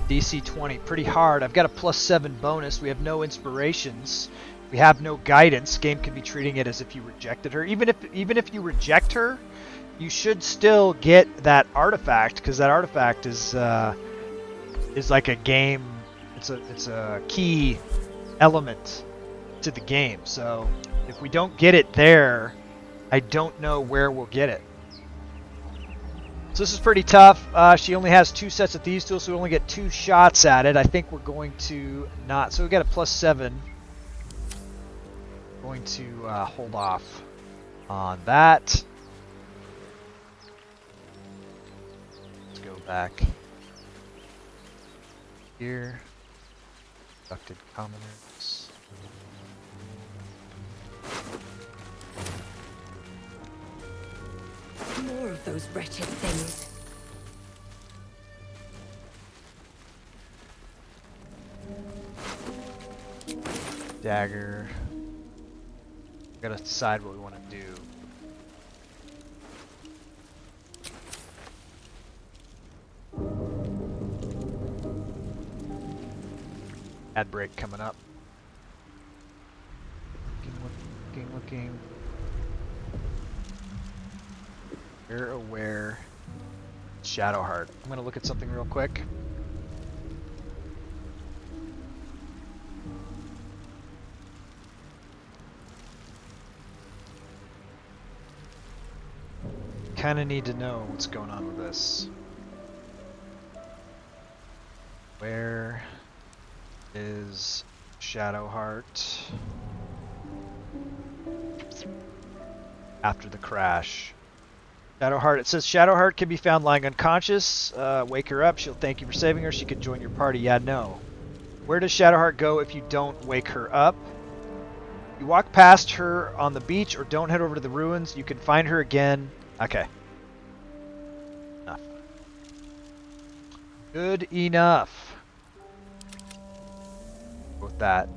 DC 20 pretty hard. I've got a +7 bonus. We have no inspirations. We have no guidance. Game can be treating it as if you rejected her. Even if you reject her, you should still get that artifact, because that artifact is like a game. It's a key element to the game. So if we don't get it there, I don't know where we'll get it. So this is pretty tough. She only has 2 sets of these tools, so we only get 2 shots at it. I think we're going to not. So we got a +7. Going to hold off on that. Let's go back here. Abducted commoners. More of those wretched things. Dagger. We gotta decide what we want to do. Ad break coming up. Looking. You're aware. Shadowheart. I'm gonna look at something real quick. Kind of need to know what's going on with this. Where is Shadowheart after the crash? Shadowheart, it says Shadowheart can be found lying unconscious. Wake her up, she'll thank you for saving her. She can join your party. Yeah, no. Where does Shadowheart go if you don't wake her up? You walk past her on the beach or don't head over to the ruins. You can find her again. Okay. Enough. Good enough. With that.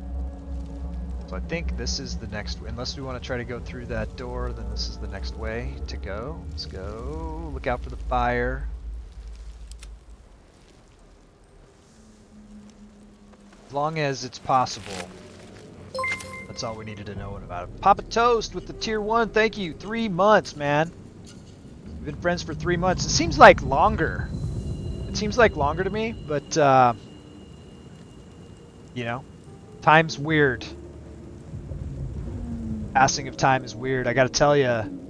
So I think this is the next, unless we want to try to go through that door, then this is the next way to go. Let's go. Look out for the fire. As long as it's possible. That's all we needed to know about it. Papa Toast with the tier 1, thank you. 3 months, man. We've been friends for 3 months. It seems like longer. It seems like longer to me, but you know, time's weird. Passing of time is weird. I gotta tell you,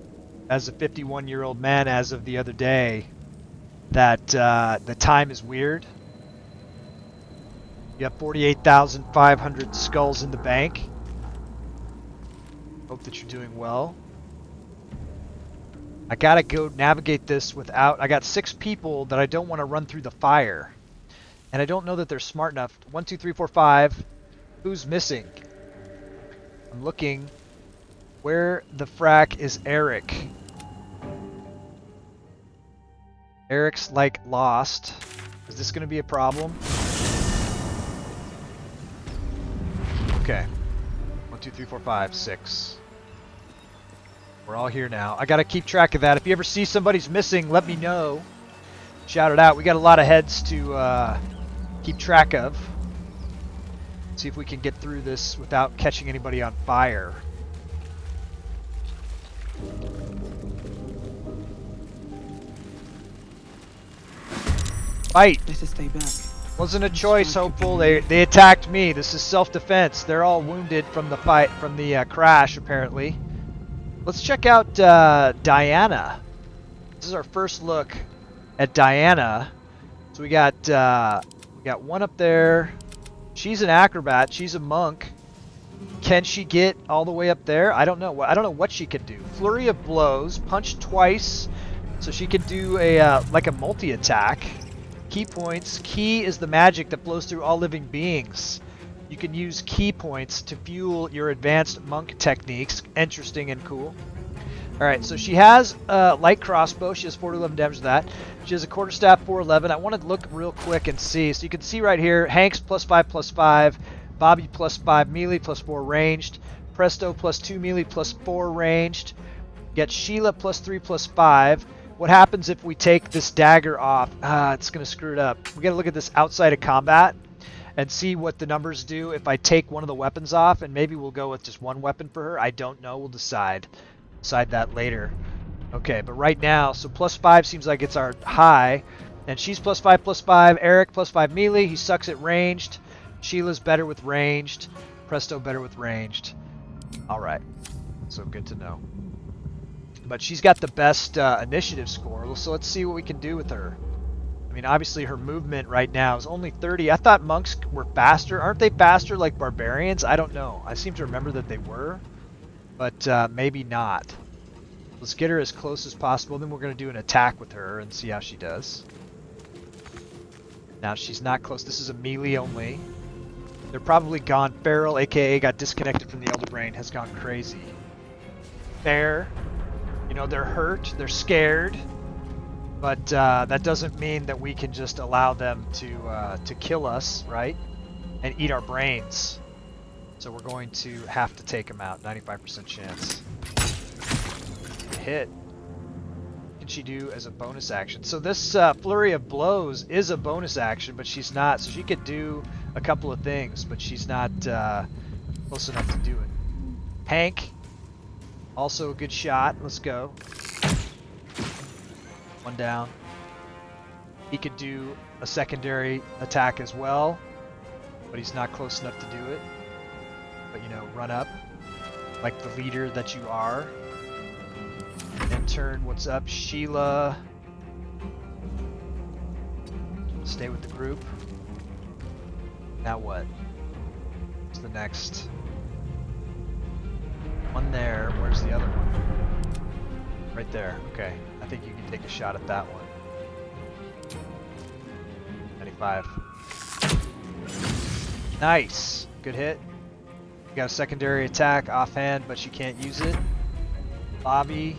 as a 51-year-old man as of the other day, that the time is weird. You have 48,500 skulls in the bank. Hope that you're doing well. I gotta go navigate this without... I got 6 people that I don't want to run through the fire. And I don't know that they're smart enough. 1, 2, 3, 4, 5. Who's missing? I'm looking. Where the frack is Eric? Eric's like lost. Is this gonna be a problem? Okay. 1, 2, 3, 4, 5, 6. We're all here now. I gotta keep track of that. If you ever see somebody's missing, let me know. Shout it out. We got a lot of heads to keep track of. See if we can get through this without catching anybody on fire. Fight! Better stay back. Wasn't a choice, Hopeful. They attacked me. This is self-defense. They're all wounded from the fight, from the crash, apparently. Let's check out Diana. This is our first look at Diana. So we got one up there. She's an acrobat. She's a monk. Can she get all the way up there? I don't know. I don't know what she can do. Flurry of blows, punch twice, so she can do a like a multi-attack. Key points. Key is the magic that flows through all living beings. You can use key points to fuel your advanced monk techniques. Interesting and cool. Alright, so she has a light crossbow. She has 4 to 11 damage to that. She has a quarterstaff, 411. I want to look real quick and see. So you can see right here, Hank's +5/+5. Bobby +5 melee, +4 ranged. Presto +2 melee, +4 ranged. Get Sheila +3, +5. What happens if we take this dagger off? It's going to screw it up. We got to look at this outside of combat and see what the numbers do if I take one of the weapons off, and maybe we'll go with just one weapon for her. I don't know. We'll decide that later. Okay, but right now, so +5 seems like it's our high, and she's +5, +5. Eric +5 melee. He sucks at ranged. Sheila's better with ranged. Presto better with ranged. All right, so good to know. But she's got the best initiative score, so let's see what we can do with her. I mean, obviously her movement right now is only 30. I thought monks were faster. Aren't they faster like barbarians? I don't know. I seem to remember that they were, but maybe not. Let's get her as close as possible. Then we're going to do an attack with her and see how she does. Now she's not close. This is a melee only. They're probably gone feral, aka got disconnected from the Elder Brain, has gone crazy. Fair. You know, they're hurt, they're scared, but that doesn't mean that we can just allow them to kill us, right? And eat our brains. So we're going to have to take them out. 95% chance. Hit. What can she do as a bonus action? So this flurry of blows is a bonus action, but she's not. So she could do a couple of things, but she's not close enough to do it. Hank. Also a good shot. Let's go. One down. He could do a secondary attack as well, but he's not close enough to do it. But, you know, run up like the leader that you are. And turn, what's up? Sheila. Stay with the group. Now what? What's the next? One there. Where's the other one? Right there. Okay. I think you can take a shot at that one. 95. Nice. Good hit. You got a secondary attack offhand, but she can't use it. Bobby.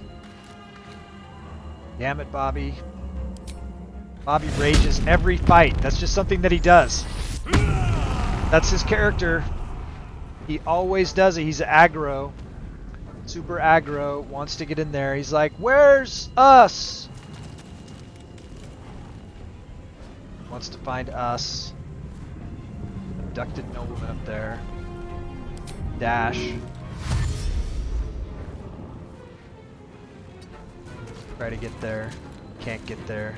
Damn it, Bobby. Bobby rages every fight. That's just something that he does. That's his character. He always does it. He's aggro. Super aggro. Wants to get in there. He's like, where's us? Wants to find us. Abducted nobleman up there. Dash. Try to get there. Can't get there.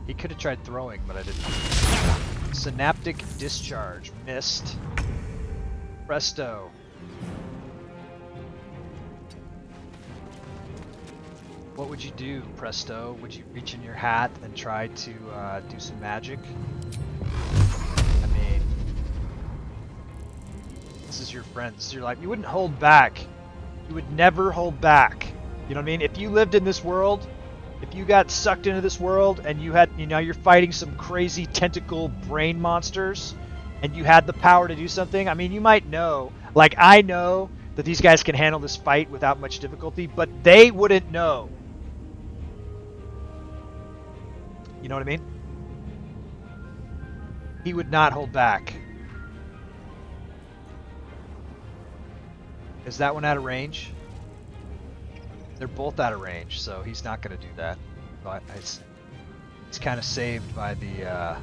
He could have tried throwing, but I didn't. Synaptic discharge. Missed. Presto. What would you do, Presto? Would you reach in your hat and try to do some magic? I mean, this is your friend. This is your life. You wouldn't hold back. You would never hold back. You know what I mean? If you lived in this world, if you got sucked into this world and you had, you know, you're fighting some crazy tentacle brain monsters and you had the power to do something, I mean, you might know, like I know that these guys can handle this fight without much difficulty, but they wouldn't know. You know what I mean? He would not hold back. Is that one out of range? They're both out of range, so he's not going to do that. But it's kind of saved by the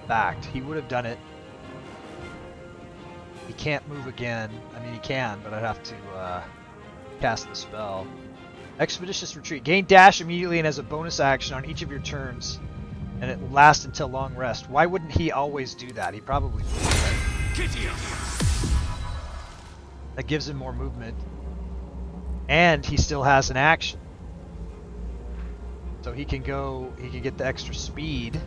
fact. He would have done it. He can't move again. I mean, he can, but I'd have to cast the spell. Expeditious Retreat. Gain dash immediately and as a bonus action on each of your turns, and it will last until long rest. Why wouldn't he always do that? He probably would, right? That gives him more movement. And he still has an action. So he can go, he can get the extra speed.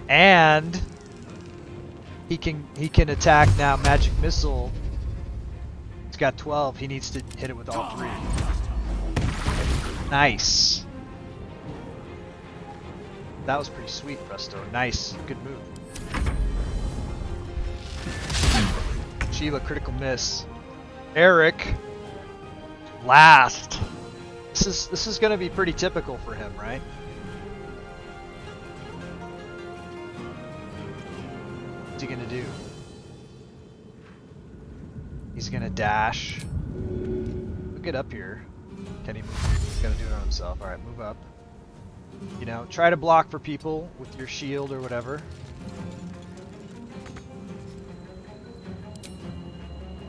And he can attack now Magic Missile. He's got 12. He needs to hit it with all three. Nice. That was pretty sweet, Presto. Nice. Good move. Sheila, critical miss. Eric, last. This is going to be pretty typical for him, right? What's he gonna do? He's gonna dash. He'll get up here. Can he move? He's gonna do it on himself. Alright, move up. You know, try to block for people with your shield or whatever.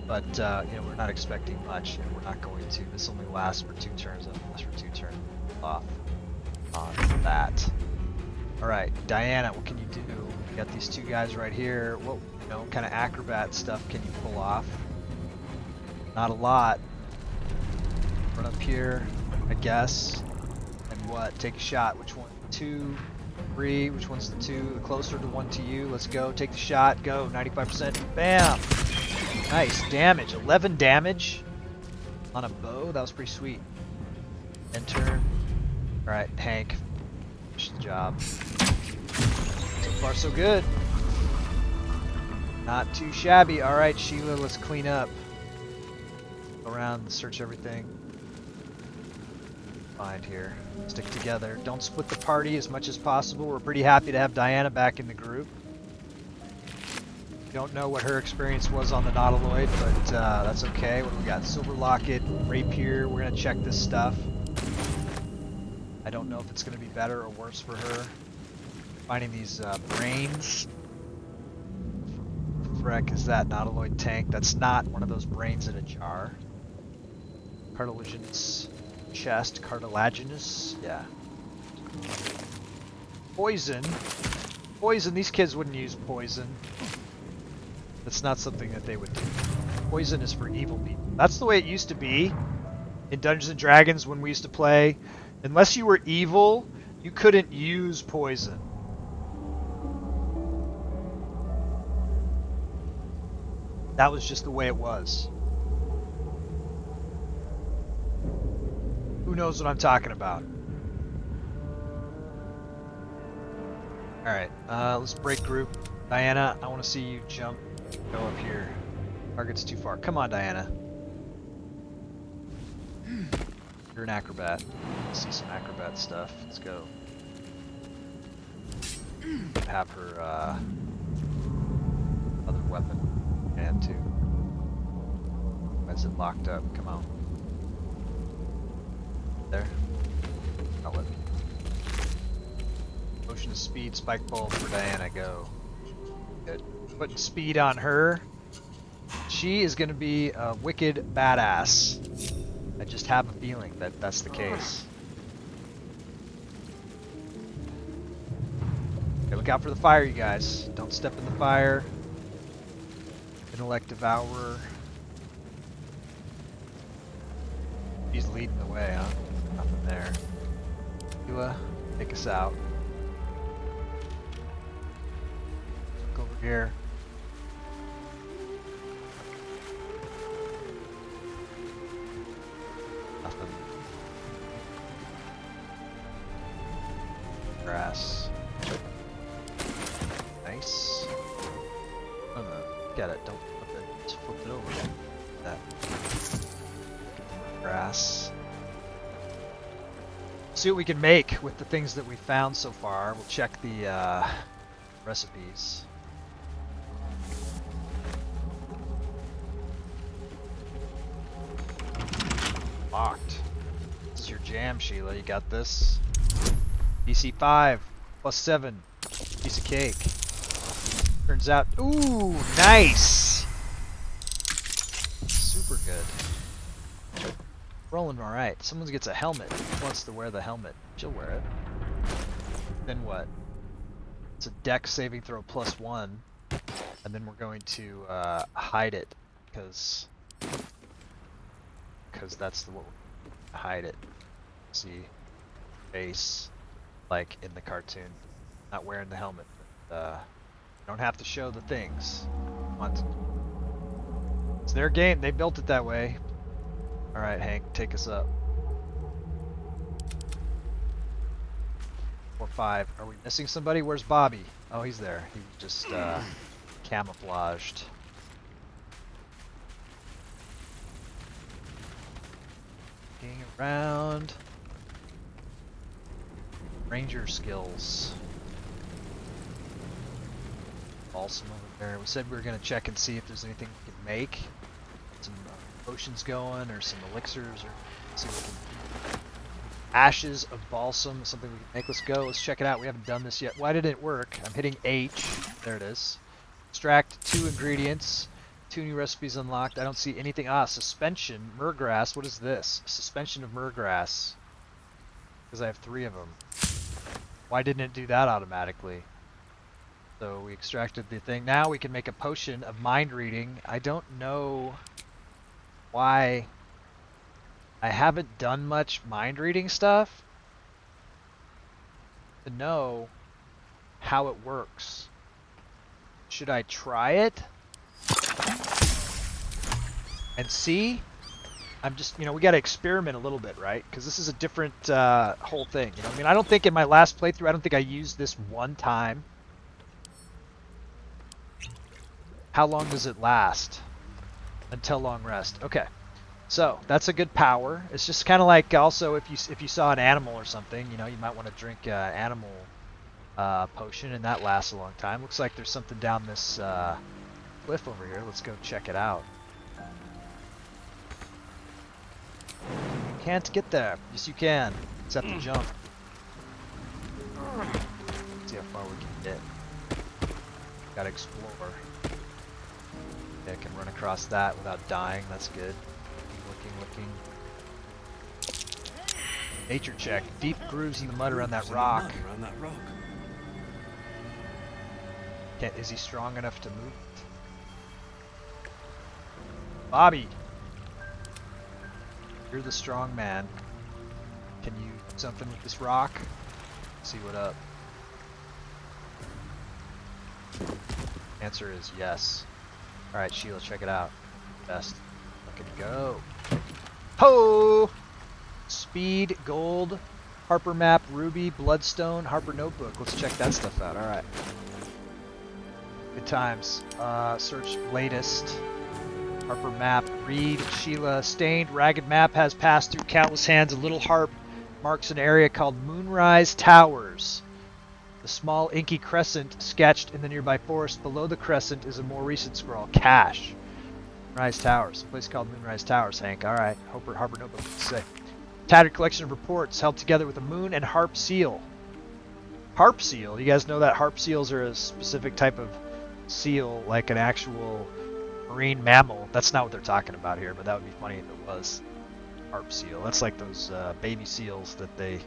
But, you know, we're not expecting much, and we're not going to. This only lasts for 2 turns, unless for 2 turns off on that. Alright, Diana, what can you do? You got these 2 guys right here. What, you know, kind of acrobat stuff can you pull off? Not a lot. Run up here, I guess. And what? Take a shot. Which one? 2, 3. Which one's the 2? The closer to 1 to you. Let's go. Take the shot. Go. 95%. Bam! Nice damage. 11 damage on a bow. That was pretty sweet. End turn. Alright, Hank. Finish the job. So far, so good. Not too shabby. Alright, Sheila, let's clean up. Go around, search everything. Find here. Stick together. Don't split the party as much as possible. We're pretty happy to have Diana back in the group. Don't know what her experience was on the Nautiloid, but that's okay. What do we got? Silver Locket, Rapier. We're gonna check this stuff. I don't know if it's gonna be better or worse for her. Finding these brains. Frick is that Nautiloid tank? That's not one of those brains in a jar. Cartilaginous chest, cartilaginous, yeah. Poison. Poison. These kids wouldn't use poison. That's not something that they would do. Poison is for evil people. That's the way it used to be in Dungeons & Dragons when we used to play. Unless you were evil, you couldn't use poison. That was just the way it was. Who knows what I'm talking about? Alright, let's break group. Diana, I want to see you jump. Go up here. Target's too far. Come on, Diana. You're an acrobat. Let's see some acrobat stuff. Let's go. Have her other weapon. And too. Why is it locked up? Come on. There. I'll let me. Motion of speed, spike bolt for Diana. Go. Good. Putting speed on her. She is going to be a wicked badass. I just have a feeling that that's the case. Okay, look out for the fire, you guys. Don't step in the fire. Intellect Devourer. He's leading the way, huh? Nothing there. Sheila, take us out. Look over here. Nothing. Grass. Nice. Oh no, get it, don't flip it, just flip it over. That. Grass. See what we can make with the things that we found so far. We'll check the recipes. Locked. This is your jam, Sheila. You got this. BC5 +7. Piece of cake. Turns out, ooh, nice. Super good. Rolling all right. Someone gets a helmet. Who wants to wear the helmet? She'll wear it. Then what? It's a dex saving throw +1, and then we're going to hide it because that's the what hide it. See, face like in the cartoon. Not wearing the helmet. But, don't have to show the things. Want to. It's their game. They built it that way. All right, Hank, take us up. 4, 5. Are we missing somebody? Where's Bobby? Oh, he's there. He just camouflaged. Looking around. Ranger skills. balsam over there. We said we were going to check and see if there's anything we can make. Some potions going, or some elixirs, or see if we can... Ashes of balsam, something we can make. Let's go. Let's check it out. We haven't done this yet. Why didn't it work? I'm hitting H. There it is. Extract 2 ingredients. 2 new recipes unlocked. I don't see anything. Ah, suspension. Myrgrass. What is this? Suspension of myrgrass. Because I have 3 of them. Why didn't it do that automatically? So we extracted the thing. Now we can make a potion of mind reading. I don't know why I haven't done much mind reading stuff to know how it works. Should I try it and see? I'm just, you know, we got to experiment a little bit, right? Because this is a different whole thing. You know, I mean, I don't think in my last playthrough, I don't think I used this one time. How long does it last? Until long rest. Okay, so that's a good power. It's just kind of like also if you saw an animal or something, you know, you might want to drink animal potion, and that lasts a long time. Looks like there's something down this cliff over here. Let's go check it out. Can't get there. Yes, you can. Just have to jump. See how far we can get. Gotta explore. Okay, I can run across that without dying. That's good. Looking. Nature check. Deep grooves in the mud around that rock. Is he strong enough to move? Bobby! You're the strong man. Can you do something with this rock? See what up. Answer is yes. Alright, Sheila, check it out. Best. Look at go. Ho! Speed, gold, Harper map, ruby, bloodstone, Harper notebook. Let's check that stuff out. Alright. Good times. Search latest. Harper map, read, Sheila, stained, ragged map has passed through countless hands. A little harp marks an area called Moonrise Towers. The small inky crescent sketched in the nearby forest. Below the crescent is a more recent scrawl. Cache. Moonrise Towers. A place called Moonrise Towers, Hank. Alright. Harper notebook. Let's say. Tattered collection of reports held together with a moon and harp seal. Harp seal? You guys know that harp seals are a specific type of seal, like an actual marine mammal. That's not what they're talking about here, but that would be funny if it was. Harp seal. That's like those baby seals that they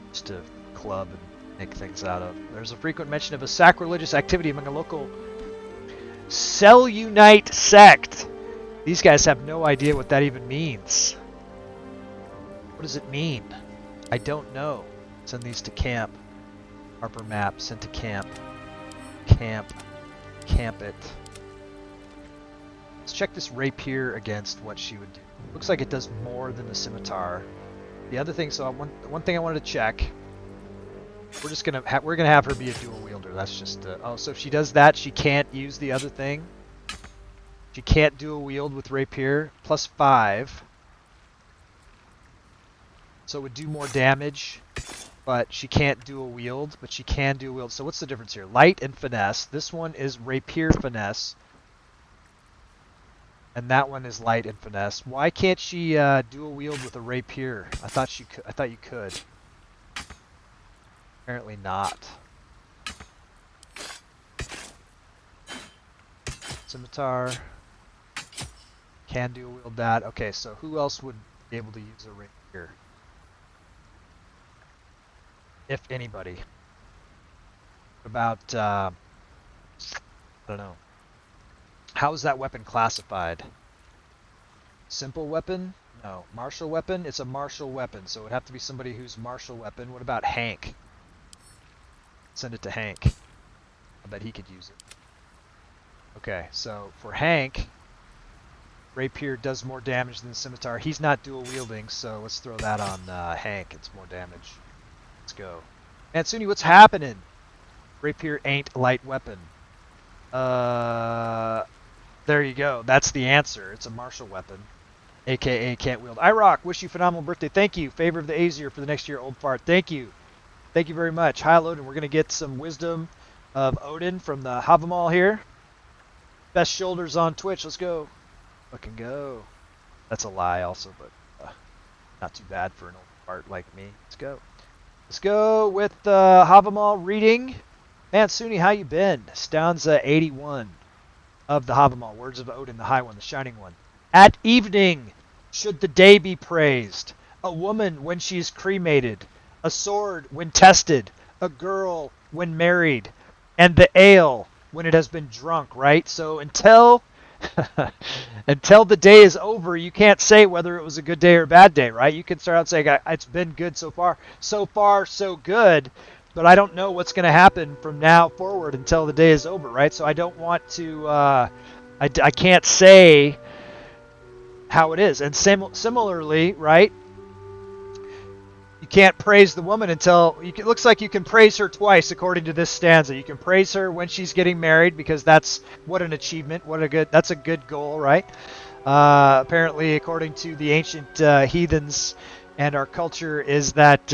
used to club and make things out of. There's a frequent mention of a sacrilegious activity among a local Cellunite sect. These guys have no idea what that even means. What does it mean? I don't know. Send these to camp. Harper map. Send to camp. Camp it. Let's check this rapier against what she would do. Looks like it does more than the scimitar. The other thing, so one thing I wanted to check. We're just gonna have her be a dual wielder. That's just oh, so if she does that, she can't use the other thing. She can't dual wield with rapier. +5. So it would do more damage, but she can't dual wield. But she can dual wield. So what's the difference here? Light and finesse. This one is rapier finesse. And that one is light and finesse. Why can't she dual wield with a rapier? I thought she could. I thought you could. Apparently not. Scimitar. Can dual wield that. Okay, so who else would be able to use a rapier? If anybody. What about I don't know. How is that weapon classified? Simple weapon? No. Martial weapon? It's a martial weapon, so it would have to be somebody who's martial weapon. What about Hank? Send it to Hank. I bet he could use it. Okay, so for Hank, rapier does more damage than scimitar. He's not dual wielding, so let's throw that on Hank. It's more damage. Let's go. Matsuni, what's happening? Rapier ain't light weapon. There you go. That's the answer. It's a martial weapon. AKA can't wield. iRock, wish you phenomenal birthday. Thank you. Favor of the Aesir for the next year, old fart. Thank you. Thank you very much. Hi, Loden. We're going to get some wisdom of Odin from the Havamal here. Best shoulders on Twitch. Let's go. Fucking go. That's a lie also, but not too bad for an old fart like me. Let's go. Let's go with Havamal reading. Man, Suni, how you been? Stanza 81 of the Havamal. Words of Odin, the high one, the shining one. At evening should the day be praised. A woman when she is cremated. A sword when tested. A girl when married. And the ale when it has been drunk, right? So until until the day is over, you can't say whether it was a good day or a bad day, right? You can start out saying, it's been good so far. So far, so good. But I don't know what's going to happen from now forward until the day is over, right? So I don't want to, I can't say how it is. And similarly, right? You can't praise the woman until, it looks like you can praise her twice according to this stanza. You can praise her when she's getting married because that's, what an achievement, that's a good goal, right? Apparently, according to the ancient heathens and our culture is that,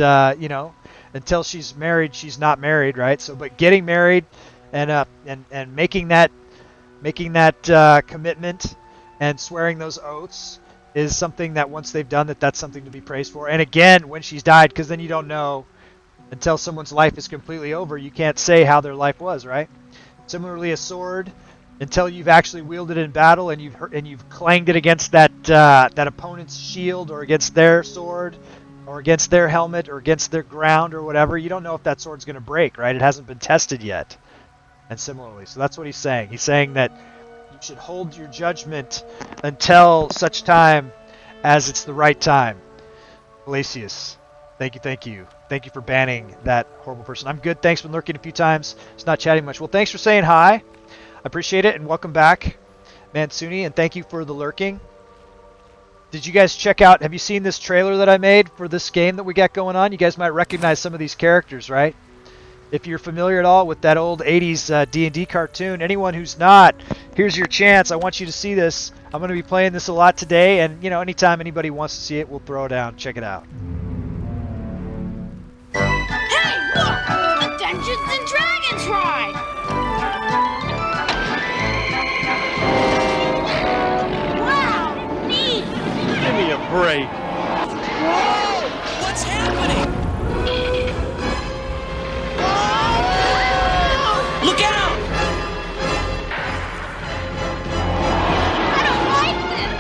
until she's married, she's not married, right? So, but getting married and making that commitment and swearing those oaths is something that once they've done that's something to be praised for. And again, when she's died, because then you don't know until someone's life is completely over, you can't say how their life was, right? Similarly, a sword, until you've actually wielded it in battle and you've clanged it against that opponent's shield or against their sword or against their helmet or against their ground or whatever, you don't know if that sword's going to break, right? It hasn't been tested yet. And similarly, so that's what he's saying. He's saying that you should hold your judgment until such time as it's the right time. Galatius, thank you. Thank you for banning that horrible person. I'm good. Thanks for lurking a few times. It's not chatting much. Well, thanks for saying hi. I appreciate it, and welcome back, Mansuni, and thank you for the lurking. Did you guys check out, have you seen this trailer that I made for this game that we got going on? You guys might recognize some of these characters, right? If you're familiar at all with that old 80s D&D cartoon, anyone who's not, here's your chance. I want you to see this. I'm going to be playing this a lot today, and anytime anybody wants to see it, we'll throw it down. Check it out. Hey, look! A Dungeons and Dragons ride! Wow, neat! Give me a break. Whoa! What's happening? Look out! I don't like this!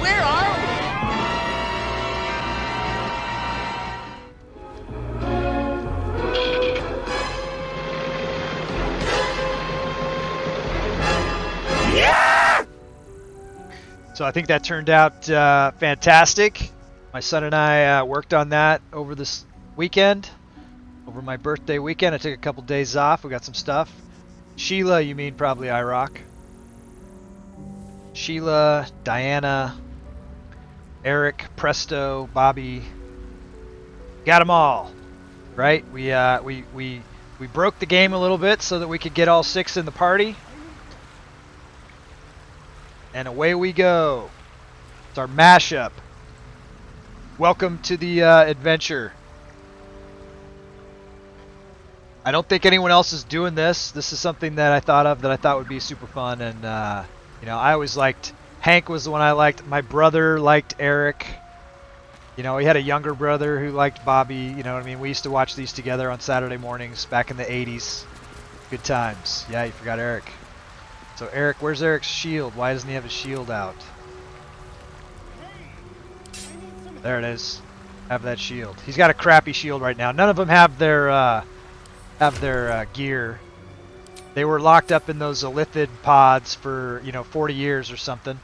Where are we? So I think that turned out fantastic. My son and I worked on that over this weekend, over my birthday weekend. I took a couple days off. We got some stuff. Sheila, you mean probably IROC. Sheila, Diana, Eric, Presto, Bobby. Got them all, right? We broke the game a little bit so that we could get all 6 in the party. And away we go. It's our mashup. Welcome to the adventure. I don't think anyone else is doing this. This is something that I thought of that I thought would be super fun. And, I always liked... Hank was the one I liked. My brother liked Eric. He had a younger brother who liked Bobby. You know what I mean? We used to watch these together on Saturday mornings back in the 80s. Good times. Yeah, you forgot Eric. So Eric, where's Eric's shield? Why doesn't he have his shield out? There it is. Have that shield. He's got a crappy shield right now. None of them have their gear. They were locked up in those Elithid pods for 40 years or something.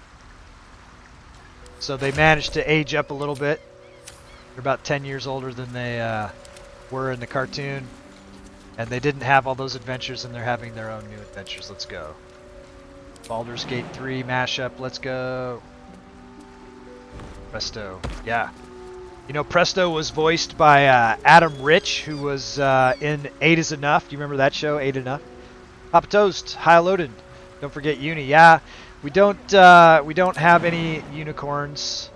So they managed to age up a little bit. They're about 10 years older than they were in the cartoon, and they didn't have all those adventures, and they're having their own new adventures. Let's go. Baldur's Gate 3 mashup, let's go. Presto, yeah. You know, Presto was voiced by Adam Rich, who was in 8 is Enough. Do you remember that show, 8 Enough? Papa Toast, High Loaded. Don't forget Uni. Yeah, we don't have any unicorns.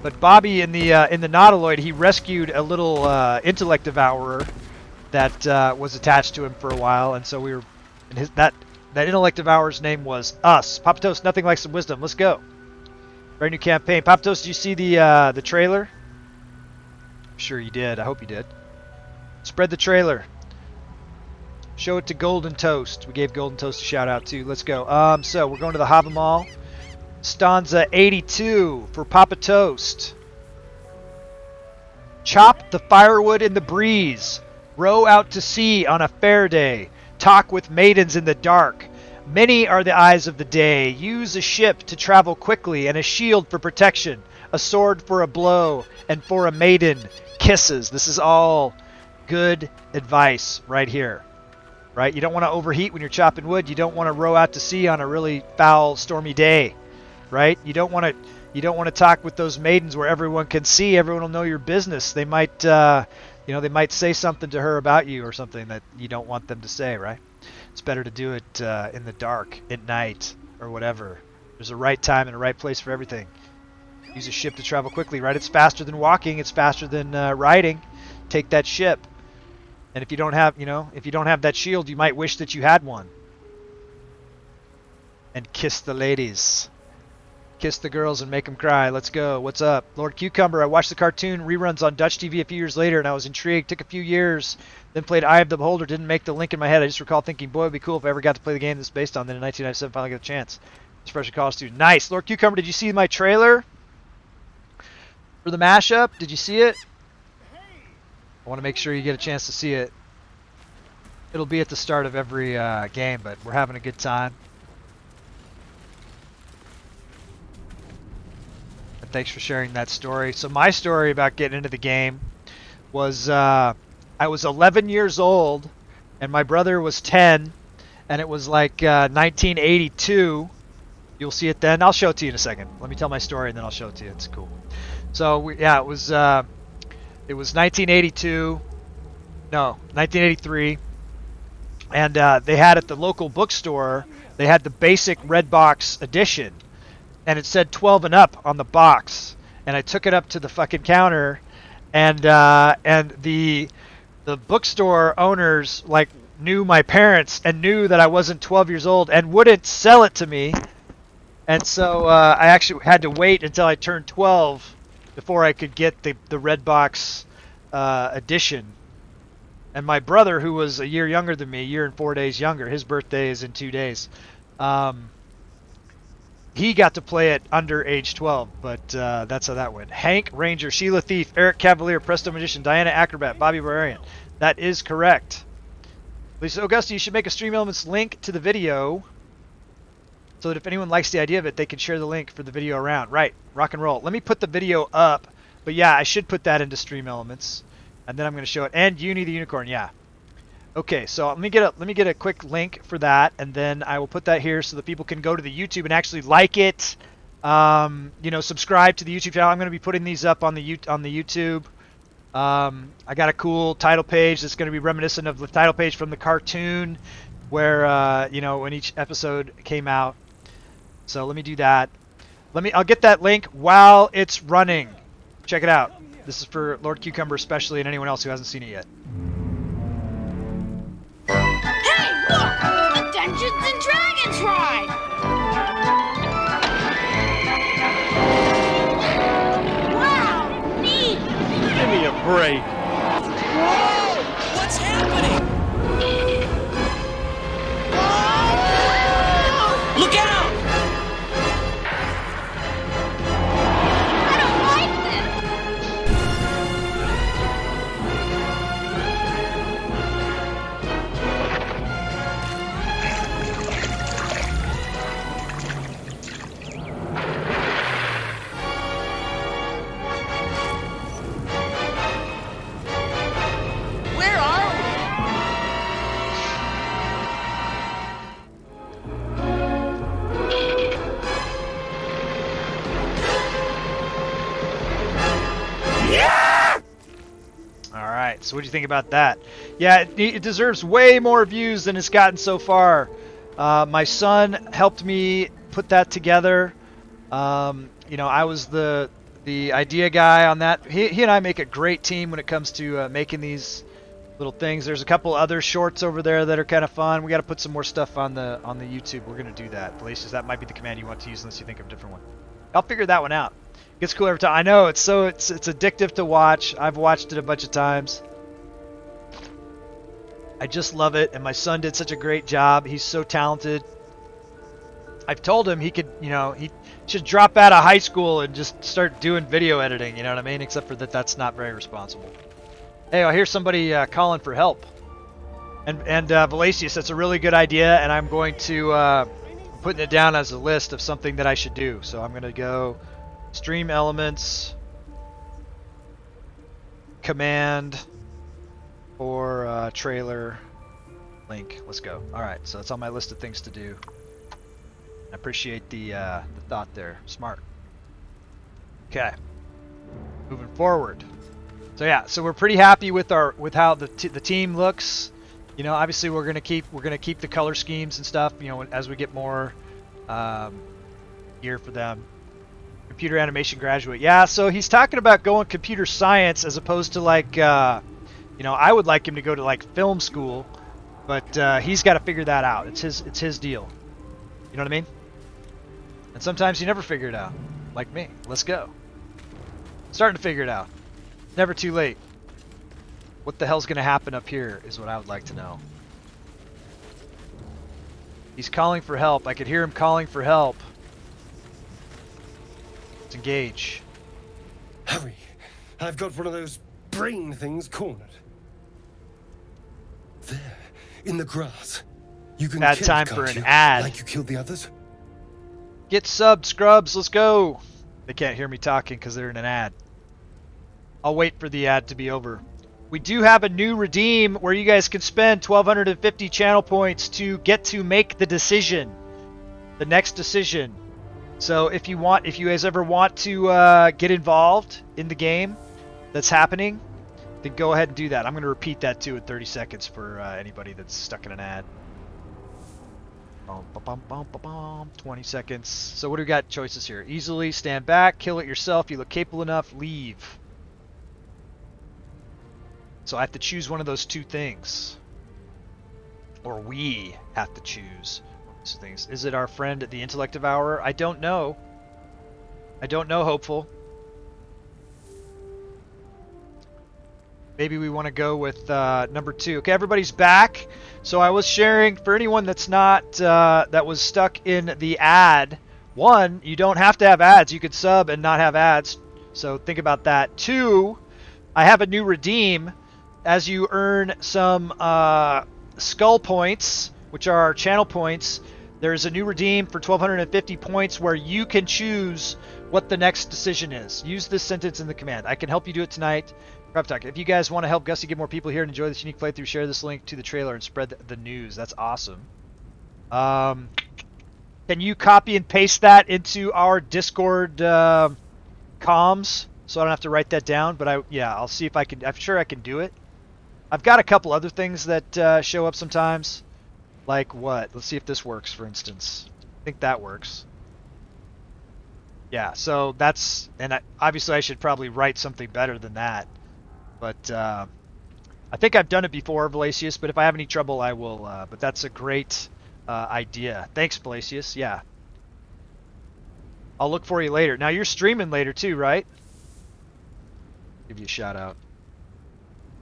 But Bobby in the Nautiloid, he rescued a little intellect devourer that was attached to him for a while, and so we were. And that intellect devourer's name was Us. Papa Toast, nothing like some wisdom. Let's go. Very new campaign. Papa Toast, did you see the trailer? I'm sure you did. I hope you did. Spread the trailer. Show it to Golden Toast. We gave Golden Toast a shout out too. Let's go. So we're going to the Hava Mall. Stanza 82 for Papa Toast. Chop the firewood in the breeze. Row out to sea on a fair day. Talk with maidens in the dark. Many are the eyes of the day. Use a ship to travel quickly and a shield for protection. A sword for a blow and for a maiden, kisses. This is all good advice right here. Right? You don't want to overheat when you're chopping wood. You don't want to row out to sea on a really foul, stormy day. Right? You don't want to talk with those maidens where everyone can see. Everyone will know your business. They might, they might say something to her about you or something that you don't want them to say. Right? It's better to do it in the dark, at night, or whatever. There's a right time and a right place for everything. Use a ship to travel quickly. Right? It's faster than walking. It's faster than riding. Take that ship. And if you don't have, that shield, you might wish that you had one. And kiss the ladies. Kiss the girls and make them cry. Let's go. What's up? Lord Cucumber, I watched the cartoon reruns on Dutch TV a few years later, and I was intrigued. Took a few years, then played Eye of the Beholder. Didn't make the link in my head. I just recall thinking, boy, it would be cool if I ever got to play the game this is based on. Then in 1997, finally got a chance. It's fresh college student. Nice. Lord Cucumber, did you see my trailer for the mashup? Did you see it? I want to make sure you get a chance to see it. It'll be at the start of every game, but we're having a good time. And thanks for sharing that story. So my story about getting into the game was I was 11 years old, and my brother was 10, and it was like 1982. You'll see it then. I'll show it to you in a second. Let me tell my story, and then I'll show it to you. It's cool. So, it was 1982. No, 1983. And they had at the local bookstore, they had the basic red box edition. And it said 12 and up on the box. And I took it up to the fucking counter. And the bookstore owners, like, knew my parents and knew that I wasn't 12 years old and wouldn't sell it to me. And so I actually had to wait until I turned 12 before I could get the red box edition. And my brother, who was a year younger than me, a year and 4 days younger, his birthday is in 2 days, he got to play it under age 12, but that's how that went. Hank, Ranger, Sheila Thief, Eric Cavalier, Presto Magician, Diana Acrobat, Bobby Barbarian. That is correct. Lisa Augusta, you should make a Stream Elements link to the video so that if anyone likes the idea of it, they can share the link for the video around. Right, rock and roll. Let me put the video up, but yeah, I should put that into Stream Elements. And then I'm going to show it. And Uni the Unicorn, yeah. Okay, so let me get a quick link for that, and then I will put that here so that people can go to the YouTube and actually like it. Subscribe to the YouTube channel. I'm going to be putting these up on the YouTube. I got a cool title page that's going to be reminiscent of the title page from the cartoon, where when each episode came out. So let me do that. I'll get that link while it's running. Check it out. This is for Lord Cucumber especially, and anyone else who hasn't seen it yet. Hey, look! A Dungeons and Dragons ride! Wow, neat! Give me a break. Whoa! What's happening? Look out! I don't like this! So what do you think about that? Yeah, it deserves way more views than it's gotten so far. My son helped me put that together. You know, I was the idea guy on that. He and I make a great team when it comes to making these little things. There's a couple other shorts over there that are kind of fun. We got to put some more stuff on the YouTube. We're gonna do that. Fallacious, that might be the command you want to use unless you think of a different one. I'll figure that one out. It gets cool every time. I know it's addictive to watch. I've watched it a bunch of times. I just love it, and my son did such a great job. He's so talented. I've told him he could, you know, he should drop out of high school and just start doing video editing, you know what I mean? Except for that's not very responsible. Hey, I hear somebody calling for help. And Valacius, that's a really good idea, and I'm going to putting it down as a list of something that I should do. So I'm going to go stream elements, command, or trailer link. Let's go. All right, so it's on my list of things to do. I appreciate the thought there. Smart. Okay. Moving forward. So yeah, so we're pretty happy with how the team looks. You know, obviously we're gonna keep the color schemes and stuff. You know, as we get more gear for them. Computer animation graduate. Yeah, so he's talking about going computer science as opposed to like, you know, I would like him to go to like film school, but he's got to figure that out. It's his deal. You know what I mean? And sometimes you never figure it out, like me. Let's go. Starting to figure it out. Never too late. What the hell's going to happen up here is what I would like to know. He's calling for help. I could hear him calling for help. Let's engage. Hurry. I've got one of those brain things cornered. There, in the grass. You can Bad kill time it, for can't an you? ad. Like you killed the others? Get subbed, scrubs. Let's go. They can't hear me talking because they're in an ad. I'll wait for the ad to be over. We do have a new redeem where you guys can spend 1,250 channel points to get to make the decision. The next decision. So if you guys ever want to get involved in the game that's happening, then go ahead and do that. I'm going to repeat that too in 30 seconds for anybody that's stuck in an ad. 20 seconds. So what do we got choices here? Easily, stand back, kill it yourself, you look capable enough, leave. So I have to choose one of those two things. Or we have to choose one of those things. Is it our friend at the Intellective Hour? I don't know. I don't know, Hopeful. Maybe we want to go with number 2. Okay, everybody's back. So I was sharing, for anyone that's not, that was stuck in the ad. 1, you don't have to have ads. You could sub and not have ads. So think about that. 2, I have a new redeem. As you earn some skull points, which are our channel points, there's a new redeem for 1,250 points where you can choose what the next decision is. Use this sentence in the command. I can help you do it tonight. Prep Talk. If you guys want to help Gussie get more people here and enjoy this unique playthrough, share this link to the trailer and spread the news. That's awesome. Can you copy and paste that into our Discord comms so I don't have to write that down? But I'll see if I can. I'm sure I can do it. I've got a couple other things that show up sometimes. Like what? Let's see if this works, for instance. I think that works. Yeah, so that's... And obviously I should probably write something better than that. But I think I've done it before, Valacius, but if I have any trouble, I will. But that's a great idea. Thanks, Valacius. Yeah. I'll look for you later. Now, you're streaming later too, right? Give you a shout out.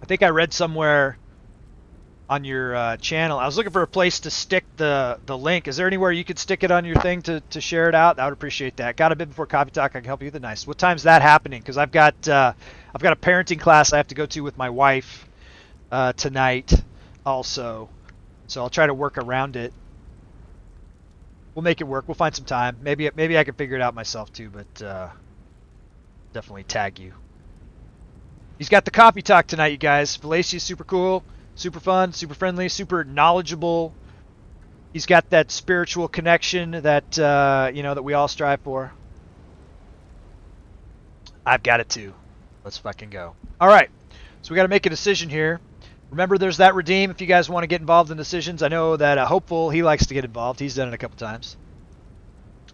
I think I read somewhere on your channel. I was looking for a place to stick the link. Is there anywhere you could stick it on your thing to share it out? I would appreciate that. Got a bit before Coffee Talk. I can help you with it. Nice. What time's that happening? Because I've got a parenting class I have to go to with my wife tonight also. So I'll try to work around it. We'll make it work. We'll find some time. Maybe I can figure it out myself too, but definitely tag you. He's got the Coffee Talk tonight, you guys. Valacius, super cool, super fun, super friendly, super knowledgeable. He's got that spiritual connection that that we all strive for. I've got it too. Let's fucking go. All right. So we got to make a decision here. Remember, there's that redeem if you guys want to get involved in decisions. I know that Hopeful, he likes to get involved. He's done it a couple times.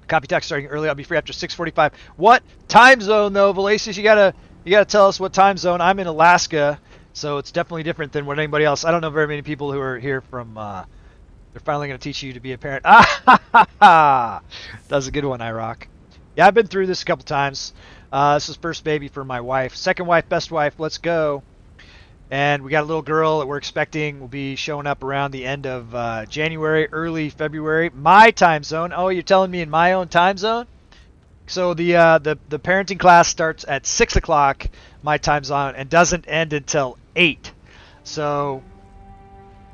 Copy text starting early. I'll be free after 6:45. What time zone though, Valacius? You gotta tell us what time zone. I'm in Alaska, so it's definitely different than what anybody else. I don't know very many people who are here from. They're finally gonna teach you to be a parent. Ah ha ha ha! That's a good one, IROC. Yeah, I've been through this a couple times. This is first baby for my wife, second wife, best wife. Let's go. And we got a little girl that we're expecting will be showing up around the end of January, early February. My time zone. Oh, you're telling me in my own time zone? So the parenting class starts at 6 o'clock my time zone and doesn't end until 8. So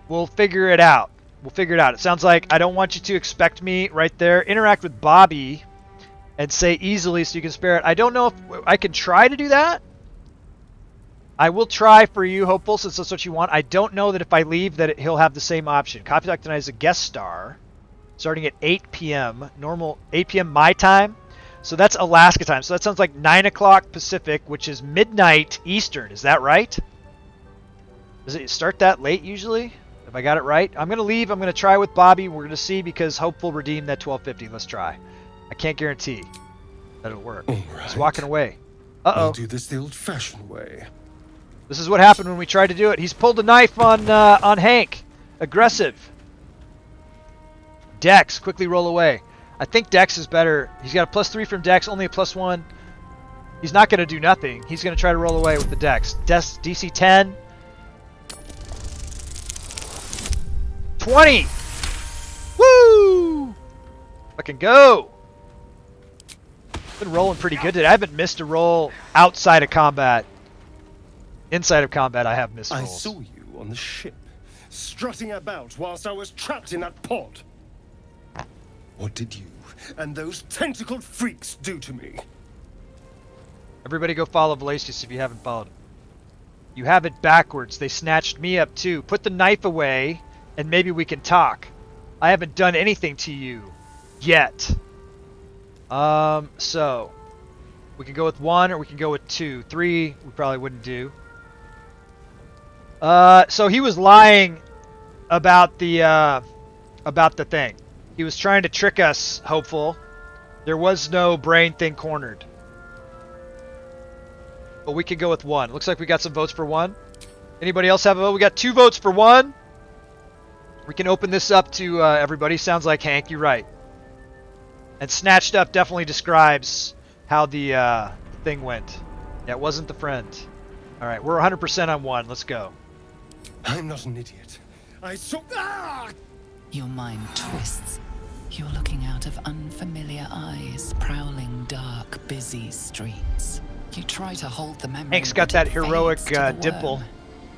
we'll figure it out. It sounds like I don't want you to expect me right there. Interact with Bobby and say easily so you can spare it. I don't know if I can try to do that. I will try for you, Hopeful, since that's what you want. I don't know that if I leave that he'll have the same option. Copy Doc tonight is a guest star, starting at 8 p.m. Normal 8 p.m. my time. So that's Alaska time. So that sounds like 9 o'clock Pacific, which is midnight Eastern. Is that right? Does it start that late usually? If I got it right? I'm going to leave. I'm going to try with Bobby. We're going to see because Hopeful redeemed that 1250. Let's try. I can't guarantee that it'll work. Right. He's walking away. Uh-oh. I'll do this the old-fashioned way. This is what happened when we tried to do it. He's pulled a knife on Hank. Aggressive. Dex, quickly roll away. I think Dex is better. He's got a +3 from Dex, only a +1. He's not going to do nothing. He's going to try to roll away with the Dex. DC 10. 20. Woo! Fucking go. Been rolling pretty good today. I haven't missed a roll outside of combat. Inside of combat, I have missed rolls. I saw you on the ship, strutting about whilst I was trapped in that pod. What did you and those tentacled freaks do to me? Everybody go follow Valacius if you haven't followed him. You have it backwards. They snatched me up too. Put the knife away, and maybe we can talk. I haven't done anything to you yet. So we can go with 1 or we can go with 2. 3 we probably wouldn't do. So he was lying about the thing. He was trying to trick us, Hopeful. There was no brain thing cornered. But we could go with 1. Looks like we got some votes for 1. Anybody else have a vote? We got 2 votes for 1. We can open this up to everybody. Sounds like Hank, you're right. And Snatched Up definitely describes how the thing went. Yeah, it wasn't the friend. All right, we're 100% on 1. Let's go. I'm not an idiot. I saw... Ah! Your mind twists. You're looking out of unfamiliar eyes, prowling dark, busy streets. You try to hold the memory. Hank's got that heroic dimple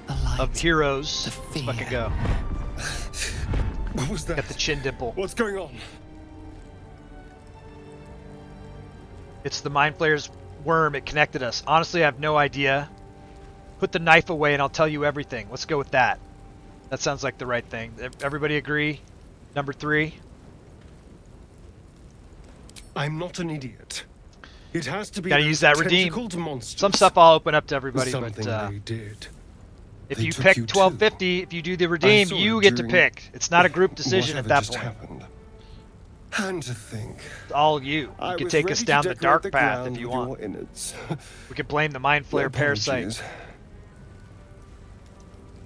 light, of heroes. the fear. Let's fucking go. What was that? Got the chin dimple. What's going on? It's the Mind Flayer's worm. It connected us. Honestly, I have no idea. Put the knife away and I'll tell you everything. Let's go with that. That sounds like the right thing. Everybody agree? Number 3. I'm not an idiot. It has to be. Gotta use that redeem. Monsters. Some stuff I'll open up to everybody, Something but they did. if They you took pick you 1250, if you do the redeem, saw you it get to during pick. It's not a group decision at whatever that just point. happened. And to think, It's all you. You I can was take ready us to down the decorate dark the path ground if you with want. your innards. We could blame the Mind Flayer parasite. Apologies.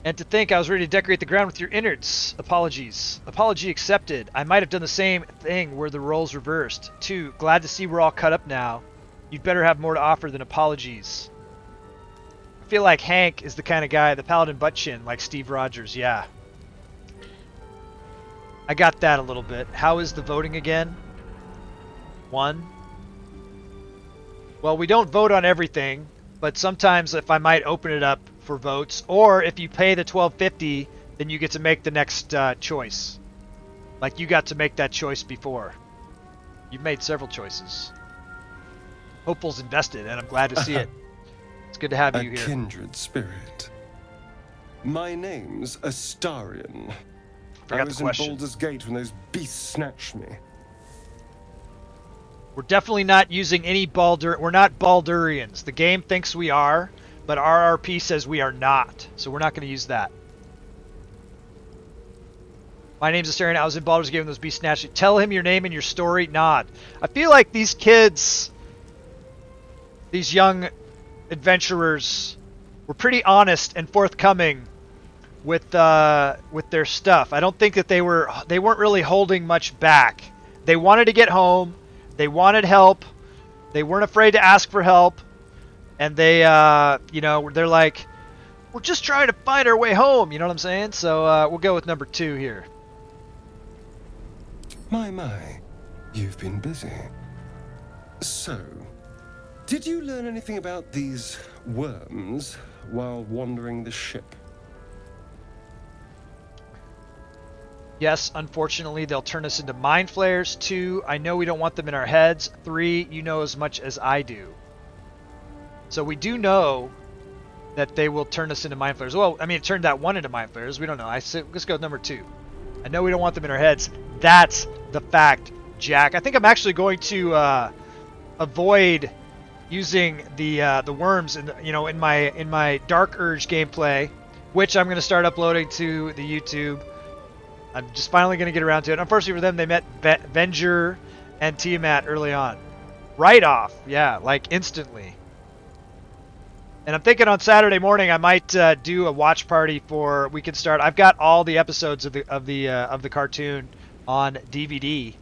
And to think I was ready to decorate the ground with your innards. Apologies. Apology accepted. I might have done the same thing where the roles reversed. 2. Glad to see we're all cut up now. You'd better have more to offer than apologies. I feel like Hank is the kind of guy, the paladin butt chin, like Steve Rogers. Yeah. I got that a little bit. How is the voting again? 1. Well, we don't vote on everything, but sometimes if I might open it up for votes, or if you pay the $12.50, then you get to make the next choice. Like you got to make that choice before. You've made several choices. Hopeful's invested, and I'm glad to see it. It's good to have you A here. kindred spirit. My name's Astarion. Forgot I the was in question. Baldur's Gate when those beasts snatched me. We're definitely not using any Baldur. We're not Baldurians. The game thinks we are, but RRP says we are not, so we're not going to use that. My name's Astarion. I was in Baldur's Gate when those beasts snatched you. Tell him your name and your story. Nod. I feel like these kids, these young adventurers, were pretty honest and forthcoming with their stuff. I don't think that they weren't really holding much back. They wanted to get home. They wanted help. They weren't afraid to ask for help. And they, they're like, we're just trying to find our way home. You know what I'm saying? So we'll go with number 2 here. My, you've been busy. So, did you learn anything about these worms while wandering the ship? Yes, unfortunately, they'll turn us into mind flayers. 2, I know we don't want them in our heads. 3, you know as much as I do. So we do know that they will turn us into mind flayers. Well, I mean, it turned that one into mind flayers. We don't know. Let's go with number 2. I know we don't want them in our heads. That's the fact, Jack. I think I'm actually going to avoid using the worms in my Dark Urge gameplay, which I'm going to start uploading to the YouTube. I'm just finally going to get around to it. Unfortunately for them, they met Venger and Tiamat early on. Right off, yeah, like instantly. And I'm thinking on Saturday morning I might do a watch party for. We can start. I've got all the episodes of the cartoon on DVD,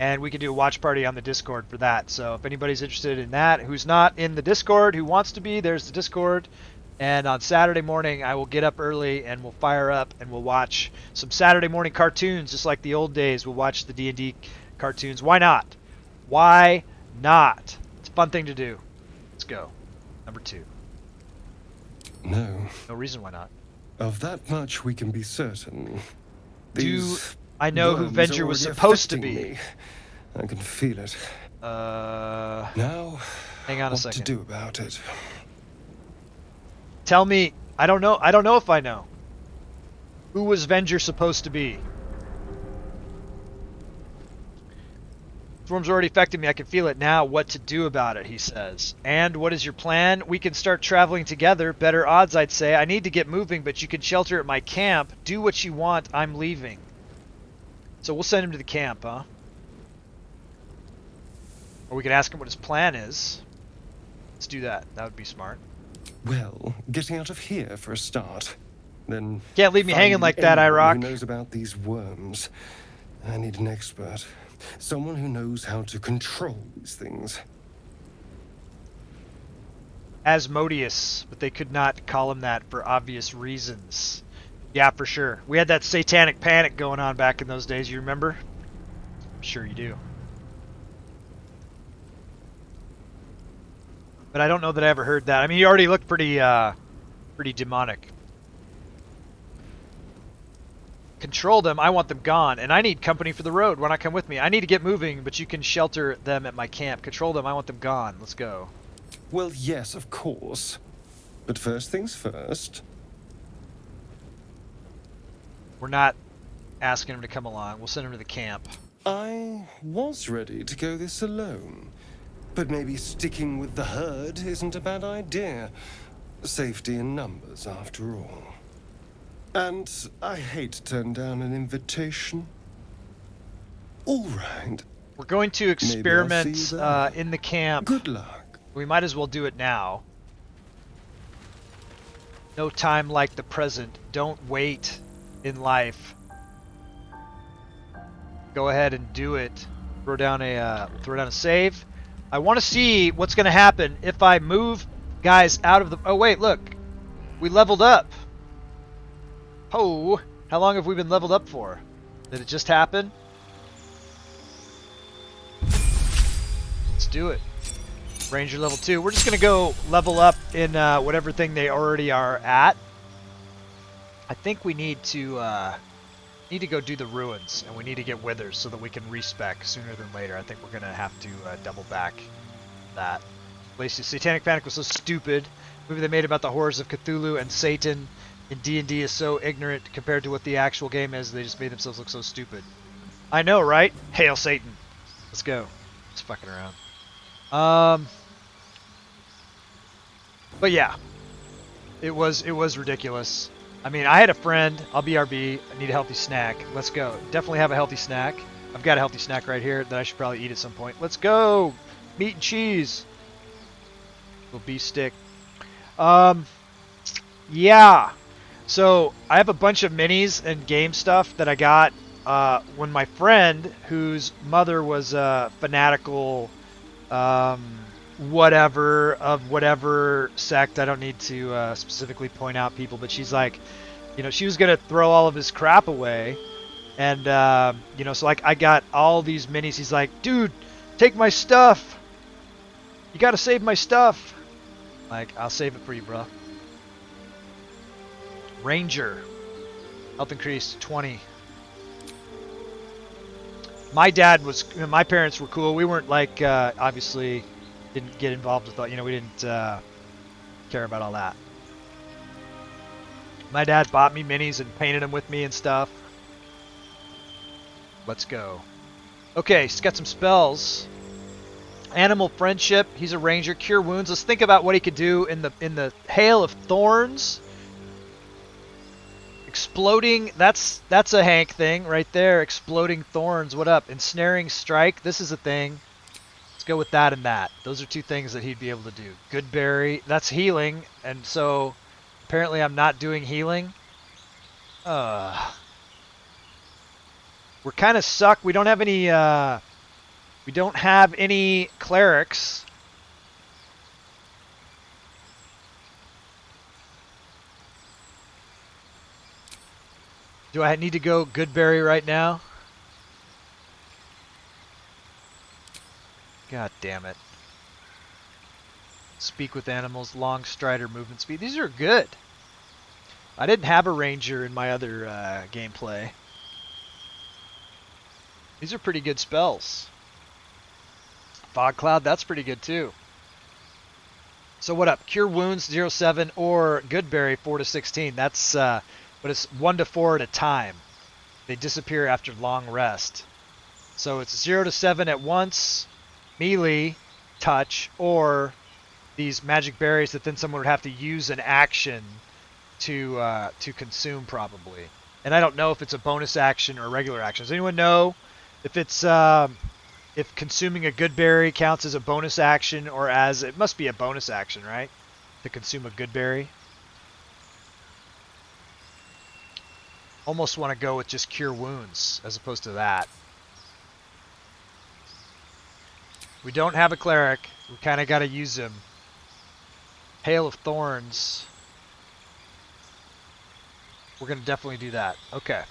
and we can do a watch party on the Discord for that. So if anybody's interested in that, who's not in the Discord, who wants to be, there's the Discord. And on Saturday morning, I will get up early and we'll fire up and we'll watch some Saturday morning cartoons, just like the old days. We'll watch the D&D cartoons. Why not? Why not? It's a fun thing to do. Let's go. Number 2. No. No reason why not. Of that much we can be certain. Do I know who Venger was supposed to be? Me. I can feel it. Now, hang on a second. What to do about it? Tell me. I don't know. I don't know if I know. Who was Venger supposed to be? Storm's already affected me. I can feel it now. What to do about it, he says. And what is your plan? We can start traveling together. Better odds, I'd say. I need to get moving, but you can shelter at my camp. Do what you want. I'm leaving. So we'll send him to the camp, huh? Or we can ask him what his plan is. Let's do that. That would be smart. Well, getting out of here for a start. Then can't leave me hanging like that, IROC. Who knows about these worms? I need an expert. Someone who knows how to control these things. Asmodeus, but they could not call him that for obvious reasons. Yeah, for sure. We had that satanic panic going on back in those days, you remember? I'm sure you do. But I don't know that I ever heard that. I mean, he already looked pretty demonic. Control them. I want them gone, and I need company for the road. Why not come with me? I need to get moving, but you can shelter them at my camp. Control them. I want them gone. Let's go. Well, yes, of course. But first things first. We're not asking him to come along. We'll send him to the camp. I was ready to go this alone. But maybe sticking with the herd isn't a bad idea. Safety in numbers, after all. And I hate to turn down an invitation. All right. We're going to experiment in the camp. Good luck. We might as well do it now. No time like the present. Don't wait in life. Go ahead and do it. Throw down a save. I want to see what's going to happen if I move guys out of the... Oh, wait, look. We leveled up. Oh, how long have we been leveled up for? Did it just happen? Let's do it. Ranger level 2. We're just going to go level up in whatever thing they already are at. I think we need to go do the ruins, and we need to get withers so that we can respec sooner than later. I think we're going to have to double back that. Lacey's Satanic Panic was so stupid. The movie they made about the horrors of Cthulhu and Satan in D&D is so ignorant compared to what the actual game is. They just made themselves look so stupid. I know, right? Hail Satan. Let's go. Just fucking around. But yeah, it was ridiculous. I mean, I had a friend. I'll BRB. I need a healthy snack. Let's go. Definitely have a healthy snack. I've got a healthy snack right here that I should probably eat at some point. Let's go. Meat and cheese. Little beef stick. Yeah. So I have a bunch of minis and game stuff that I got when my friend, whose mother was a fanatical whatever of whatever sect. I don't need to specifically point out people, but she's like, you know, she was gonna throw all of his crap away, and you know, so like I got all these minis. He's like, dude, take my stuff. You gotta save my stuff. Like, I'll save it for you, bro. Ranger, health increase 20. My parents were cool. We weren't like, obviously, didn't get involved with, you know, we didn't care about all that. My dad bought me minis and painted them with me and stuff. Let's go. Okay, he's got some spells. Animal friendship. He's a ranger. Cure wounds. Let's think about what he could do in the hail of thorns. Exploding. That's a Hank thing right there. Exploding thorns. What up? Ensnaring strike. This is a thing. Let's go with that and that. Those are two things that he'd be able to do. Good berry. That's healing, and so apparently I'm not doing healing. We're kind of suck. We don't have any. We don't have any clerics. Do I need to go Goodberry right now? God damn it. Speak with animals, long strider, movement speed. These are good. I didn't have a ranger in my other gameplay. These are pretty good spells. Fog Cloud, that's pretty good too. So what up? Cure Wounds 0-7 or Goodberry 4-16. That's but it's 1 to 4 at a time. They disappear after long rest. So it's 0-7 at once, melee, touch, or these magic berries that then someone would have to use an action to consume probably. And I don't know if it's a bonus action or a regular action. Does anyone know if it's if consuming a good berry counts as a bonus action or as it must be a bonus action, right? To consume a good berry. Almost want to go with just cure wounds as opposed to that. We don't have a cleric. We kind of got to use him. Hail of Thorns. We're going to definitely do that. Okay.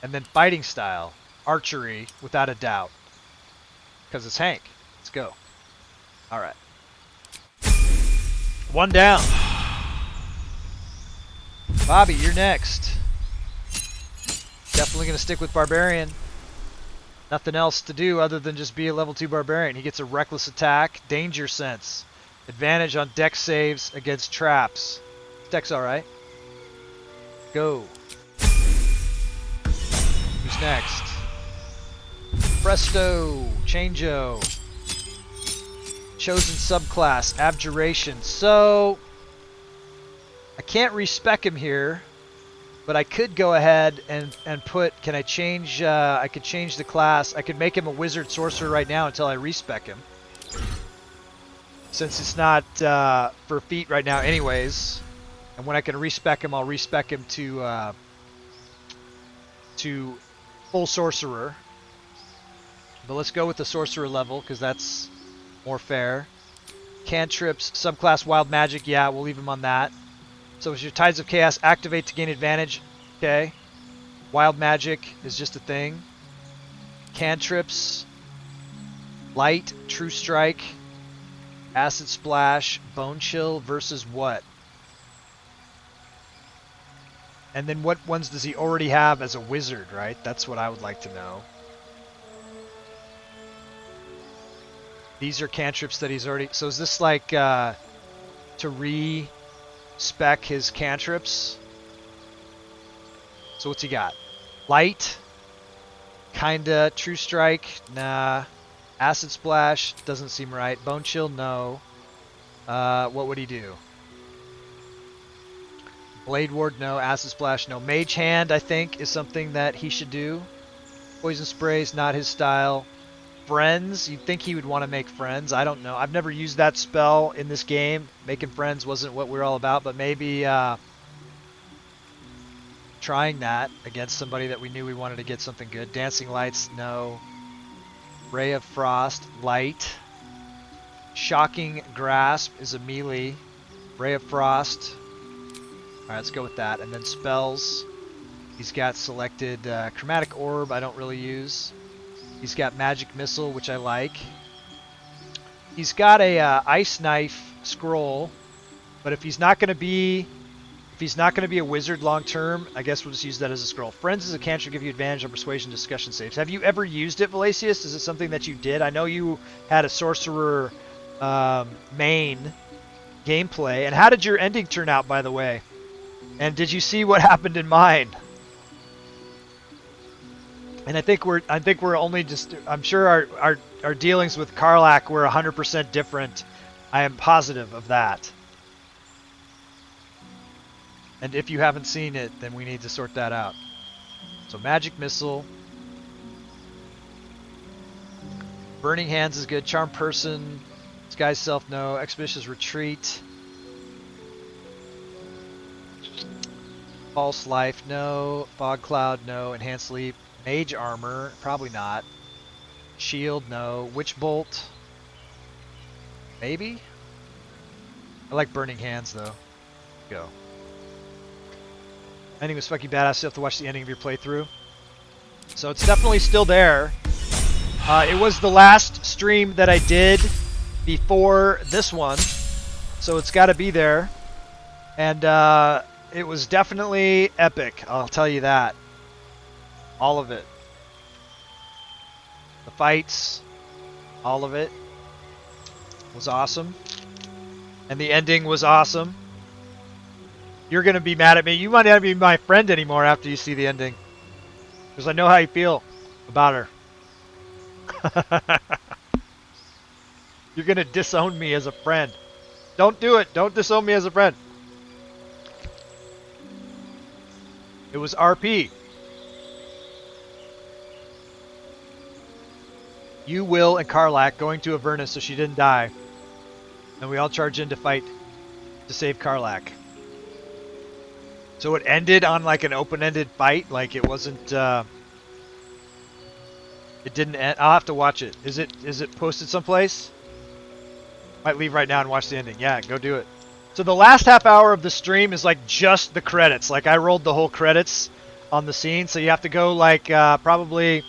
And then fighting style. Archery, without a doubt. Because it's Hank. Let's go. Alright. 1 down. Bobby, you're next. Definitely going to stick with Barbarian. Nothing else to do other than just be a level 2 Barbarian. He gets a reckless attack. Danger sense. Advantage on dex saves against traps. Dex alright. Go. Who's next? Presto. Changeo. Chosen subclass. Abjuration. So, I can't respec him here, but I could go ahead and put, can I change, I could change the class. I could make him a wizard sorcerer right now until I respec him. Since it's not for feat right now anyways. And when I can respec him, I'll respec him to full sorcerer. But let's go with the sorcerer level because that's more fair. Cantrips, subclass wild magic, yeah, we'll leave him on that. So as your Tides of Chaos activate to gain advantage, okay. Wild magic is just a thing. Cantrips, light, true strike, acid splash, bone chill versus what? And then what ones does he already have as a wizard, right? That's what I would like to know. These are cantrips that he's already... So is this like to re-spec his cantrips? So what's he got? Light? Kinda. True strike? Nah. Acid splash? Doesn't seem right. Bone chill? No. What would he do? Blade Ward, no. Acid Splash, no. Mage Hand, I think, is something that he should do. Poison Spray's not his style. Friends, you'd think he would want to make friends. I don't know. I've never used that spell in this game. Making friends wasn't what we're all about, but maybe trying that against somebody that we knew we wanted to get something good. Dancing Lights, no. Ray of Frost, light. Shocking Grasp is a melee. Ray of Frost. Alright, let's go with that. And then spells. He's got selected Chromatic Orb, I don't really use. He's got Magic Missile, which I like. He's got a Ice Knife scroll, but if he's not going to be a wizard long term, I guess we'll just use that as a scroll. Friends is a cantrip, give you advantage on persuasion discussion saves. Have you ever used it, Valacius? Is it something that you did? I know you had a sorcerer main gameplay. And how did your ending turn out, by the way? And did you see what happened in mine? And I think we're only just, I'm sure our dealings with Karlach were 100% different. I am positive of that. And if you haven't seen it, then we need to sort that out. So Magic Missile. Burning Hands is good. Charm Person. Disguise Self, no. Expeditious Retreat. False Life, no. Fog Cloud, no. Enhanced Sleep. Mage Armor, probably not. Shield, no. Witch Bolt, maybe? I like Burning Hands, though. Go. Ending was fucking badass. You have to watch the ending of your playthrough. So it's definitely still there. It was the last stream that I did before this one. So it's got to be there. And it was definitely epic, I'll tell you that. All of it. The fights, all of it was awesome. And the ending was awesome. You're going to be mad at me. You might not be my friend anymore after you see the ending. Because I know how you feel about her. You're going to disown me as a friend. Don't do it. Don't disown me as a friend. It was RP. You, Will, and Karlach going to Avernus so she didn't die. And we all charge in to fight to save Karlach. So it ended on like an open-ended fight, like it wasn't it didn't end. I'll have to watch it. Is it posted someplace? Might leave right now and watch the ending. Yeah, go do it. So the last half hour of the stream is like just the credits. Like I rolled the whole credits on the scene, so you have to go like probably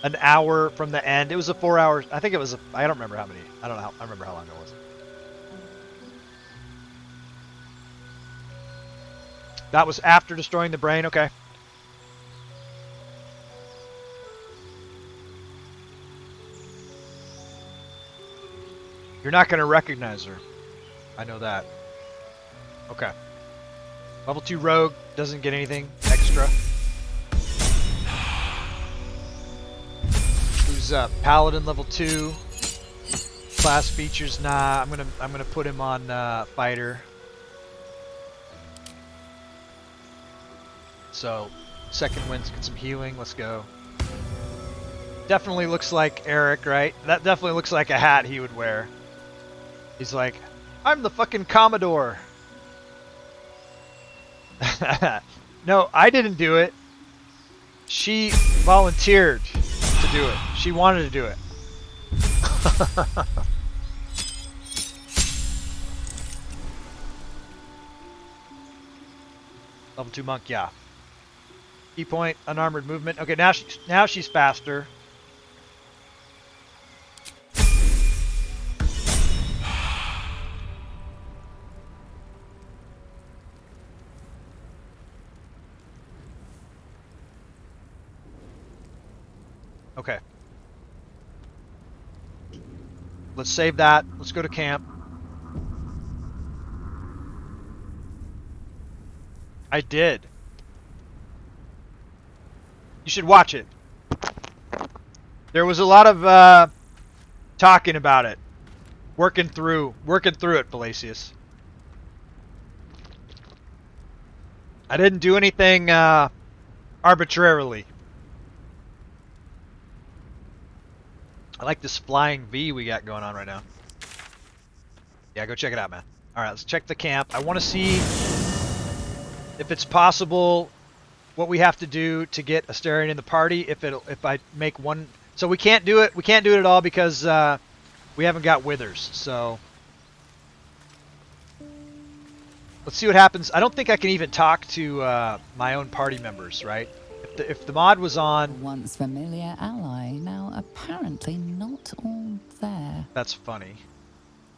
an hour from the end. It was a 4 hour. I think it was. I don't remember how many. I don't know. I remember how long it was. That was after destroying the brain. Okay. You're not going to recognize her. I know that. Okay. Level 2 rogue doesn't get anything extra. Who's paladin level 2? Class features, nah. I'm gonna put him on fighter. So second wins, get some healing. Let's go. Definitely looks like Eric, right? That definitely looks like a hat he would wear. He's like, I'm the fucking Commodore. No, I didn't do it. She volunteered to do it. She wanted to do it. Level 2 monk, yeah. Key point, unarmored movement. Okay, now she's faster. Okay. Let's save that. Let's go to camp. I did. You should watch it. There was a lot of talking about it. Working through it, Valacius. I didn't do anything arbitrarily. I like this flying V we got going on right now. Yeah, go check it out, man. Alright, let's check the camp. I want to see if it's possible what we have to do to get Asterion in the party. If I make one... So we can't do it. We can't do it at all because we haven't got withers. So let's see what happens. I don't think I can even talk to my own party members, right? If the mod was on... Once familiar ally, now apparently not all there. That's funny.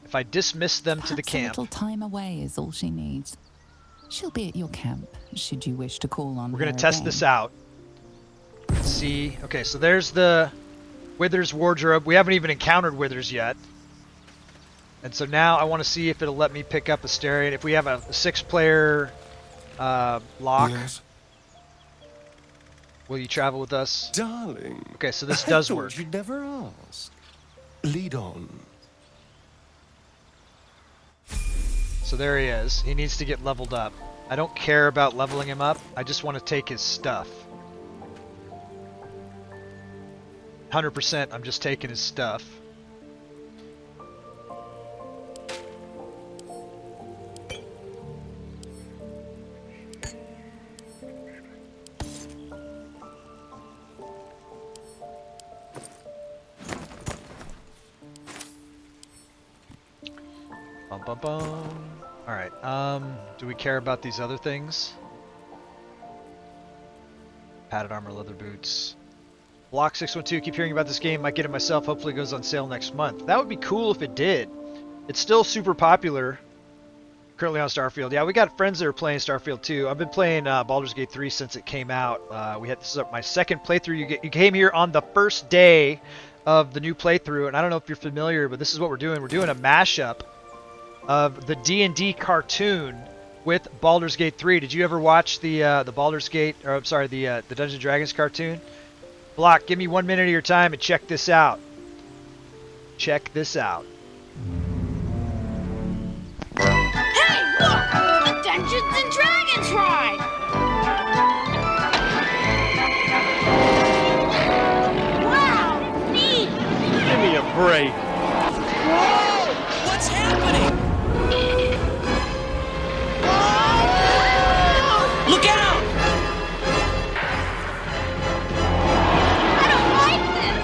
If I dismiss them to the camp... a little time away is all she needs. She'll be at your camp, should you wish to call on her. We're going to test this out. Let's see. Okay, so there's the Withers wardrobe. We haven't even encountered Withers yet. And so now I want to see if it'll let me pick up Asterion. If we have a 6-player lock... Yes. Will you travel with us? Darling. Okay, so this does I work. You'd never ask. Lead on. So there he is. He needs to get leveled up. I don't care about leveling him up. I just want to take his stuff. 100%, I'm just taking his stuff. Bum bum bum. Alright, do we care about these other things? Padded armor, leather boots. Block 612, keep hearing about this game, might get it myself, hopefully it goes on sale next month. That would be cool if it did. It's still super popular. Currently on Starfield. Yeah, we got friends that are playing Starfield too. I've been playing Baldur's Gate 3 since it came out. This is my second playthrough. You came here on the first day of the new playthrough, and I don't know if you're familiar, but this is what we're doing. We're doing a mashup of the D&D cartoon with Baldur's Gate 3. Did you ever watch the Baldur's Gate, or I'm sorry, the Dungeons and Dragons cartoon? Block, give me 1 minute of your time and check this out. Check this out. Hey, look! The Dungeons and Dragons ride! Wow, neat! Give me a break. Whoa! What's happening? Look out! I don't like this!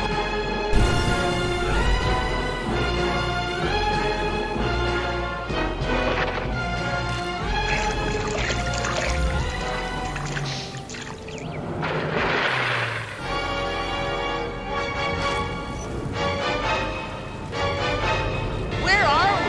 Where are we?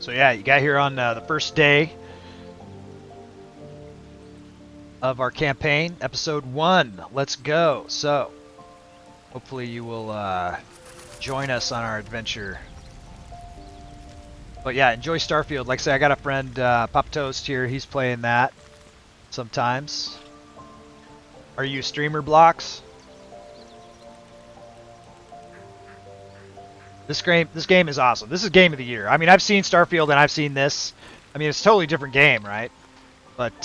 So yeah, you got here on the first day of our campaign, episode 1. Let's go. So, hopefully you will join us on our adventure. But yeah, enjoy Starfield. Like I say, I got a friend, Pop Toast here. He's playing that sometimes. Are you a streamer, Blocks? This game is awesome. This is game of the year. I mean, I've seen Starfield and I've seen this. I mean, it's a totally different game, right? But,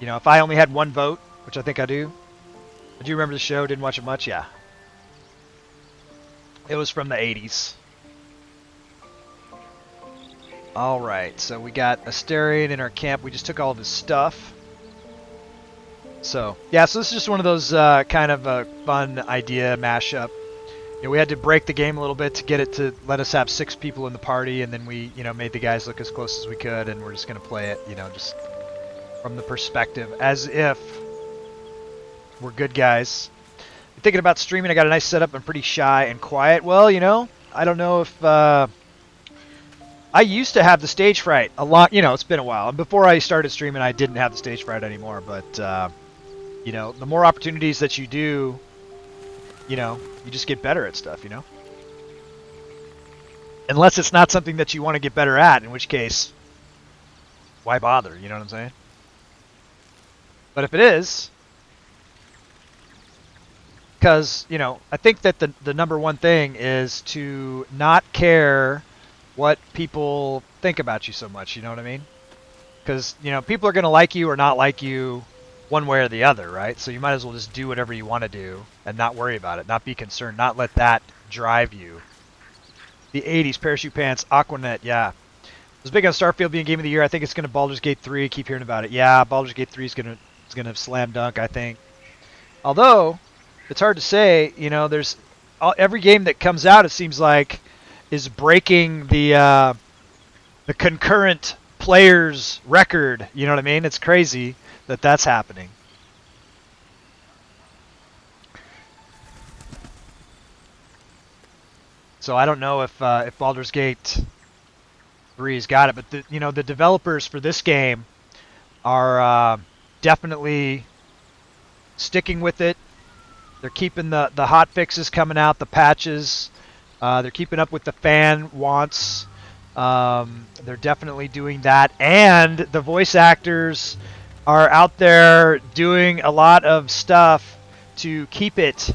you know, if I only had one vote, which I think I do. Do you remember the show? Didn't watch it much? Yeah. It was from the 80s. Alright, so we got Asterion in our camp. We just took all of his stuff. So, yeah, so this is just one of those kind of a fun idea mashup. You know, we had to break the game a little bit to get it to let us have 6 people in the party, and then we, you know, made the guys look as close as we could, and we're just going to play it, you know, just from the perspective as if we're good guys. I'm thinking about streaming. I got a nice setup. I'm pretty shy and quiet. Well, you know, I don't know if... I used to have the stage fright a lot. You know, it's been a while. And before I started streaming, I didn't have the stage fright anymore. But, you know, the more opportunities that you do, you know, you just get better at stuff, you know? Unless it's not something that you want to get better at, in which case, why bother? You know what I'm saying? But if it is, Because, you know, I think that the number one thing is to not care what people think about you so much, you know what I mean? Because, you know, people are going to like you or not like you one way or the other, right? So you might as well just do whatever you want to do and not worry about it, not be concerned, not let that drive you. The 80s, Parachute Pants, Aquanet, yeah. I was big on Starfield being Game of the Year. I think it's going to Baldur's Gate 3. Keep hearing about it. Yeah, Baldur's Gate 3 is going to slam dunk, I think. Although, it's hard to say, you know, there's every game that comes out, it seems like, is breaking the concurrent players record, you know what I mean? It's crazy that that's happening. So I don't know if Baldur's Gate 3's got it, but the developers for this game are definitely sticking with it. They're keeping the hot fixes coming out, the patches. They're keeping up with the fan wants. They're definitely doing that, and the voice actors are out there doing a lot of stuff to keep it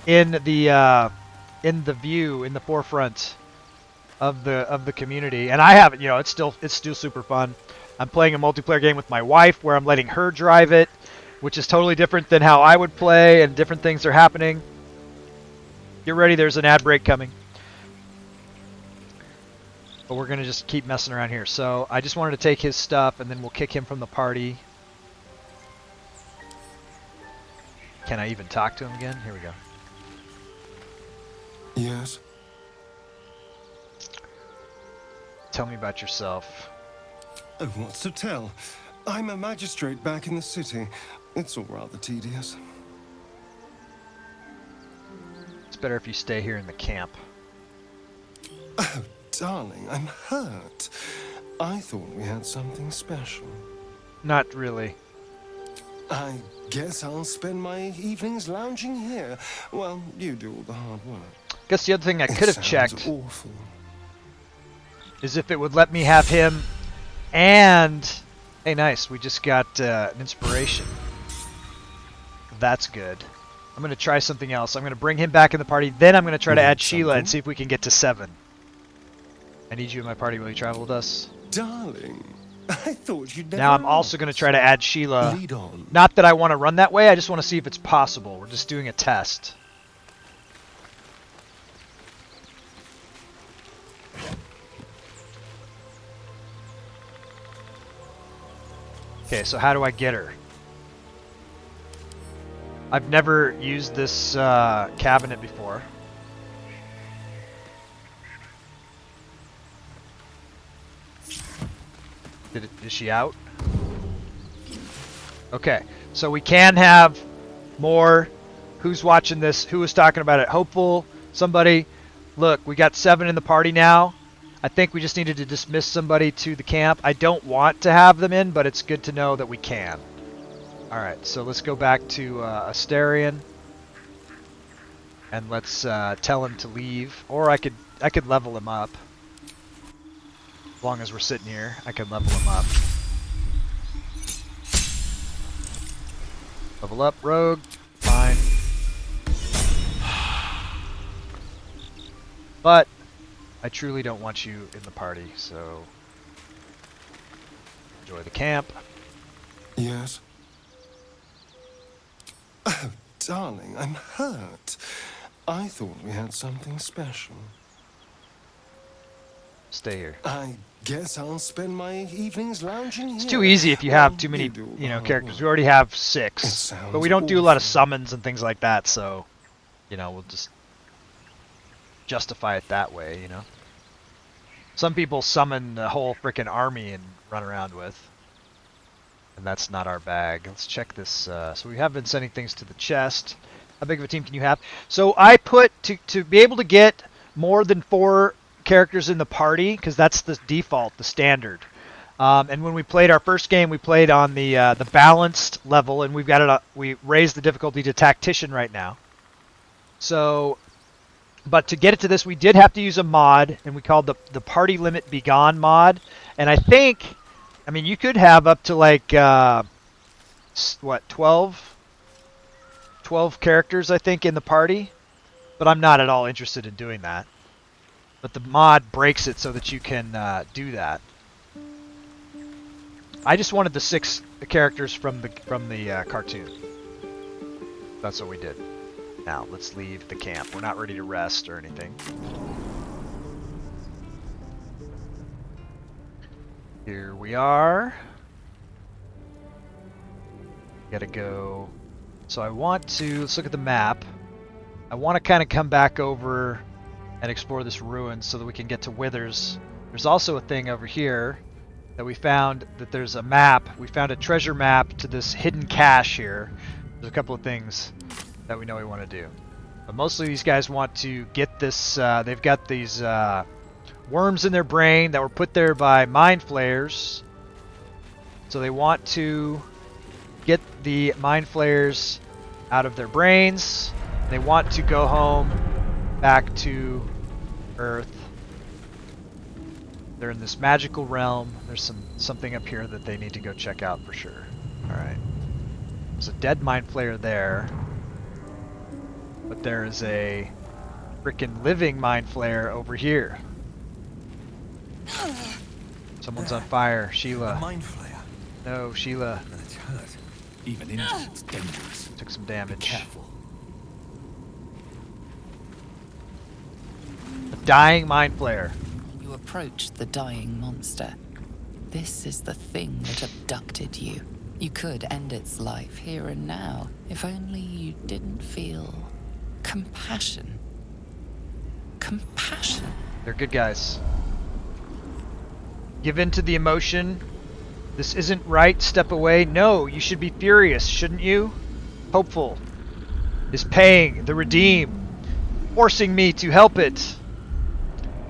in the view, in the forefront of the community. And I have, you know, it's still super fun. I'm playing a multiplayer game with my wife where I'm letting her drive it, which is totally different than how I would play, and different things are happening. Get ready, there's an ad break coming. But we're going to just keep messing around here. So I just wanted to take his stuff, and then we'll kick him from the party. Can I even talk to him again? Here we go. Yes? Tell me about yourself. Oh, what's to tell? I'm a magistrate back in the city. It's all rather tedious. It's better if you stay here in the camp. Oh, darling, I'm hurt. I thought we had something special. Not really. I guess I'll spend my evenings lounging here. Well, you do all the hard work. Guess the other thing I could have checked awful. is if it would let me have him and... Hey, nice. We just got an inspiration. That's good. I'm going to try something else. I'm going to bring him back in the party. Then I'm going to try to add Sheila and see if we can get to 7. I need you in my party. Will you travel with us? Darling, I thought you'd never... Now I'm also going to try to add Sheila. Lead on. Not that I want to run that way. I just want to see if it's possible. We're just doing a test. Okay, so how do I get her? I've never used this cabinet before. Is she out? Okay, so we can have more. Who's watching this? Who was talking about it? Hopeful? Somebody? Look, we got 7 in the party now. I think we just needed to dismiss somebody to the camp. I don't want to have them in, but it's good to know that we can. Alright, so let's go back to Asterion. And let's tell him to leave. Or I could level him up. As long as we're sitting here, I can level him up. Level up, rogue. Fine. But I truly don't want you in the party, so enjoy the camp. Yes? Oh, darling, I'm hurt. I thought we had something special. Stay here. I guess I'll spend my evenings lounging here. It's too easy if you have too many, characters. We already have 6, but we don't do a lot of summons and things like that, so, we'll just justify it that way, Some people summon the whole frickin' army and run around with. And that's not our bag. Let's check this. So we have been sending things to the chest. How big of a team can you have? So I put, to be able to get more than 4 characters in the party, because that's the default, the standard. And when we played our first game, we played on the balanced level, and we've got it. We raised the difficulty to Tactician right now. So... But to get it to this, we did have to use a mod, and we called the Party Limit Begone mod. And I think, you could have up to like, 12 12 characters, I think, in the party, but I'm not at all interested in doing that. But the mod breaks it so that you can do that. I just wanted the 6 characters from the cartoon. That's what we did. Now let's leave the camp. We're not ready to rest or anything. Here we are. Gotta go. So I want to, let's look at the map. I want to kind of come back over and explore this ruin so that we can get to Withers. There's also a thing over here that we found, that there's a map. We found a treasure map to this hidden cache here. There's a couple of things that we know we want to do. But mostly these guys want to get this, they've got these worms in their brain that were put there by mind flayers. So they want to get the mind flayers out of their brains. They want to go home back to Earth. They're in this magical realm. There's something up here that they need to go check out for sure. Alright. There's a dead mind flayer there. But there is a freaking living mind flayer over here. Someone's on fire. Sheila. A mind flayer. No, Sheila. And it's hurt. Even injured, it's dangerous. Took some damage. Be careful. A dying mind flayer. You approach the dying monster. This is the thing that abducted you. You could end its life here and now, if only you didn't feel compassion. Compassion. They're good guys. Give in to the emotion. This isn't right. Step away. No, you should be furious, shouldn't you? Hopeful is paying the redeem, forcing me to help it.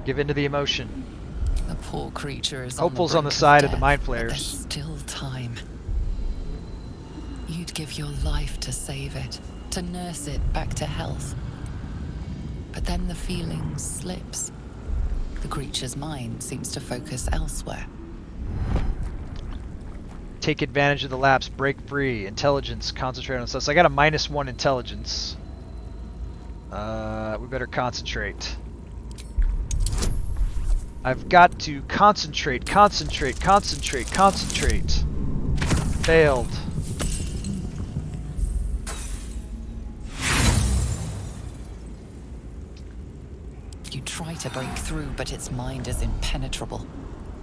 Give in to the emotion. The poor creature is Hopeful's on the side of death, the mind but flayers. there's still time. You'd give your life to save it, to nurse it back to health. But then the feeling slips. The creature's mind seems to focus elsewhere. Take advantage of the lapse, break free, intelligence, concentrate on stuff. So I got a -1 intelligence. We better concentrate. I've got to concentrate, concentrate, concentrate, concentrate. Failed. You try to break through, but its mind is impenetrable.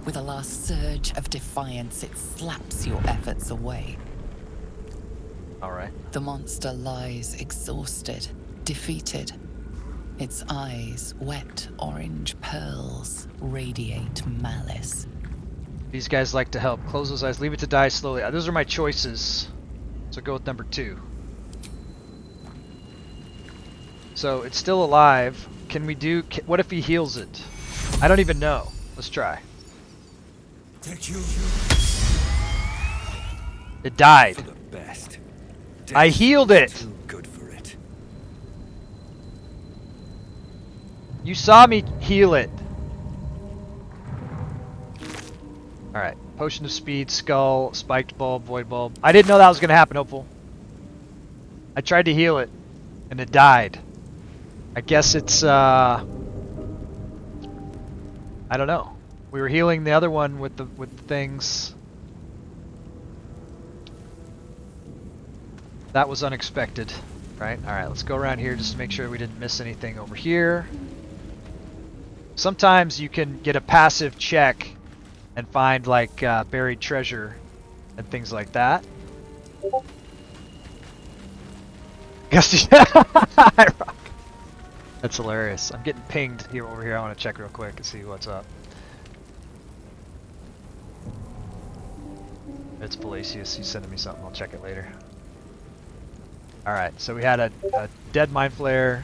With a last surge of defiance, it slaps your efforts away. Alright. The monster lies exhausted, defeated. Its eyes, wet orange pearls, radiate malice. These guys like to help. Close those eyes, leave it to die slowly. Those are my choices. So go with number 2. So it's still alive. Can we do... what if he heals it? I don't even know. Let's try. It died. For the best. I healed it. Too good for it. You saw me heal it. Alright. Potion of speed, skull, spiked bulb, void bulb. I didn't know that was going to happen, Hopeful. I tried to heal it, and it died. I guess it's, I don't know. We were healing the other one with the things. That was unexpected, right? Alright, let's go around here just to make sure we didn't miss anything over here. Sometimes you can get a passive check and find like buried treasure and things like that. That's hilarious. I'm getting pinged here over here. I want to check real quick and see what's up. It's Palacius. He's sending me something. I'll check it later. Alright, so we had a dead mind flayer.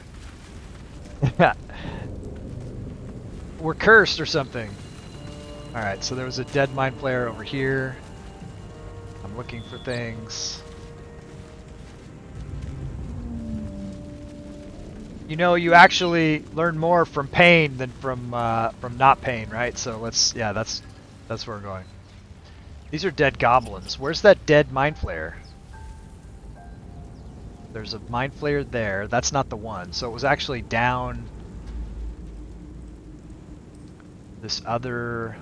We're cursed or something. Alright, so there was a dead mind flayer over here. I'm looking for things. You know, you actually learn more from pain than from not pain, right? So let's, yeah, that's where we're going. These are dead goblins. Where's that dead mind flayer? There's a mind flayer there. That's not the one. So it was actually down this other...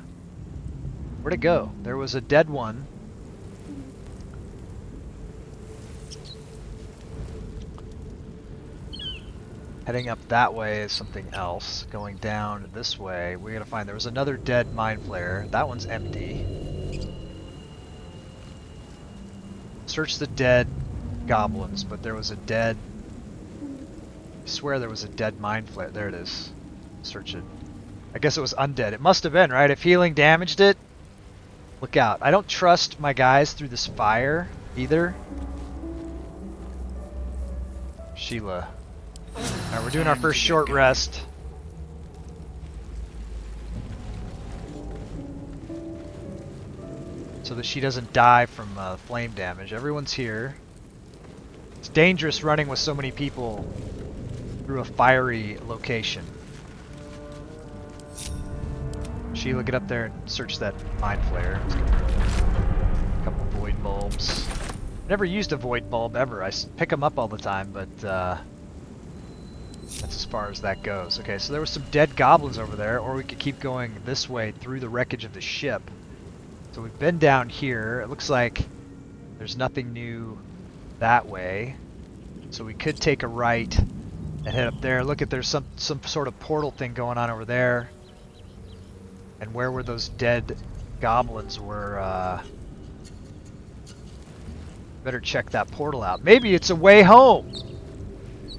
Where'd it go? There was a dead one. Heading up that way is something else. Going down this way, we gotta find... There was another dead mind flayer. That one's empty. Search the dead goblins, but there was a dead... I swear there was a dead mind flayer. There it is. Search it. I guess it was undead. It must have been, right? If healing damaged it, look out. I don't trust my guys through this fire either. Sheila. Alright, we're doing our first short rest. So that she doesn't die from flame damage. Everyone's here. It's dangerous running with so many people through a fiery location. Sheila, get up there and search that mind flare. A couple void bulbs. Never used a void bulb ever. I pick them up all the time, but that's as far as that goes. Okay, so there was some dead goblins over there, or we could keep going this way through the wreckage of the ship. So we've been down here. It looks like there's nothing new that way. So we could take a right and head up there. Look at, there's some sort of portal thing going on over there. And where were those dead goblins were, better check that portal out. Maybe it's a way home!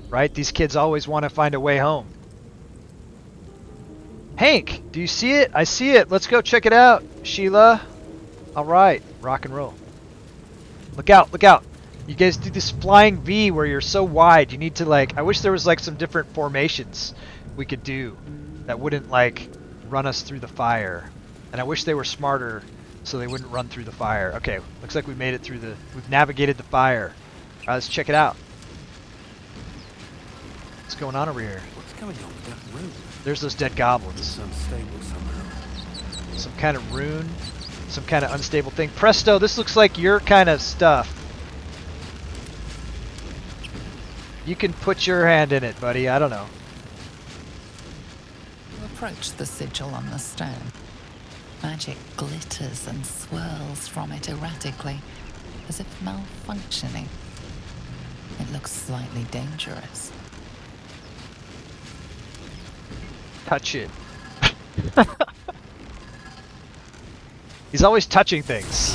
Right? These kids always want to find a way home. Hank, do you see it? I see it. Let's go check it out, Sheila. Alright, rock and roll. Look out, look out. You guys do this flying V where you're so wide. You need to, like, I wish there was like some different formations we could do that wouldn't like run us through the fire. And I wish they were smarter so they wouldn't run through the fire. Okay, looks like we made it through we've navigated the fire. Alright, let's check it out. What's going on over here? What's going on with that rune? There's those dead goblins. It's unstable somehow. Some kind of rune, some kind of unstable thing. Presto, this looks like your kind of stuff. You can put your hand in it, buddy. I don't know. Approach the sigil on the stone. Magic glitters and swirls from it erratically, as if malfunctioning. It looks slightly dangerous. Touch it. He's always touching things.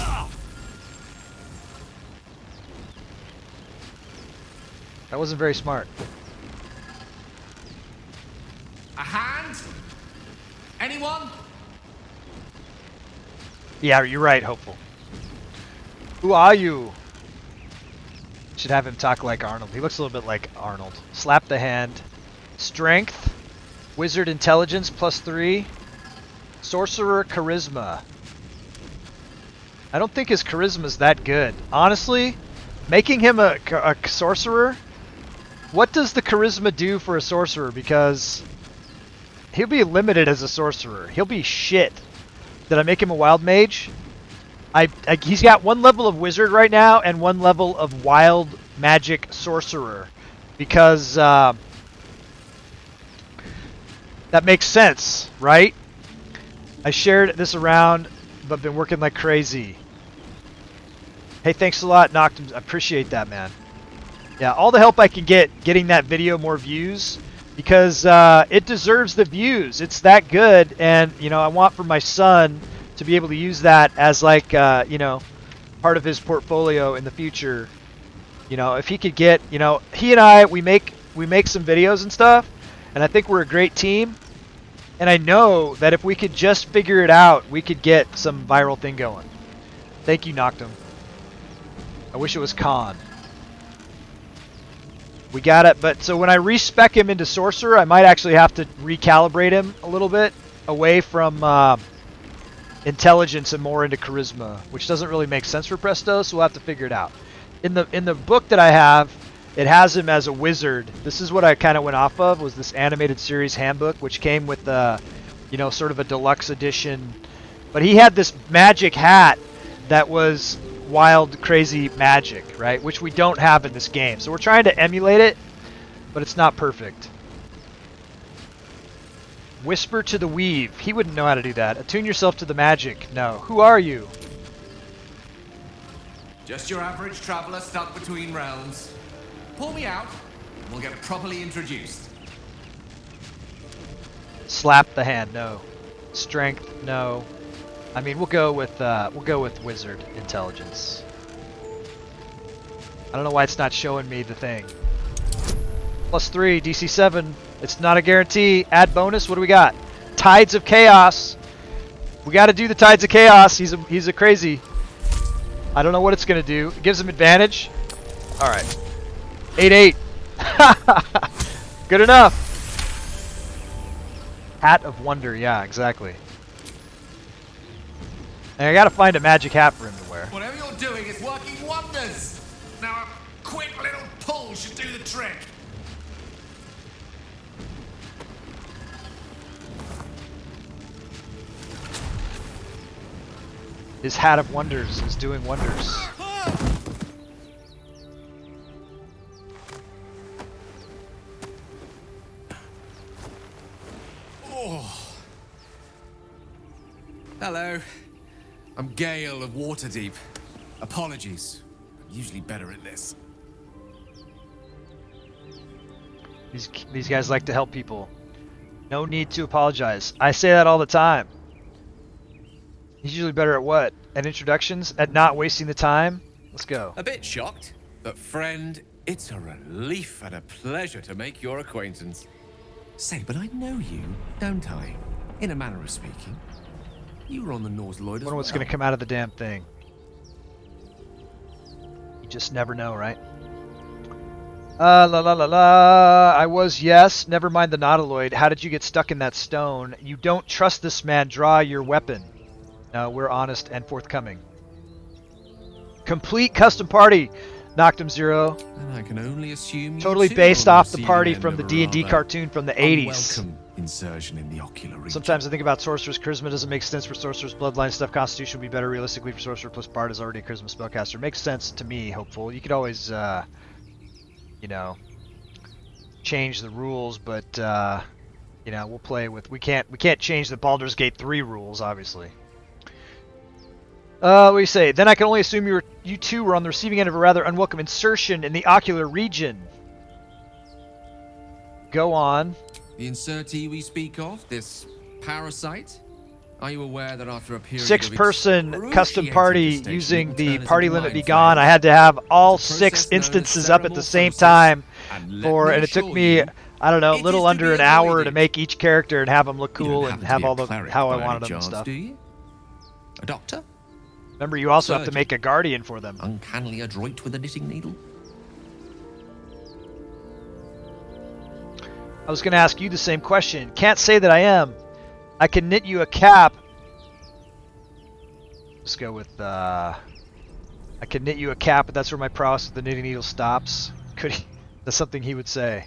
That wasn't very smart. A hand? Anyone? Yeah, you're right, Hopeful. Who are you? Should have him talk like Arnold. He looks a little bit like Arnold. Slap the hand. Strength. Wizard intelligence +3. Sorcerer charisma. I don't think his charisma is that good. Honestly, making him a sorcerer, what does the charisma do for a sorcerer? Because he'll be limited as a sorcerer. He'll be shit. Did I make him a wild mage? He's got 1 level of wizard right now and 1 level of wild magic sorcerer. Because that makes sense, right? I shared this around, but been working like crazy. Hey, thanks a lot, Noctum. I appreciate that, man. Yeah, all the help I can get getting that video more views, because it deserves the views. It's that good, and you know, I want for my son to be able to use that as like you know, part of his portfolio in the future. You know, if he could get, you know, he and I, we make some videos and stuff, and I think we're a great team. And I know that if we could just figure it out, we could get some viral thing going. Thank you, Noctum. I wish it was Khan. We got it, but so when I respec him into Sorcerer, I might actually have to recalibrate him a little bit away from intelligence and more into charisma, which doesn't really make sense for Presto, so we'll have to figure it out. In the book that I have, it has him as a wizard. This is what I kind of went off of, was this animated series handbook, which came with you know, sort of a deluxe edition. But he had this magic hat that was wild, crazy magic, right? Which we don't have in this game. So we're trying to emulate it, but it's not perfect. Whisper to the weave. He wouldn't know how to do that. Attune yourself to the magic. No. Who are you? Just your average traveler stuck between realms. Pull me out, and we'll get properly introduced. Slap the hand. No. Strength. No. I mean, we'll go with wizard intelligence. I don't know why it's not showing me the thing. +3, DC 7. It's not a guarantee. Add bonus. What do we got? Tides of Chaos. We got to do the Tides of Chaos. He's a crazy. I don't know what it's gonna do. It gives him advantage. All right. 8/8. Good enough. Hat of Wonder. Yeah, exactly. And I gotta find a magic hat for him to wear. Whatever you're doing is working wonders. Now a quick little pull should do the trick. His Hat of Wonders is doing wonders. Oh. Hello. I'm Gale of Waterdeep. Apologies. I'm usually better at this. These guys like to help people. No need to apologize. I say that all the time. He's usually better at what? At introductions? At not wasting the time? Let's go. A bit shocked, but friend, it's a relief and a pleasure to make your acquaintance. Say, but I know you, don't I? In a manner of speaking. You were on the Norse Lloyd as well. Wonder what's going to come out of the damn thing. You just never know, right? La la la la. I was, yes. Never mind the nautiloid. How did you get stuck in that stone? You don't trust this man. Draw your weapon. No, we're honest and forthcoming. Complete custom party. Knocked him 0. And I can only assume totally based off the party from the D&D cartoon from the 80s. Welcome insertion in the ocular region. Sometimes I think about Sorcerer's Charisma doesn't make sense for Sorcerer's Bloodline stuff. Constitution would be better realistically for Sorcerer plus Bard is already a Charisma spellcaster. Makes sense to me, hopeful. You could always, you know, change the rules, but, you know, we'll play with... We can't change the Baldur's Gate 3 rules, obviously. What do you say? Then I can only assume you two were on the receiving end of a rather unwelcome insertion in the ocular region. Go on. The insertee we speak of, this parasite, are you aware that after a period 6-person custom party using the party limit Begone, I had to have all 6 instances up at the same time and it took me, I don't know, a little under an hour to make each character and have them look cool and have all the how I wanted them and stuff. Do you? A doctor? Remember, you also have to make a guardian for them. Uncannily adroit with a knitting needle. I was going to ask you the same question. Can't say that I am. I can knit you a cap. Let's go with, I can knit you a cap, but that's where my prowess with the knitting needle stops. Could he? That's something he would say.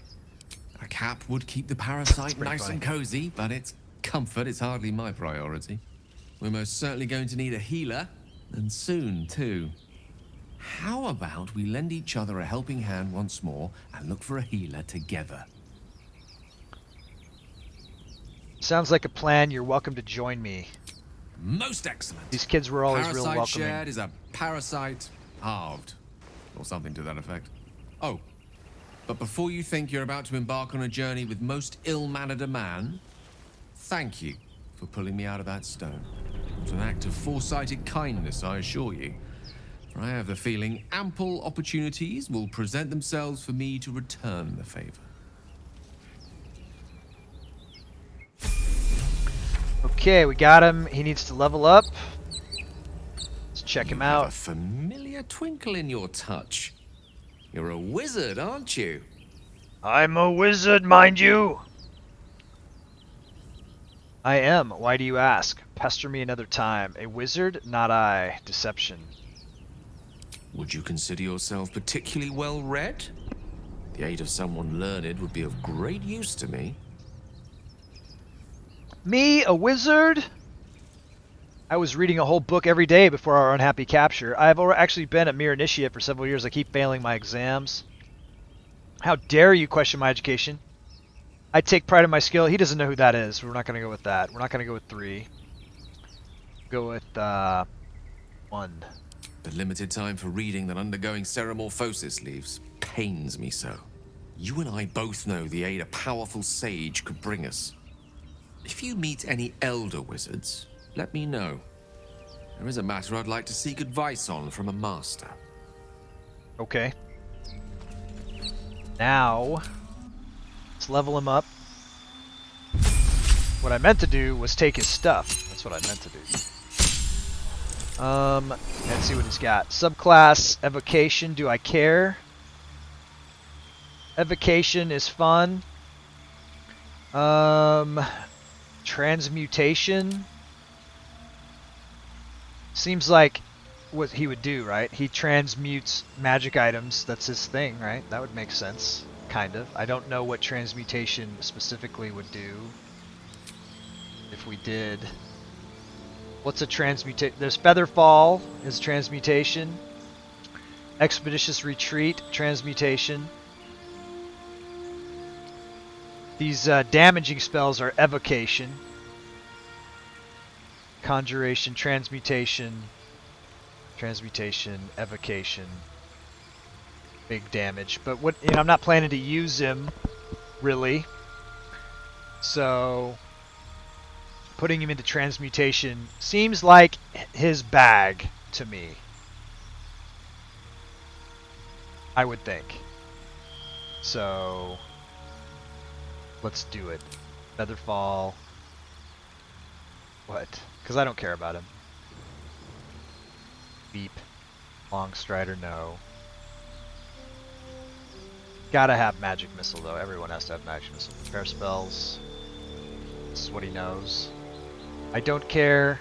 A cap would keep the parasite nice and cozy, but its comfort is hardly my priority. We're most certainly going to need a healer. And soon, too. How about we lend each other a helping hand once more and look for a healer together? Sounds like a plan. You're welcome to join me. Most excellent. These kids were always real welcoming. Parasite shared is a parasite halved. Or something to that effect. Oh, but before you think you're about to embark on a journey with most ill-mannered a man, thank you for pulling me out of that stone. It's an act of foresighted kindness, I assure you. For I have the feeling ample opportunities will present themselves for me to return the favor. Okay, we got him. He needs to level up. Let's check him out. You have a familiar twinkle in your touch. You're a wizard, aren't you? I'm a wizard, mind you. I am. Why do you ask? Pester me another time. A wizard? Not I. Deception. Would you consider yourself particularly well read? The aid of someone learned would be of great use to me. Me? A wizard? I was reading a whole book every day before our unhappy capture. I've actually been a mere initiate for several years. I keep failing my exams. How dare you question my education? I take pride in my skill. He doesn't know who that is. We're not going to go with that. We're not going to go with 3. Go with 1. The limited time for reading that undergoing ceremorphosis leaves pains me so. You and I both know the aid a powerful sage could bring us. If you meet any elder wizards, let me know. There is a matter I'd like to seek advice on from a master. Okay. Now, let's level him up. What I meant to do was take his stuff. That's what I meant to do. Let's see what he's got. Subclass Evocation. Do I care? Evocation is fun. Transmutation. Seems like what he would do, right? He transmutes magic items. That's his thing, right? That would make sense. Kind of. I don't know what transmutation specifically would do. If we did. What's a transmutation? There's Featherfall is transmutation. Expeditious Retreat, transmutation. These damaging spells are Evocation. Conjuration, Transmutation. Transmutation, Evocation. Big damage. But what, you know, I'm not planning to use him, really. So putting him into transmutation seems like his bag to me. I would think. So let's do it. Featherfall. What? Because I don't care about him. Beep. Longstrider, no. Gotta have magic missile though. Everyone has to have magic missile. Prepare spells. This is what he knows. I don't care.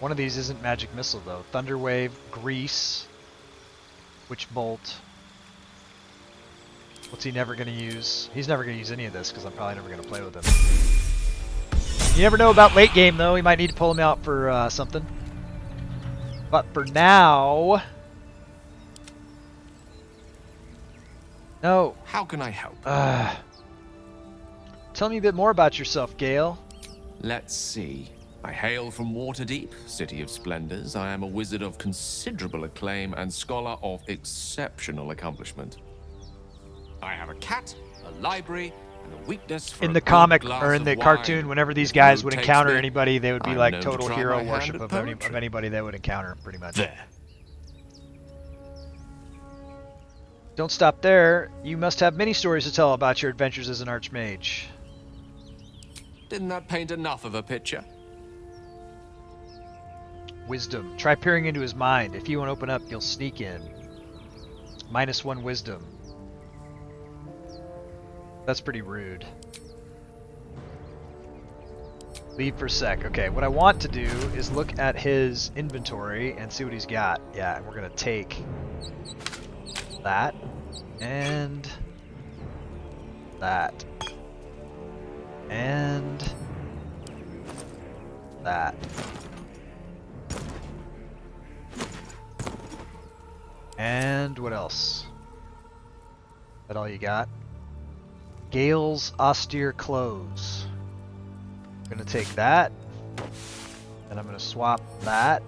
One of these isn't magic missile though. Thunder Wave, Grease, Witch Bolt. What's he never gonna use? He's never gonna use any of this because I'm probably never gonna play with him. You never know about late game though. We might need to pull him out for something. But for now, no. How can I help? Tell me a bit more about yourself, Gale. Let's see. I hail from Waterdeep, City of Splendors. I am a wizard of considerable acclaim and scholar of exceptional accomplishment. I have a cat, a library, and a weakness for in the comic or in the cartoon, whenever these guys would encounter anybody, they would be like total hero worship of anybody they would encounter, pretty much. There. Don't stop there. You must have many stories to tell about your adventures as an archmage. Didn't that paint enough of a picture? Wisdom. Try peering into his mind. If you won't open up, you'll sneak in. -1 wisdom. That's pretty rude. Leave for a sec. Okay, what I want to do is look at his inventory and see what he's got. Yeah, and we're going to take that and that and that. And what else? Is that all you got? Gale's austere clothes. I'm gonna take that, and I'm gonna swap that,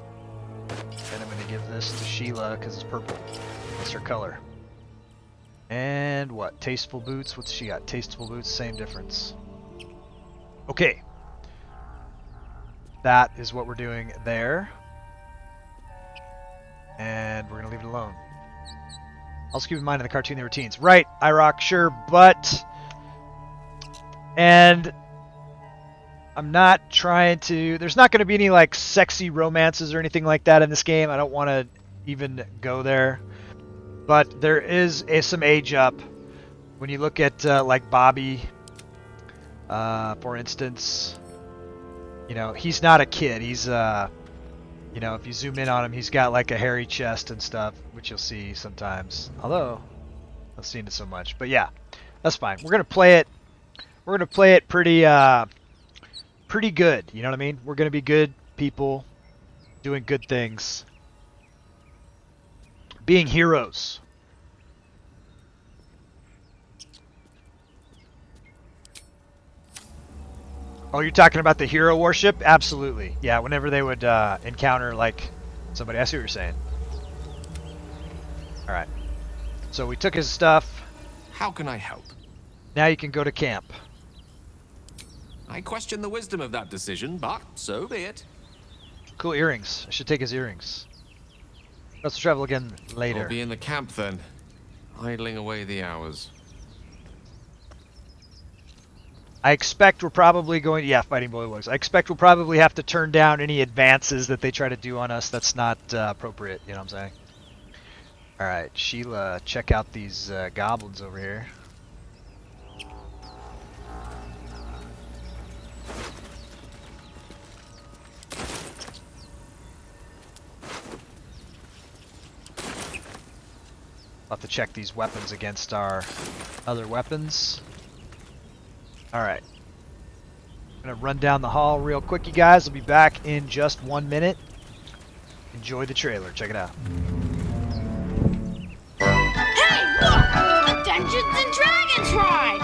and I'm gonna give this to Sheila because it's purple. That's her color. And what? Tasteful boots. What's she got? Tasteful boots. Same difference. Okay. That is what we're doing there. And we're gonna leave it alone. Also keep in mind in the cartoon they were teens. Right, IROC, sure, but... And... I'm not trying to... There's not going to be any, like, sexy romances or anything like that in this game. I don't want to even go there. But there is some age up. When you look at, like, Bobby, for instance... You know, he's not a kid. He's, you know, if you zoom in on him, he's got like a hairy chest and stuff, which you'll see sometimes. Although, I've seen it so much. But yeah, that's fine. We're gonna play it. We're gonna play it pretty, pretty good. You know what I mean? We're gonna be good people. doing good things. Being heroes. Oh, you're talking about the hero worship? Absolutely. Yeah, whenever they would encounter, like, somebody. I see what you're saying. Alright. So we took his stuff. How can I help? Now you can go to camp. I question the wisdom of that decision, but so be it. Cool earrings. I should take his earrings. Let's travel again later. I'll be in the camp then, idling away the hours. I expect we're probably going to, yeah, fighting bullywugs. I expect we'll probably have to turn down any advances that they try to do on us. That's not appropriate, you know what I'm saying? Alright, Sheila, check out these goblins over here. I'll have to check these weapons against our other weapons. Alright. I'm gonna run down the hall real quick, you guys. I'll be back in just 1 minute. Enjoy the trailer. Check it out. Hey, look! A Dungeons and Dragons ride!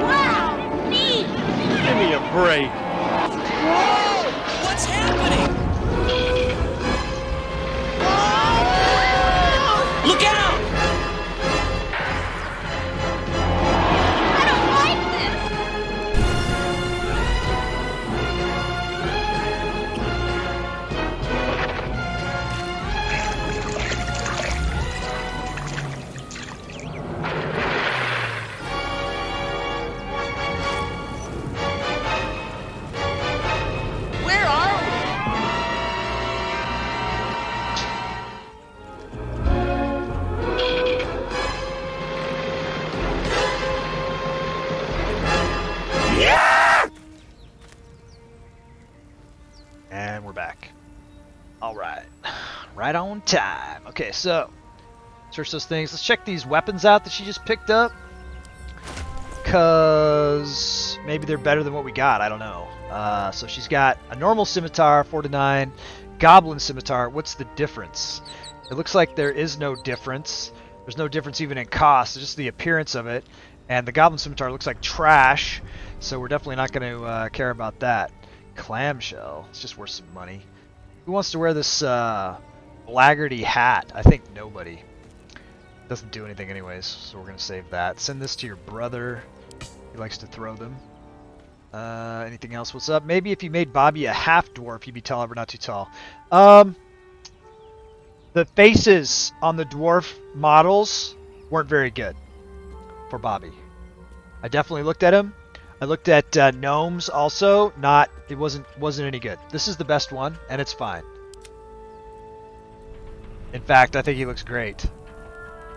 Wow, neat! Give me a break. Whoa! What's happening? Look out! I don't like this! Where are we? And we're back. Alright. Right on time. Okay, so search those things. Let's check these weapons out that she just picked up. Because maybe they're better than what we got. I don't know. So she's got a normal scimitar, 4 to 9. Goblin scimitar. What's the difference? It looks like there is no difference. There's no difference even in cost. It's just the appearance of it. And the goblin scimitar looks like trash. So we're definitely not going to care about that. Clamshell. It's just worth some money. Who wants to wear this blackguardy hat? I think nobody. Doesn't do anything anyways, so we're going to save that. Send this to your brother. He likes to throw them. Anything else? What's up? Maybe if you made Bobby a half-dwarf, he'd be tall, but not too tall. The faces on the dwarf models weren't very good for Bobby. I definitely looked at him. I looked at gnomes also. It wasn't any good. This is the best one, and it's fine. In fact, I think he looks great.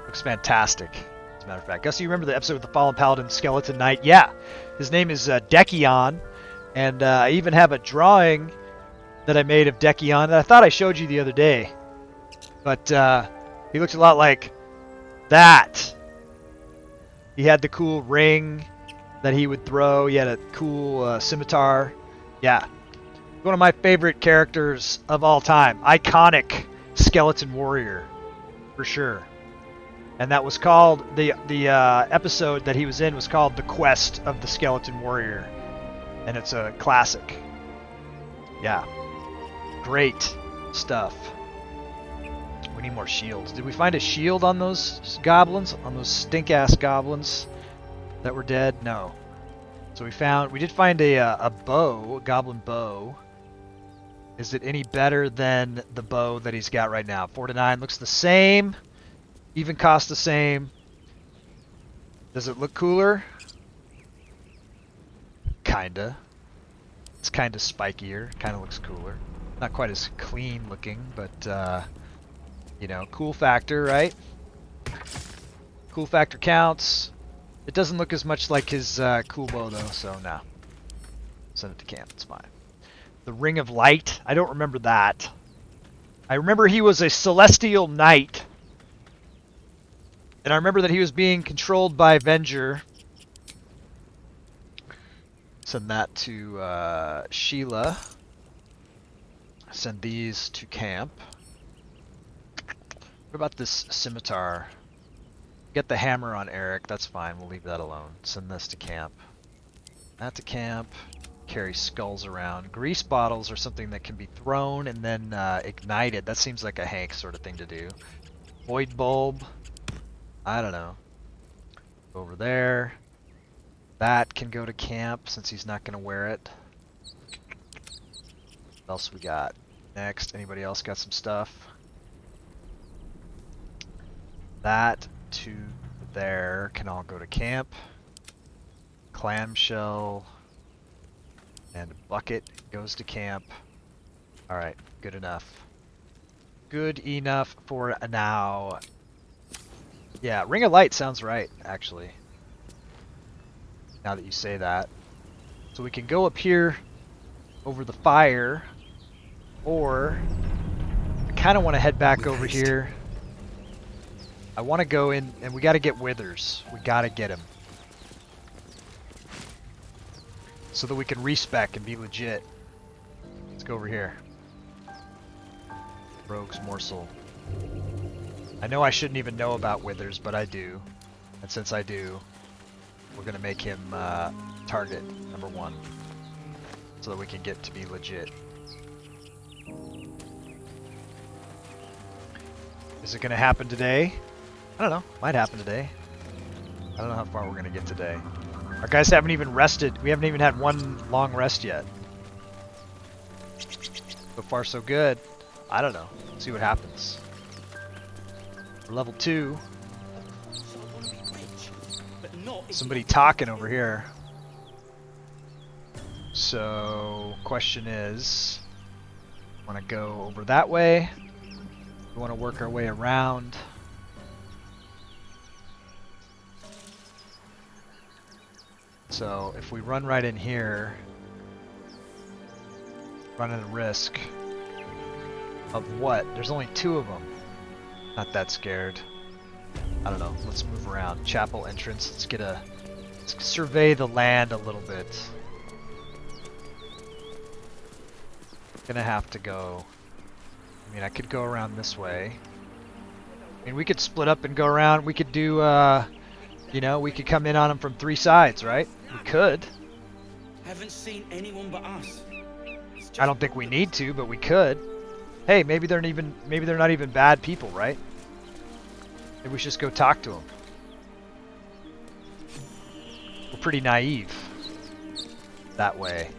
Looks fantastic. As a matter of fact, Gus, you remember the episode with the Fallen Paladin Skeleton Knight? Yeah, his name is Dekion, and I even have a drawing that I made of Dekion that I thought I showed you the other day. But he looks a lot like that. He had the cool ring that he would throw. He had a cool scimitar. Yeah. One of my favorite characters of all time. Iconic skeleton warrior. For sure. And that was called, the episode that he was in was called The Quest of the Skeleton Warrior. And it's a classic. Yeah. Great stuff. We need more shields. Did we find a shield on those goblins? On those stink-ass goblins that were dead? No. So we did find a bow, a goblin bow. Is it any better than the bow that he's got right now? 4 to 9 looks the same. Even cost the same. Does it look cooler? Kinda. It's kinda spikier. Kinda looks cooler. Not quite as clean looking, but you know, cool factor, right? Cool factor counts. It doesn't look as much like his cool bow though, so no. Send it to camp, it's fine. The Ring of Light, I don't remember that. I remember he was a celestial knight. And I remember that he was being controlled by Avenger. Send that to Sheila. Send these to camp. What about this scimitar? Get the hammer on Eric. That's fine. We'll leave that alone. Send this to camp. That to camp. Carry skulls around. Grease bottles are something that can be thrown and then ignited. That seems like a Hank sort of thing to do. Void bulb. I don't know. Over there. That can go to camp since he's not going to wear it. What else we got? Next, anybody else got some stuff? That to there can all go to camp. Clamshell and bucket goes to camp. Alright, good enough. Good enough for now. Yeah, Ring of Light sounds right, actually. Now that you say that. So we can go up here over the fire, or I kind of want to head back over here. I want to go in, and we got to get Withers. We got to get him. So that we can respec and be legit. Let's go over here. Rogue's Morsel. I know I shouldn't even know about Withers, but I do. And since I do, we're going to make him target number 1. So that we can get to be legit. Is it going to happen today? I don't know. Might happen today. I don't know how far we're going to get today. Our guys haven't even rested. We haven't even had one long rest yet. So far, so good. I don't know. Let's see what happens. We're level 2. Somebody talking over here. So, question is, want to go over that way? We want to work our way around. So, if we run right in here, running a risk of what? There's only 2 of them. Not that scared. I don't know. Let's move around. Chapel entrance. Let's survey the land a little bit. Gonna have to go. I mean, I could go around this way. I mean, we could split up and go around. We could do, you know, we could come in on them from 3 sides, right? We could. Haven't seen anyone but us. I don't think we need to, but we could. Hey, maybe they're not even bad people, right? Maybe we should just go talk to them. We're pretty naive that way.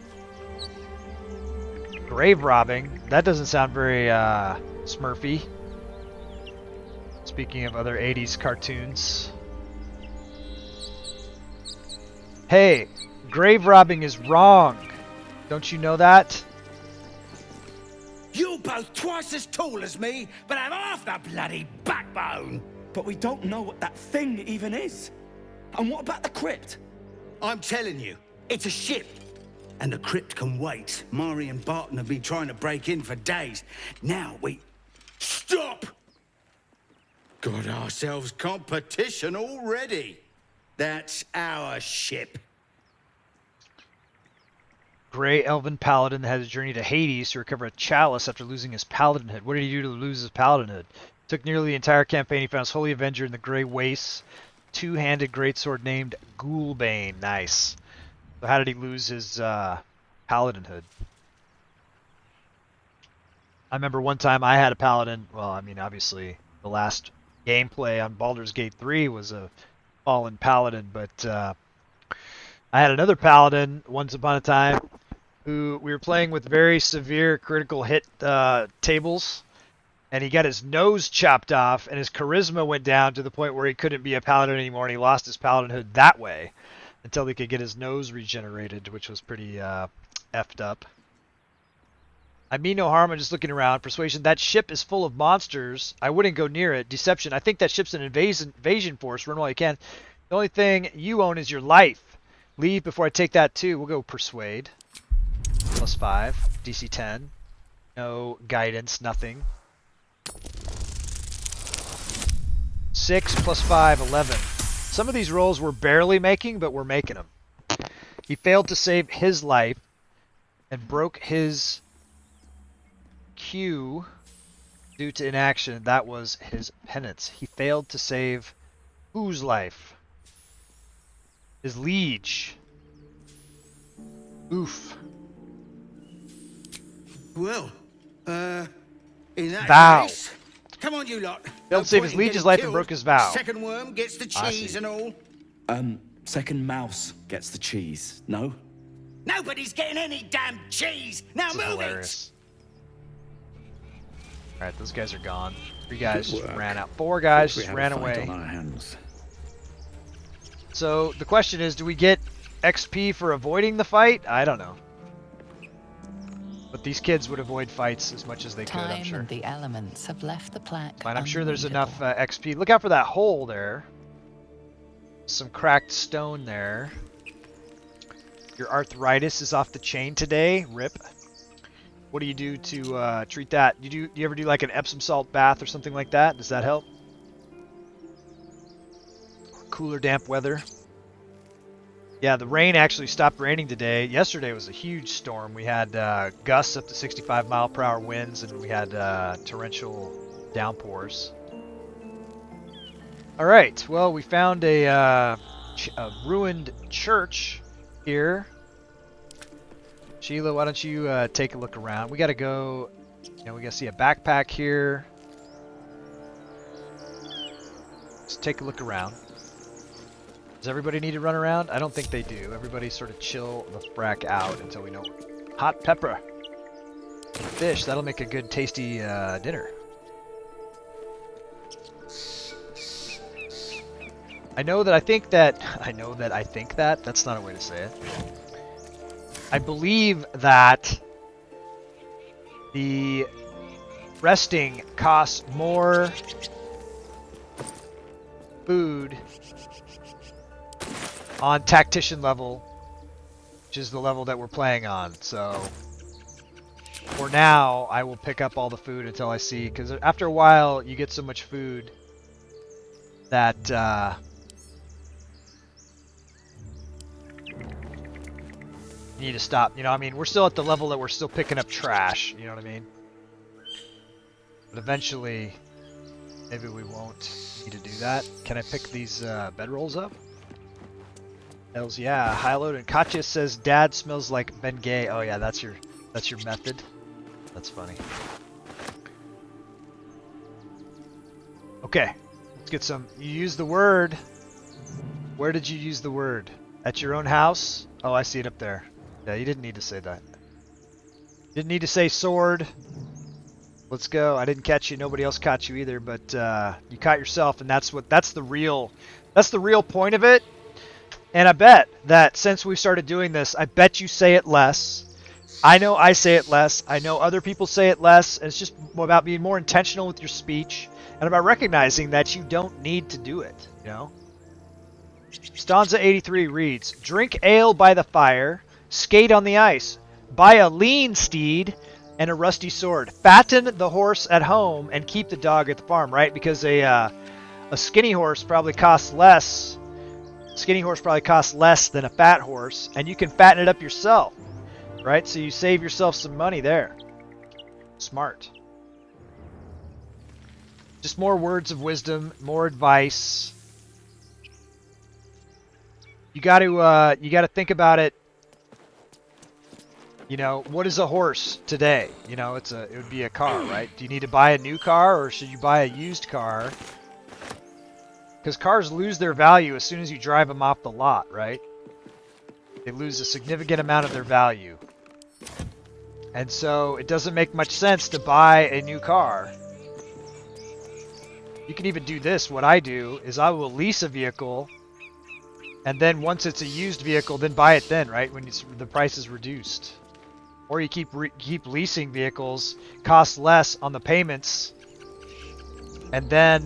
Grave robbing. That doesn't sound very Smurfy. Speaking of other 80s cartoons. Hey, grave robbing is wrong. Don't you know that? You're both twice as tall as me, but have half the bloody backbone. But we don't know what that thing even is. And what about the crypt? I'm telling you, it's a ship. And the crypt can wait. Mari and Barton have been trying to break in for days. Now we... Stop! Got ourselves competition already. That's our ship. Grey Elven Paladin that has a journey to Hades to recover a chalice after losing his paladinhood. What did he do to lose his paladinhood? Took nearly the entire campaign. He found his holy avenger in the Grey Wastes. 2-handed greatsword named Ghoulbane. Nice. So how did he lose his paladinhood? I remember one time I had a paladin. Well, I mean, obviously, the last gameplay on Baldur's Gate 3 was a fallen paladin, but I had another paladin once upon a time who we were playing with very severe critical hit tables, and he got his nose chopped off, and his charisma went down to the point where he couldn't be a paladin anymore, and he lost his paladinhood that way until he could get his nose regenerated, which was pretty effed up. I mean no harm, I'm just looking around. Persuasion, that ship is full of monsters. I wouldn't go near it. Deception, I think that ship's an invasion force. Run while you can. The only thing you own is your life. Leave before I take that too. We'll go Persuade. +5. DC 10. No guidance, nothing. 6 +5, 11. Some of these rolls we're barely making, but we're making them. He failed to save his life and broke his queue due to inaction. That was his penance. He failed to save whose life? His liege. Oof. Well, in that Vow. case, come on, you lot. Failed to save his liege's life and broke his vow. Second worm gets the cheese and all. Second mouse gets the cheese. No? Nobody's getting any damn cheese. Now move hilarious. Alright, those guys are gone. 3 guys just ran out. 4 guys just ran away. On our hands. So the question is, do we get XP for avoiding the fight? I don't know. But these kids would avoid fights as much as they could, I'm sure. And the elements have left the plaque. Fine, I'm sure there's enough XP. Look out for that hole there. Some cracked stone there. Your arthritis is off the chain today. Rip. What do you do to treat that? Do you ever do like an Epsom salt bath or something like that? Does that help? Cooler, damp weather. Yeah, the rain actually stopped raining today. Yesterday was a huge storm. We had gusts up to 65-mile-per-hour winds, and we had torrential downpours. All right. Well, we found a ruined church here. Sheila, why don't you take a look around? We got to go. You know, we got to see a backpack here. Let's take a look around. Does everybody need to run around? I don't think they do. Everybody sort of chill the frack out until we know. Hot pepper. Fish. That'll make a good tasty dinner. I know that I think that. That's not a way to say it. I believe that the resting costs more food on Tactician level, which is the level that we're playing on. So for now, I will pick up all the food until I see, because after a while, you get so much food that you need to stop. You know, I mean, we're still at the level that we're still picking up trash. You know what I mean? But eventually, maybe we won't need to do that. Can I pick these bedrolls up? Hells yeah. Highload and Katya says Dad smells like Begone. Oh yeah, that's your method. That's funny. Okay, let's get some. You used the word. Where did you use the word? At your own house? Oh, I see it up there. Yeah, you didn't need to say that. Didn't need to say sword. Let's go. I didn't catch you. Nobody else caught you either, but you caught yourself, and that's the real point of it. And I bet that since we started doing this, I bet you say it less. I know I say it less. I know other people say it less. And it's just about being more intentional with your speech and about recognizing that you don't need to do it, you know? Stanza 83 reads, drink ale by the fire, skate on the ice, buy a lean steed and a rusty sword. Fatten the horse at home and keep the dog at the farm, right? Because a skinny horse probably costs less. Skinny horse probably costs less than a fat horse, and you can fatten it up yourself, right? So you save yourself some money there. Smart. Just more words of wisdom, more advice. You got to think about it. You know, what is a horse today? You know, it would be a car, right? Do you need to buy a new car, or should you buy a used car? Because cars lose their value as soon as you drive them off the lot, right? They lose a significant amount of their value. And so it doesn't make much sense to buy a new car. You can even do this. What I do is I will lease a vehicle, and then once it's a used vehicle, then buy it then, right? When the price is reduced. Or you keep leasing vehicles, cost less on the payments, and then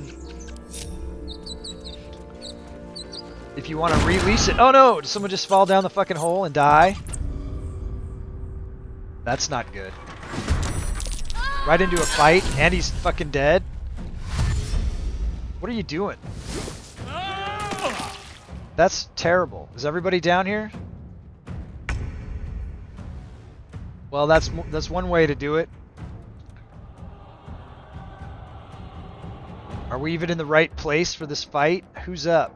if you want to release it... Oh no! Did someone just fall down the fucking hole and die? That's not good. Right into a fight, and he's fucking dead? What are you doing? That's terrible. Is everybody down here? Well, that's one way to do it. Are we even in the right place for this fight? Who's up?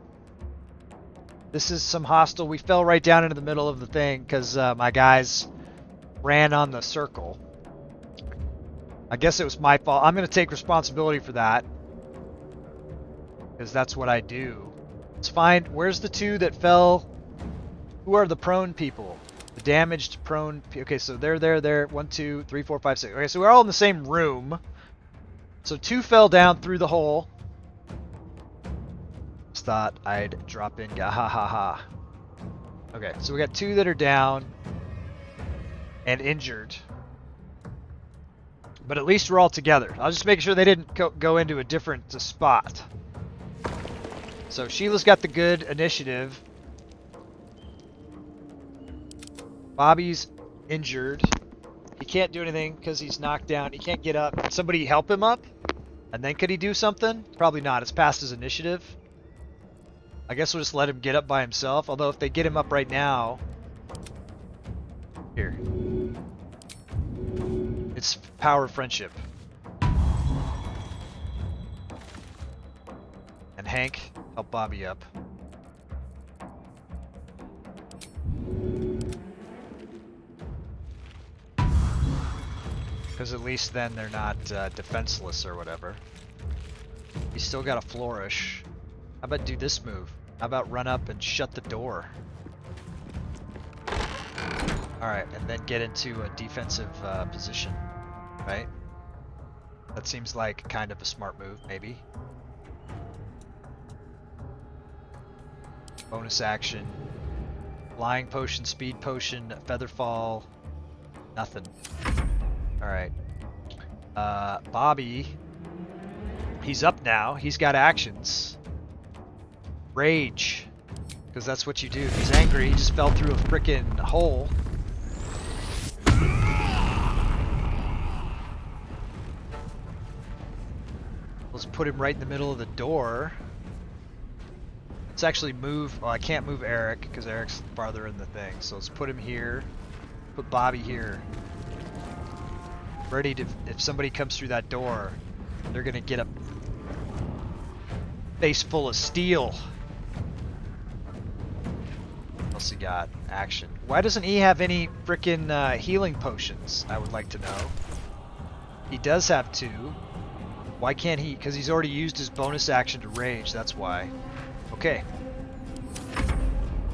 This is some hostile. We fell right down into the middle of the thing because my guys ran on the circle. I guess it was my fault. I'm going to take responsibility for that because that's what I do. Let's find, where's the two that fell? Who are the prone people? The damaged prone. Okay, so they're there. 1, 2, 3, 4, 5, 6. Okay, so we're all in the same room. So 2 fell down through the hole. Just thought I'd drop in. Ha ha ha. Okay, so we got 2 that are down and injured. But at least we're all together. I'll just make sure they didn't go into a different spot. So Sheila's got the good initiative. Bobby's injured. He can't do anything because he's knocked down. He can't get up. Can somebody help him up? And then could he do something? Probably not. It's past his initiative. I guess we'll just let him get up by himself. Although if they get him up right now... Here. It's power of friendship. And Hank, help Bobby up. Because at least then they're not defenseless or whatever. He's still got a flourish. How about do this move? How about run up and shut the door? Alright, and then get into a defensive position, right? That seems like kind of a smart move, maybe. Bonus action. Flying potion, speed potion, feather fall. Nothing. Alright. Bobby. He's up now. He's got actions. Rage. Because that's what you do. He's angry. He just fell through a frickin' hole. Let's put him right in the middle of the door. Let's actually move. Oh, I can't move Eric because Eric's farther in the thing. So let's put him here. Put Bobby here. Ready to, if somebody comes through that door, they're gonna get a face full of steel. What else he got? Action. Why doesn't he have any frickin' healing potions? I would like to know. He does have 2. Why can't he? Because he's already used his bonus action to rage, that's why. Okay.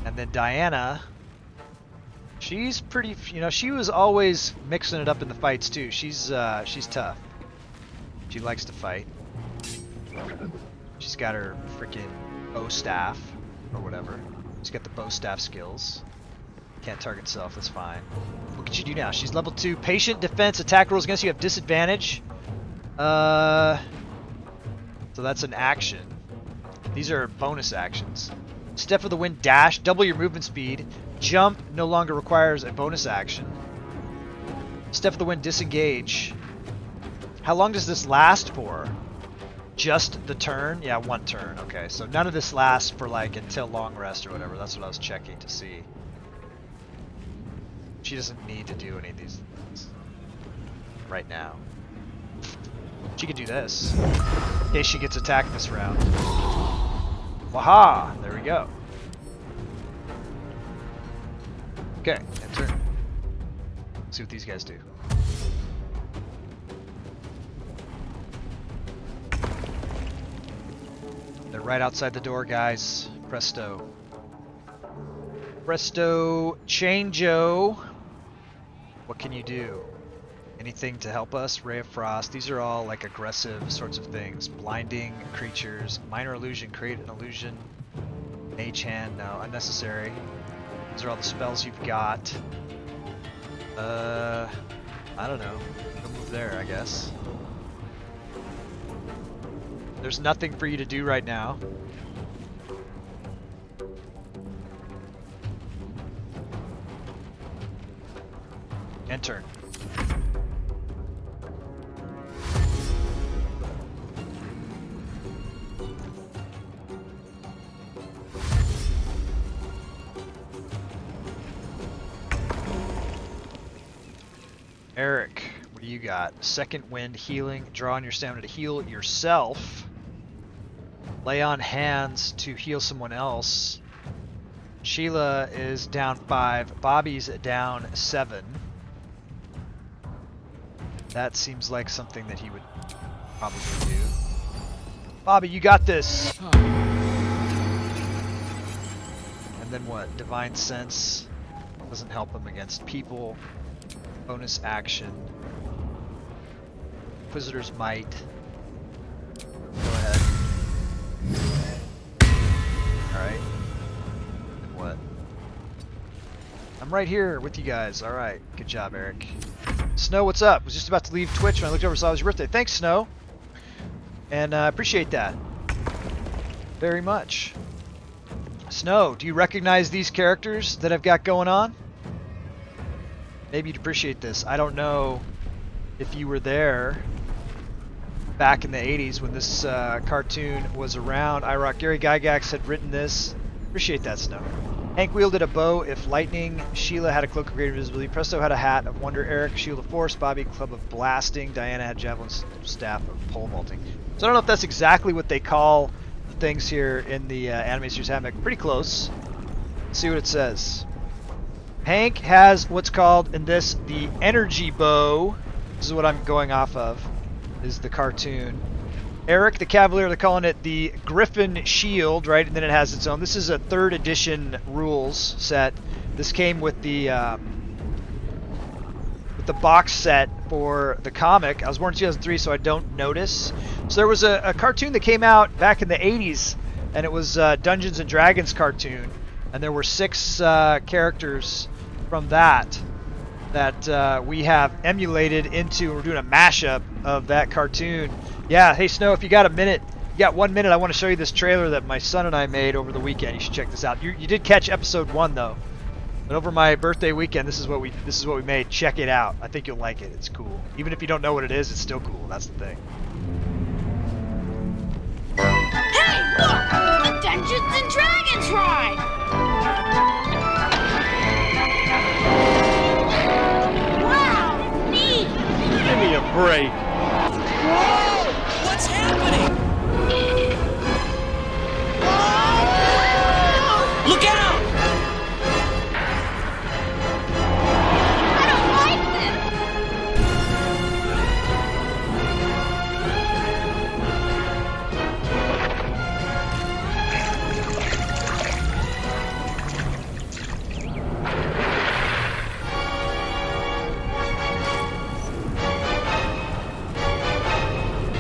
And then Diana, she's pretty, you know, she was always mixing it up in the fights too. She's tough. She likes to fight. She's got her freaking bow staff or whatever. She's got the bow staff skills. Can't target self, that's fine. What can she do now? She's level 2. Patient defense attack rolls against you have disadvantage. So that's an action. These are bonus actions. Step of the Wind dash, double your movement speed. Jump no longer requires a bonus action. Step of the Wind disengage. How long does this last for? Just the turn? Yeah, 1 turn. Okay, so none of this lasts for like until long rest or whatever. That's what I was checking to see. She doesn't need to do any of these things right now. She could do this in case she gets attacked this round. Waha! There we go. Okay, and turn. Let's see what these guys do. They're right outside the door, guys. Presto. Presto changeo. What can you do? Anything to help us? Ray of Frost. These are all like aggressive sorts of things. Blinding creatures. Minor illusion. Create an illusion. Mage hand. No. Unnecessary. These are all the spells you've got. I don't know. Go move there, I guess. There's nothing for you to do right now. End turn. Eric, what do you got? Second wind healing. Draw on your stamina to heal yourself. Lay on hands to heal someone else. Sheila is down 5. Bobby's down 7. That seems like something that he would probably do. Bobby, you got this! And then what? Divine Sense. Doesn't help him against people. Bonus action. Inquisitor's Might. Go ahead. Alright. And what? I'm right here with you guys. Alright. Good job, Eric. Snow, what's up? Was just about to leave Twitch when I looked over and saw it was your birthday. Thanks, Snow. And I appreciate that. Very much. Snow, do you recognize these characters that I've got going on? Maybe you'd appreciate this. I don't know if you were there back in the 80s when this cartoon was around. IROC Gary Gygax had written this. Appreciate that, Snow. Hank wielded a bow if lightning. Sheila had a cloak of great invisibility. Presto had a hat of wonder. Eric, shield of force. Bobby, club of blasting. Diana had javelin staff of pole vaulting. So I don't know if that's exactly what they call the things here in the anime series handbook. Pretty close. Let's see what it says. Hank has what's called in this the energy bow. This is what I'm going off of. Is the cartoon. Eric the Cavalier, they're calling it the Griffin Shield, right? And then it has its own. This is a 3rd edition rules set. This came with the box set for the comic. I was born in 2003, so I don't notice. So there was a cartoon that came out back in the 80s, and it was Dungeons and Dragons cartoon, and there were 6 characters from that we have emulated into. We're doing a mashup of that cartoon. Yeah, hey Snow, if you got a minute, you got 1 minute, I want to show you this trailer that my son and I made over the weekend. You should check this out. You did catch episode 1 though, but over my birthday weekend, this is what we made. Check it out. I think you'll like it. It's cool. Even if you don't know what it is, it's still cool. That's the thing. Hey, look! A Dungeons and Dragons ride! Wow, neat! Give me a break. Whoa! What's happening? Whoa! Look out! I don't like this!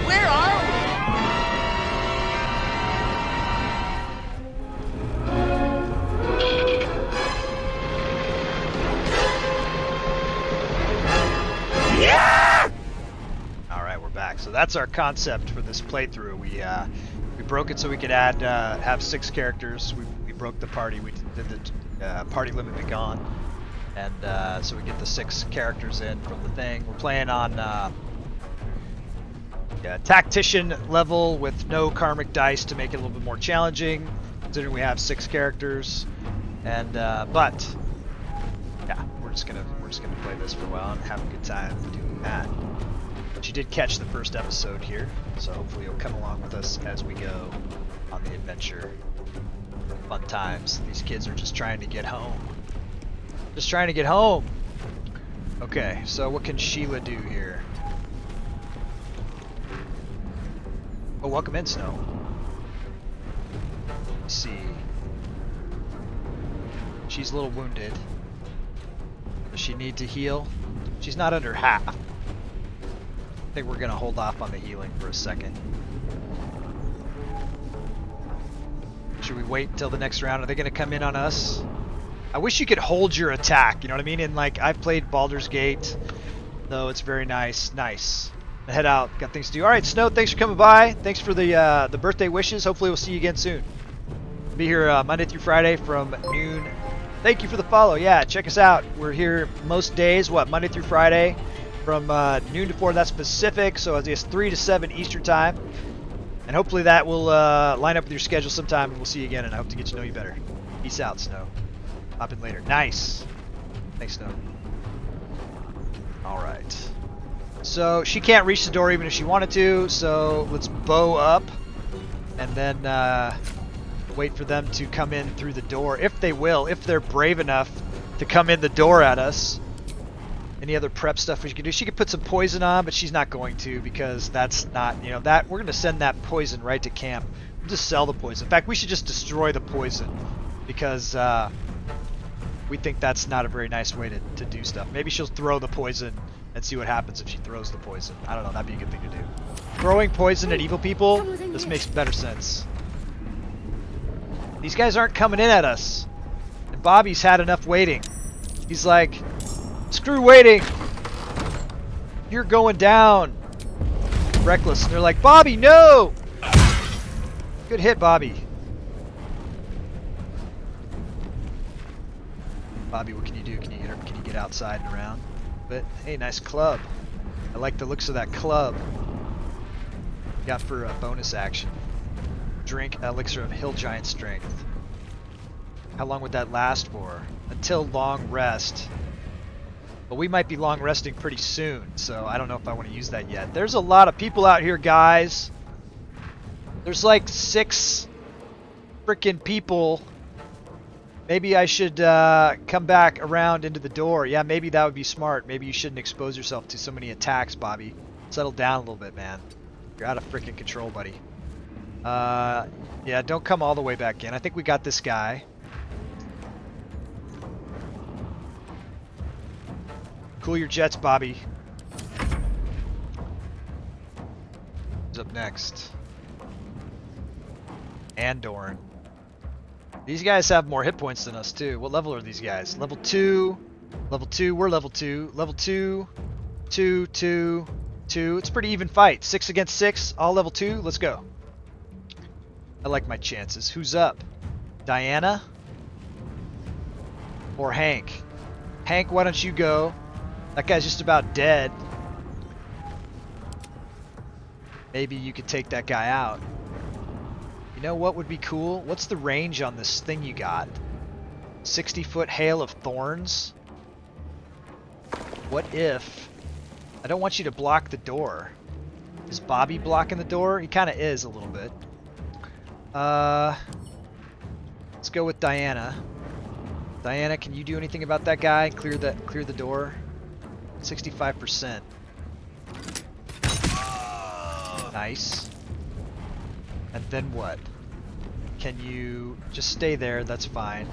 Where are we? Alright, we're back. So that's our concept for this playthrough. We broke it so we could have 6 characters. We broke the party. We did the party limit Begone. And so we get the 6 characters in from the thing. We're playing on Tactician level with no Karmic dice to make it a little bit more challenging, considering we have 6 characters. And but yeah, we're just gonna play this for a while and have a good time doing that. But you did catch the first episode here, so hopefully you'll come along with us as we go on the adventure. Fun times. These kids are just trying to get home. Just trying to get home. Okay, so what can Sheila do here? Oh, welcome in, Snow. Let's see. She's a little wounded. Does she need to heal? She's not under half. I think we're gonna hold off on the healing for a second. Should we wait until the next round? Are they gonna come in on us? I wish you could hold your attack, you know what I mean? And like, I've played Baldur's Gate, though it's very nice. Nice. Head out, got things to do. Alright, Snow, thanks for coming by. Thanks for the birthday wishes. Hopefully we'll see you again soon. Be here Monday through Friday from noon. Thank you for the follow. Yeah, check us out. We're here most days, Monday through Friday from noon to 4, that's Pacific, so I guess 3 to 7 Eastern time. And hopefully that will line up with your schedule sometime, and we'll see you again, and I hope to get to know you better. Peace out, Snow. Hop in later. Nice. Thanks, Snow. Alright. So she can't reach the door even if she wanted to, so let's bow up and then wait for them to come in through the door, if they will, if they're brave enough to come in the door at us. Any other prep stuff we could do? She could put some poison on, but she's not going to, because that's not, you know, that we're going to send that poison right to camp. We'll just sell the poison. In fact, we should just destroy the poison, because we think that's not a very nice way to do stuff. Maybe she'll throw the poison and see what happens if she throws the poison. I don't know, that'd be a good thing to do. Throwing poison at evil people, this makes better sense. These guys aren't coming in at us. And Bobby's had enough waiting. He's like, screw waiting. You're going down. Reckless. And they're like, Bobby, no! Good hit, Bobby. Bobby, what can you do? Can you get outside and around? But hey, nice club. I like the looks of that club. Got for a bonus action. Drink elixir of hill giant strength. How long would that last for? Until long rest. But we might be long resting pretty soon, so I don't know if I want to use that yet. There's a lot of people out here, guys. There's like 6 freaking people. Maybe I should come back around into the door. Yeah, maybe that would be smart. Maybe you shouldn't expose yourself to so many attacks, Bobby. Settle down a little bit, man. You're out of freaking control, buddy. Yeah, don't come all the way back in. I think we got this guy. Cool your jets, Bobby. Who's up next? Andorn. These guys have more hit points than us, too. What level are these guys? Level 2. Level 2. We're level 2. Level 2. 2, 2, 2. It's a pretty even fight. 6 against 6. All level 2. Let's go. I like my chances. Who's up? Diana? Or Hank? Hank, why don't you go? That guy's just about dead. Maybe you could take that guy out. You know what would be cool? What's the range on this thing you got? 60-foot hail of thorns? What if... I don't want you to block the door. Is Bobby blocking the door? He kind of is a little bit. Let's go with Diana. Diana, can you do anything about that guy? Clear the door. 65%. Nice. And then what? Can you just stay there? That's fine.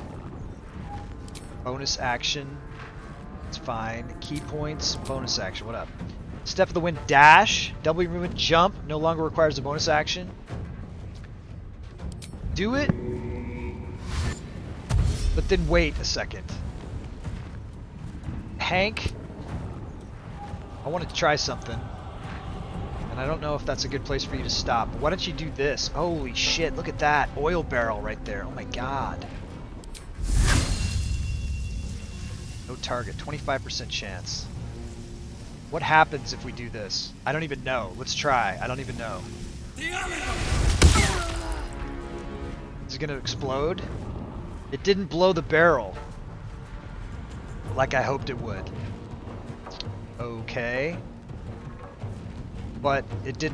Bonus action. It's fine. Key points. Bonus action. What up? Step of the wind dash. Double movement jump. No longer requires a bonus action. Do it. But then wait a second. Hank. I wanted to try something. And I don't know if that's a good place for you to stop. But why don't you do this? Holy shit, look at that. Oil barrel right there. Oh my god. No target. 25% chance. What happens if we do this? I don't even know. Let's try. I don't even know. Is it going to explode? It didn't blow the barrel. Like I hoped it would. Okay. But it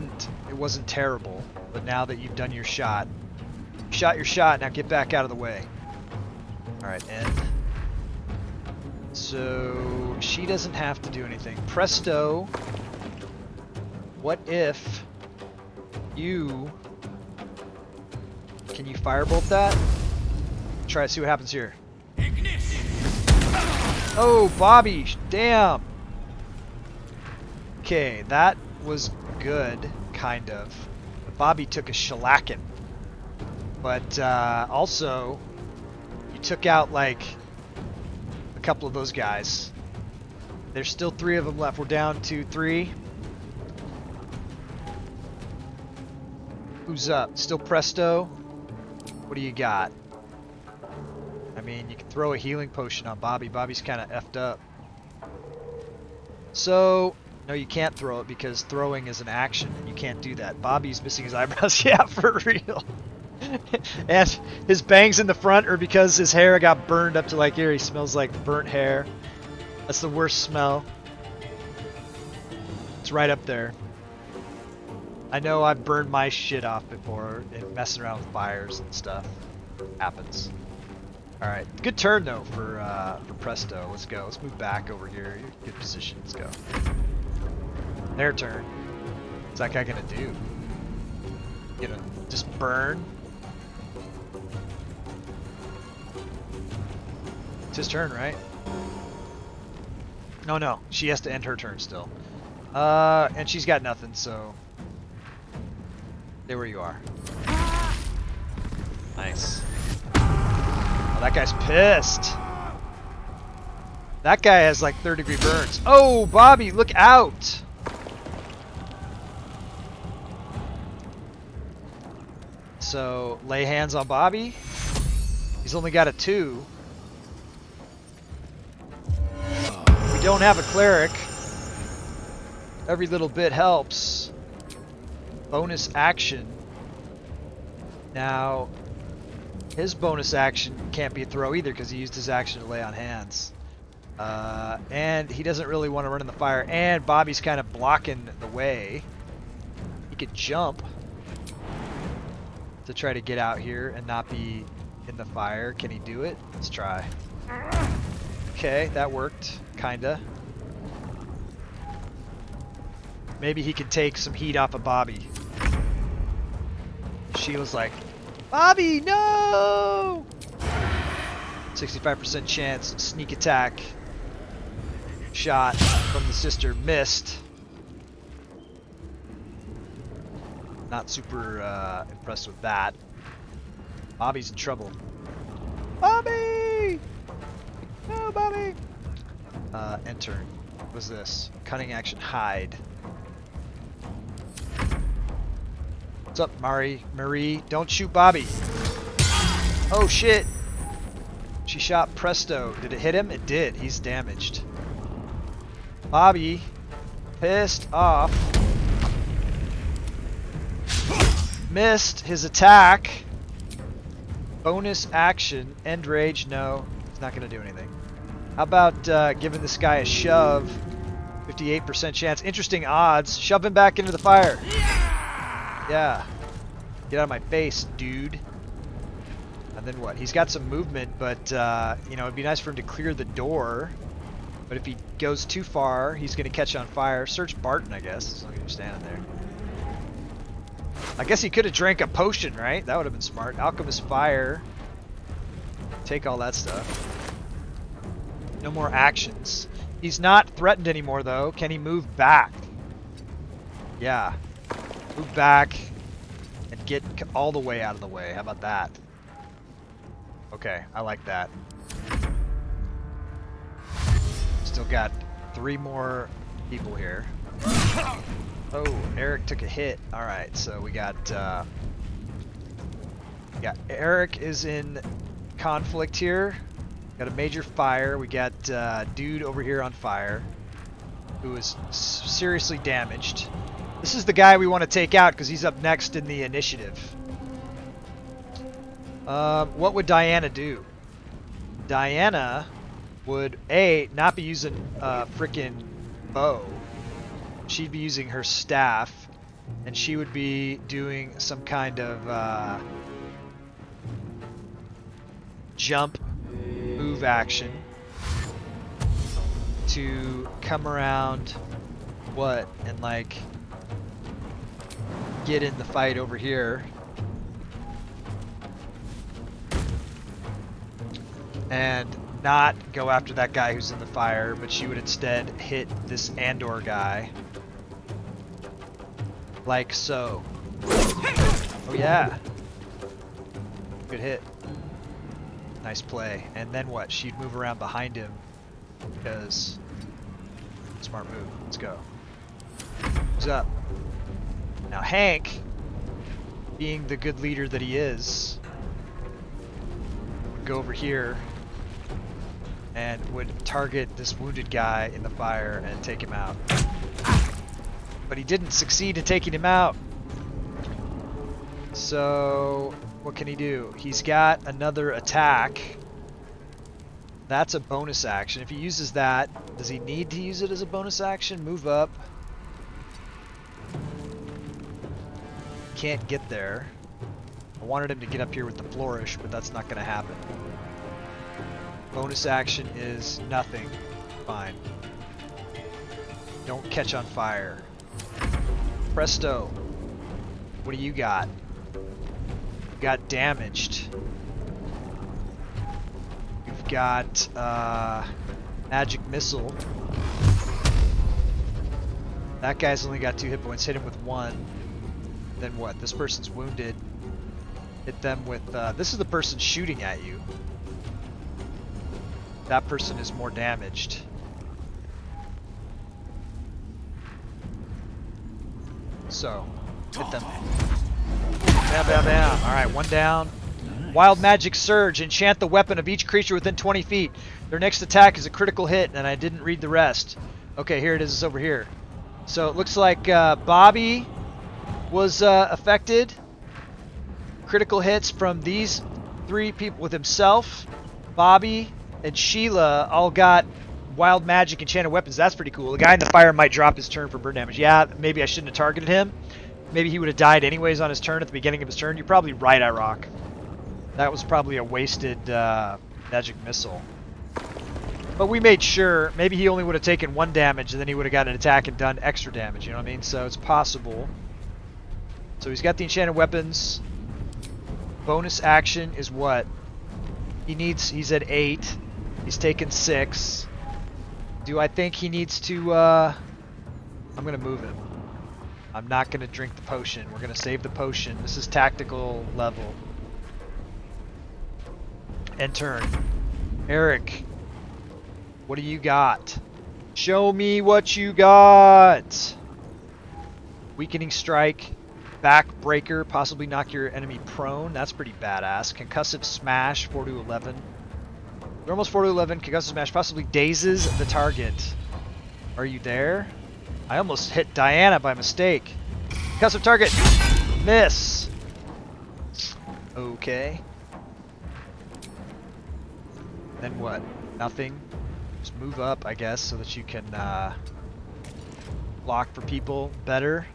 wasn't terrible. But now that you've done your shot. You shot your shot, now get back out of the way. Alright, end. So, she doesn't have to do anything. Presto. What if you... Can you firebolt that? Try to see what happens here. Oh, Bobby! Damn! Okay, that was good, kind of. Bobby took a shellacking. But also, you took out like a couple of those guys. There's still 3 of them left. We're down to 3. Who's up? Still Presto? What do you got? I mean, you can throw a healing potion on Bobby. Bobby's kind of effed up. So, no, you can't throw it because throwing is an action and you can't do that. Bobby's missing his eyebrows. Yeah, for real. And his bangs in the front are because his hair got burned up to like here. He smells like burnt hair. That's the worst smell. It's right up there. I know I've burned my shit off before and messing around with fires and stuff. Happens. Alright, good turn though for Presto. Let's go. Let's move back over here. Good position. Let's go. Their turn. What's that guy gonna do? Gonna just burn? It's his turn, right? No, she has to end her turn still. And she's got nothing, so... Stay where you are. Nice. Oh, that guy's pissed. That guy has like 3rd-degree burns. Oh, Bobby, look out! So, lay hands on Bobby. He's only got a 2. We don't have a cleric. Every little bit helps. Bonus action. Now, his bonus action can't be a throw either because he used his action to lay on hands. And he doesn't really want to run in the fire. And Bobby's kind of blocking the way. He could jump to try to get out here and not be in the fire. Can he do it? Let's try. Okay, that worked. Kinda. Maybe he could take some heat off of Bobby. Sheila's like, Bobby, no! 65% chance, sneak attack. Shot from the sister, missed. Not super impressed with that. Bobby's in trouble. Bobby! No, Bobby! Enter. What was this? Cunning action, hide. What's up, Marie? Don't shoot Bobby. Oh shit! She shot Presto. Did it hit him? It did. He's damaged. Bobby, pissed off, missed his attack. Bonus action, end rage. No, it's not going to do anything. How about giving this guy a shove? 58% chance. Interesting odds. Shove him back into the fire. Yeah. Get out of my face, dude. And then what? He's got some movement, but, you know, it'd be nice for him to clear the door. But if he goes too far, he's going to catch on fire. Search Barton, I guess, as long as you're standing there. I guess he could have drank a potion, right? That would have been smart. Alchemist fire. Take all that stuff. No more actions. He's not threatened anymore, though. Can he move back? Yeah. Move back and get all the way out of the way. How about that? Okay, I like that. Still got 3 more people here. Oh, Eric took a hit. Alright, so we got Eric is in conflict here. Got a major fire. We got dude over here on fire who is seriously damaged. This is the guy we want to take out because he's up next in the initiative. What would Diana do? Diana would not be using frickin' bow. She'd be using her staff, and she would be doing some kind of jump move action to come around and like get in the fight over here. And not go after that guy who's in the fire, but she would instead hit this Andor guy. Like so. Oh yeah. Good hit. Nice play. And then what? She'd move around behind him because smart move. Let's go. Who's up? Now Hank, being the good leader that he is, would go over here and would target this wounded guy in the fire and take him out. But he didn't succeed in taking him out. So what can he do? He's got another attack. That's a bonus action. If he uses that, does he need to use it as a bonus action? Move up. can't get there. I wanted him to get up here with the flourish, but that's not going to happen. Bonus action is nothing. Fine. Don't catch on fire. Presto. What do you got? You got damaged. You've got magic missile. That guy's only got 2 hit points. Hit him with 1. Then what? This person's wounded. Hit them with... this is the person shooting at you. That person is more damaged. So, hit them. Bam, bam, bam. Alright, 1 down. Nice. Wild Magic Surge. Enchant the weapon of each creature within 20 feet. Their next attack is a critical hit, and I didn't read the rest. Okay, here it is. It's over here. So, it looks like Bobby was affected. Critical hits from these 3 people with himself. Bobby and Sheila all got wild magic enchanted weapons. That's pretty cool. The guy in the fire might drop his turn for burn damage. Yeah, maybe I shouldn't have targeted him. Maybe he would have died anyways on his turn at the beginning of his turn. You're probably right, Rock. That was probably a wasted magic missile. But we made sure. Maybe he only would have taken 1 damage and then he would have got an attack and done extra damage. You know what I mean? So it's possible. So he's got the enchanted weapons. Bonus action is what? He's at 8. He's taken 6. Do I think he needs to, I'm gonna move him. I'm not gonna drink the potion. We're gonna save the potion. This is tactical level. End turn. Eric, what do you got? Show me what you got! Weakening strike. Backbreaker, possibly knock your enemy prone. That's pretty badass. Concussive smash, 4 to 11. We're almost 4 to 11. Concussive smash possibly dazes the target. Are you there? I almost hit Diana by mistake. Concussive target. Miss. Okay. Then what? Nothing. Just move up, I guess, so that you can block for people better.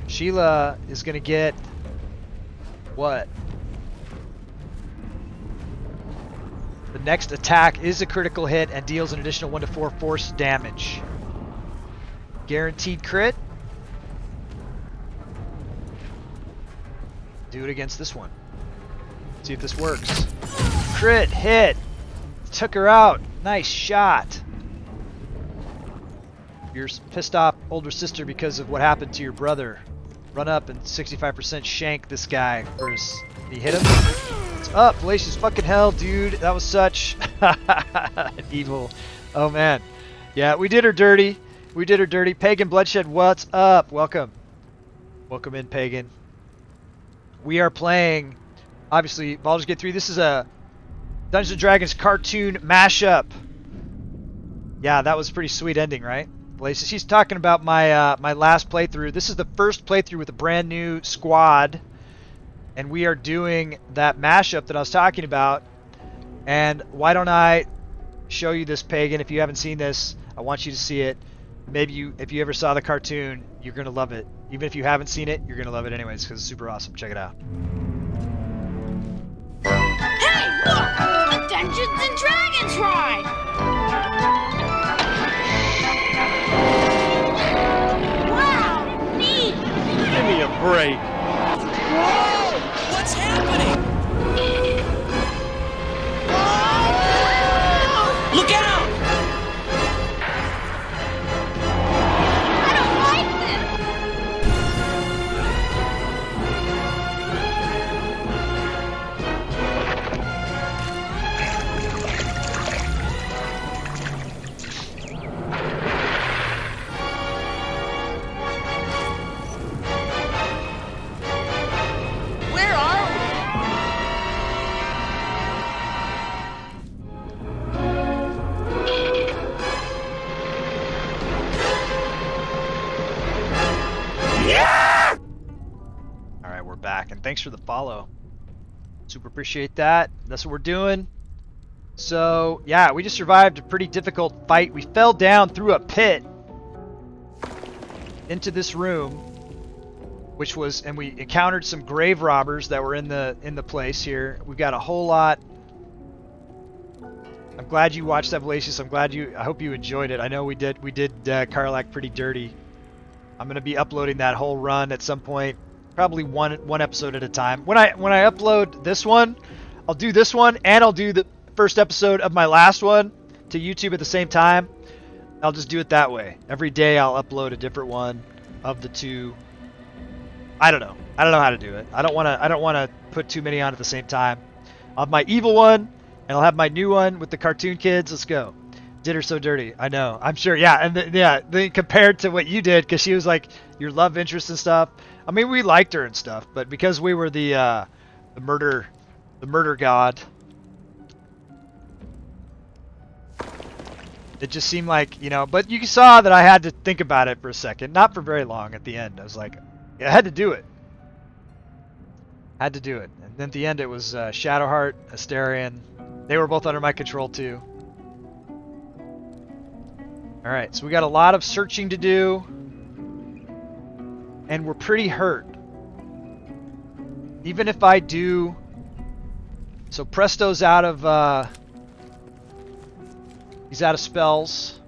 Sheila is gonna get what? The next attack is a critical hit and deals an additional 1 to 4 force damage. Guaranteed crit. Do it against this one. See if this works. Crit hit. Took her out. Nice shot. Your pissed off older sister because of what happened to your brother. Run up and 65% shank this guy for his... Did he hit him? It's up. Fallacious fucking hell, dude. That was such evil. Oh, man. Yeah, we did her dirty. We did her dirty. Pagan Bloodshed, what's up? Welcome. Welcome in, Pagan. We are playing, obviously, Baldur's Gate 3. This is a Dungeons & Dragons cartoon mashup. Yeah, that was a pretty sweet ending, right? She's talking about my my last playthrough. This is the first playthrough with a brand new squad, and we are doing that mashup that I was talking about. And why don't I show you this, Pagan? If you haven't seen this, I want you to see it. Maybe you, if you ever saw the cartoon, you're gonna love it. Even if you haven't seen it, you're gonna love it anyways because it's super awesome. Check it out. Hey, look! A Dungeons and Dragons ride! Wow, neat! Give me a break. Whoa! What's happening? Whoa! Look out! I don't like this! Where are we? Yeah! All right, we're back, and thanks for the follow. Super appreciate that. That's what we're doing. So, yeah, we just survived a pretty difficult fight. We fell down through a pit into this room. which was, and we encountered some grave robbers that were in the place here. We've got a whole lot. I'm glad you watched Evolutions. I hope you enjoyed it. I know we did Karlak pretty dirty. I'm gonna be uploading that whole run at some point, probably one episode at a time. When I upload this one, I'll do this one and I'll do the first episode of my last one to YouTube at the same time. I'll just do it that way. Every day I'll upload a different one of the two. I don't know how to do it. I don't want to put too many on at the same time. I'll have my evil one and I'll have my new one with the cartoon kids. Let's go. Did her so dirty. I know. I'm sure. Yeah. And then compared to what you did, because she was like your love interest and stuff. I mean, we liked her and stuff, but because we were the murder god, it just seemed like, you know. But you saw that I had to think about it for a second, not for very long. At the end, I was like, I had to do it. Had to do it. And then at the end, it was Shadowheart, Asterion. They were both under my control too. All right, so we got a lot of searching to do, and we're pretty hurt. Even if I do, so Presto's out of he's out of spells.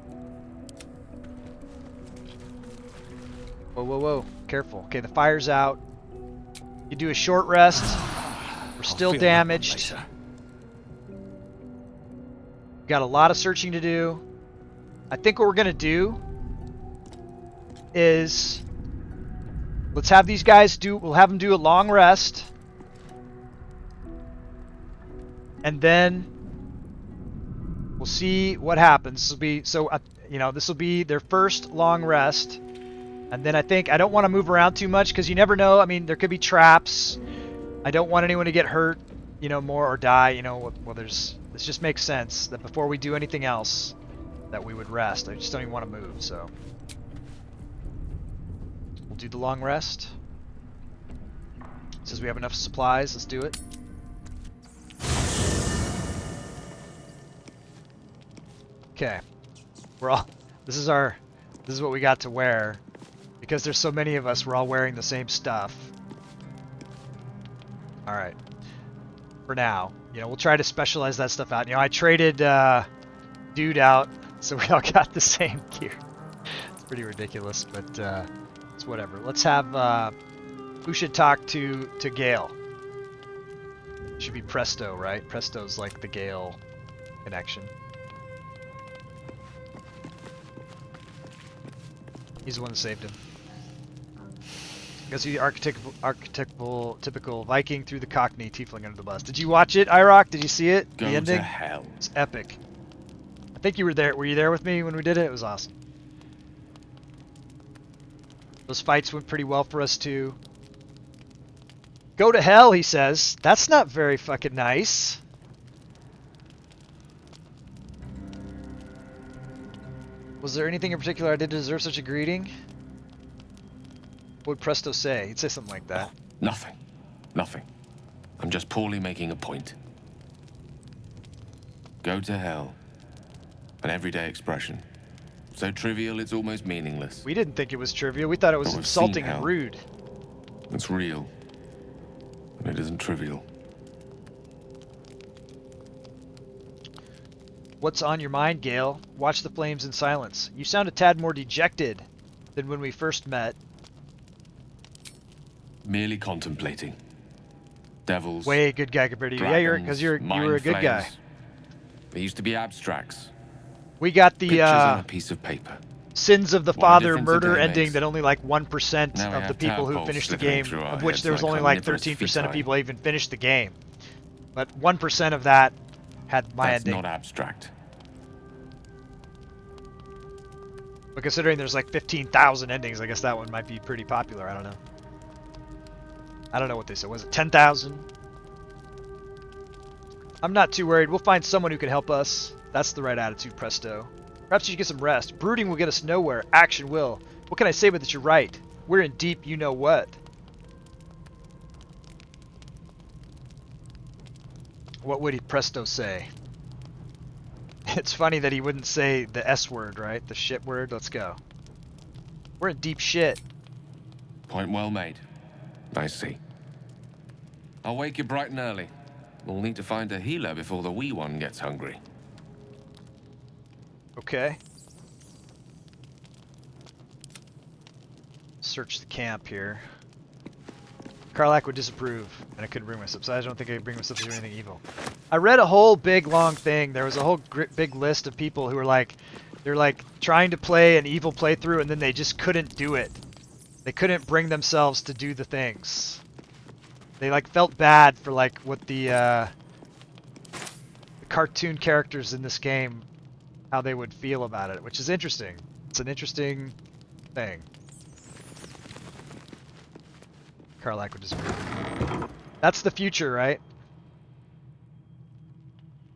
Whoa, whoa, whoa! Careful. Okay, the fire's out. You do a short rest. We're still damaged. Got a lot of searching to do. I think what we're gonna do is let's have these guys we'll have them do a long rest, and then we'll see what happens. This will be this will be their first long rest, and then I don't want to move around too much because you never know. I mean, there could be traps. I don't want anyone to get hurt, more or die. Well, this just makes sense that before we do anything else, that we would rest. I just don't even want to move, so we'll do the long rest. It says we have enough supplies. Let's do it. Okay, this is what we got to wear, because there's so many of us. We're all wearing the same stuff. All right, for now, we'll try to specialize that stuff out. I traded dude out, so we all got the same gear. It's pretty ridiculous, but it's whatever. Let's have who should talk to Gale? It should be Presto, right? Presto's like the Gale connection. He's the one that saved him. Because he's the typical Viking through the Cockney, tiefling under the bus. Did you watch it, IROC? Did you see it? Go the ending? to hell. It's epic. I think you were there. Were you there with me when we did it? It was awesome. Those fights went pretty well for us too. Go to hell, he says. That's not very fucking nice. Was there anything in particular I did to deserve such a greeting? What would Presto say? He'd say something like that. Nothing. Nothing. I'm just poorly making a point. Go to hell. An everyday expression. So trivial it's almost meaningless. We didn't think it was trivial. We thought it was insulting and rude. It's real. And it isn't trivial. What's on your mind, Gale? Watch the flames in silence. You sound a tad more dejected than when we first met. Merely contemplating. Devils. Way good guy compared to you. Yeah, you were a good guy. They used to be abstracts. We got the pictures on a piece of paper. Sins of the Father murder ending that only like 1% of the people who finished the game, of which there was only like 13% of people even finished the game. But 1% of that had my ending. That's not abstract. But considering there's like 15,000 endings, I guess that one might be pretty popular. I don't know. I don't know what they said. Was it 10,000? I'm not too worried. We'll find someone who can help us. That's the right attitude, Presto. Perhaps you should get some rest. Brooding will get us nowhere. Action will. What can I say but that you're right? We're in deep you-know-what. What would Presto say? It's funny that he wouldn't say the S word, right? The shit word. Let's go. We're in deep shit. Point well made. I see. I'll wake you bright and early. We'll need to find a healer before the wee one gets hungry. Okay. Search the camp here. Karlak would disapprove, and I couldn't bring myself. So I don't think I could bring myself to do anything evil. I read a whole big long thing. There was a whole big list of people who were like, they're like trying to play an evil playthrough, and then they just couldn't do it. They couldn't bring themselves to do the things. They like felt bad for like what the cartoon characters in this game, how they would feel about it, which is interesting. It's an interesting thing. Karlak would disagree. That's the future, right?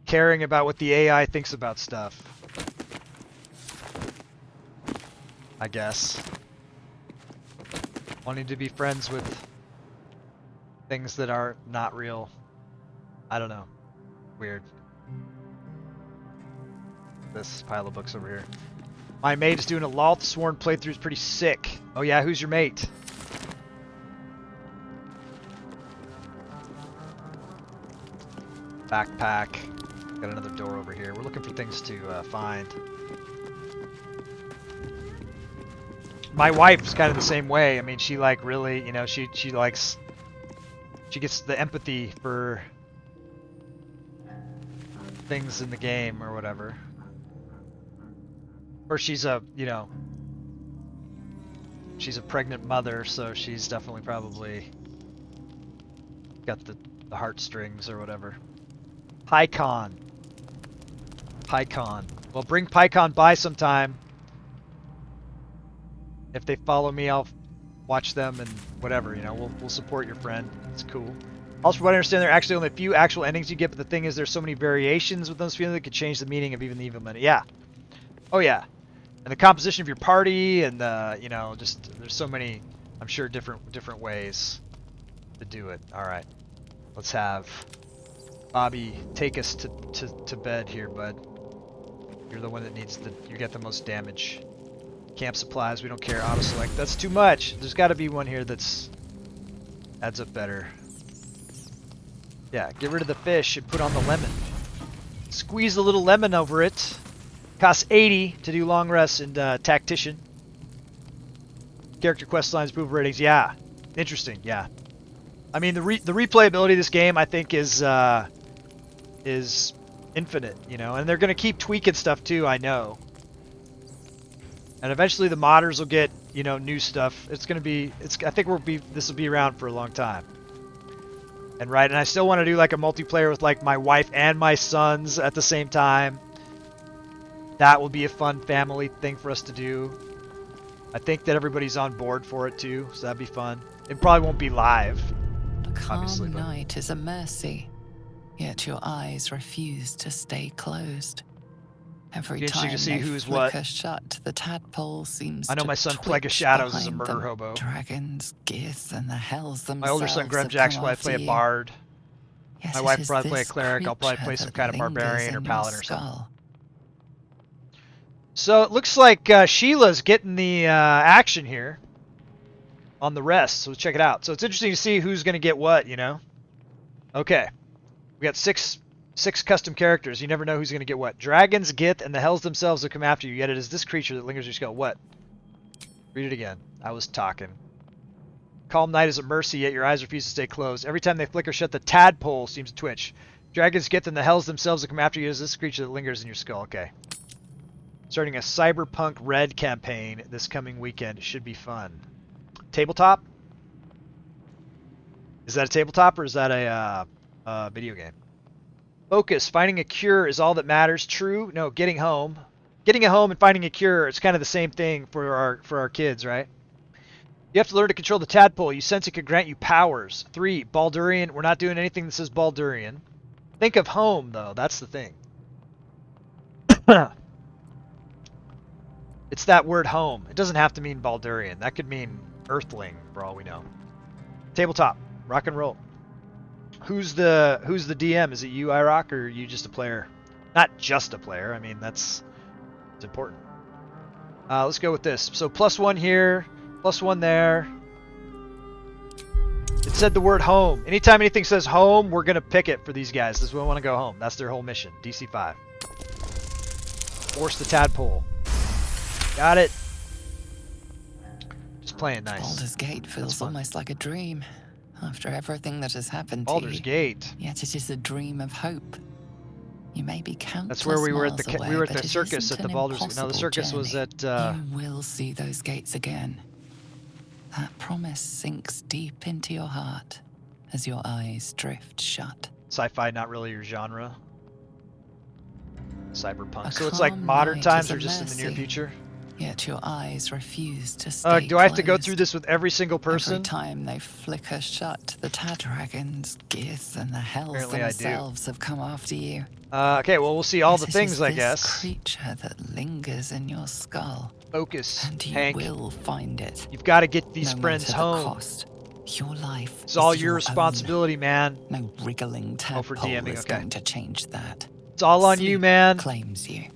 Caring about what the AI thinks about stuff. I guess. Wanting to be friends with things that are not real. I don't know. Weird. This pile of books over here. My mate is doing a Loth Sworn playthrough. Is pretty sick. Oh yeah, who's your mate? Backpack. Got another door over here. We're looking for things to find. My wife's kind of the same way. I mean, she like really, you know, she likes, she gets the empathy for things in the game or whatever. Or she's a, you know, she's a pregnant mother, so she's definitely probably got the heartstrings or whatever. PyCon. PyCon. Well, bring PyCon by sometime. If they follow me, I'll watch them and whatever, you know, we'll support your friend. It's cool. Also, from what I understand, there are actually only a few actual endings you get, but the thing is there's so many variations with those feelings that could change the meaning of even the evil minute. Yeah. Oh yeah. And the composition of your party and you know, just there's so many, I'm sure, different ways to do it. All right. Let's have Bobby take us to bed here, bud. You're the one that needs you get the most damage. Camp supplies, we don't care. Auto select, that's too much. There's got to be one here that's adds up better. Yeah, get rid of the fish and put on the lemon. Squeeze a little lemon over it. Costs 80 to do long rests and Tactician. Character quest lines, approval ratings. Yeah, interesting. Yeah, I mean the replayability of this game I think is infinite, you know, and they're gonna keep tweaking stuff too. I know. And eventually the modders will get, you know, new stuff. It's gonna be, I think this will be around for a long time. And right, and I still want to do like a multiplayer with like my wife and my sons at the same time. That will be a fun family thing for us to do. I think that everybody's on board for it too, so that'd be fun. It probably won't be live. The calm night is a mercy, yet your eyes refuse to stay closed. Every time to see they who's flicker what. shut, the tadpole seems I know to my son twitch Plague of Shadows is a behind murder them. hobo. Dragons, gears, and the hells themselves. My older son GremJax will probably play a bard. My wife will probably play a cleric. I'll probably play some kind of barbarian or paladin or something. So it looks like Sheila's getting the action here on the rest. So let's check it out. So it's interesting to see who's going to get what, you know. Okay, we got six custom characters. You never know who's going to get what. Dragons, Gith, and the hells themselves will come after you. Yet it is this creature that lingers in your skull. What? Read it again. I was talking. Calm night is a mercy, yet your eyes refuse to stay closed. Every time they flicker shut, the tadpole seems to twitch. Dragons, Gith, and the hells themselves will come after you. It is this creature that lingers in your skull. Okay. Starting a Cyberpunk Red campaign this coming weekend. It should be fun. Tabletop? Is that a tabletop or is that a video game? Focus. Finding a cure is all that matters. True? No, getting home. Getting a home and finding a cure, it's kind of the same thing for our kids, right? You have to learn to control the tadpole. You sense it could grant you powers. 3. Baldurian. We're not doing anything that says Baldurian. Think of home, though. That's the thing. It's that word home. It doesn't have to mean Baldurian. That could mean Earthling, for all we know. Tabletop. Rock and roll. Who's the DM? Is it you, IROC, or are you just a player? Not just a player. I mean, it's important. Let's go with this. So +1 here, +1 there. It said the word home. Anytime anything says home, we're going to pick it for these guys. This is when we want to go home. That's their whole mission. DC5. Force the tadpole. Got it. Just playing nice. Baldur's Gate feels almost like a dream. After everything that has happened Baldur's to you. Gate. Yet it is a dream of hope. You may be countless That's where we were at miles the away, we were at but the it circus isn't at the an Baldur's. No, the impossible circus was journey. at. You will see those gates again. That promise sinks deep into your heart as your eyes drift shut. Sci-fi, not really your genre. Cyberpunk. A So it's like calm modern night times is a or just in the near mercy. future? Yet your eyes refuse to stay Do I have to go closed. through this with every single person? Every time they flicker shut, the Dragons, Gith, and the Hells Apparently I do. themselves have come after you. Okay, well, we'll see all Yet the it things, is I this guess. creature that lingers in your skull. Focus, and you Hank. will find it. You've got to get these no friends matter the home. cost. Your life It's all is your own. responsibility, man. No wriggling for tadpole DMing, is okay. going to change that. It's all on you, Sleep man. Claims you.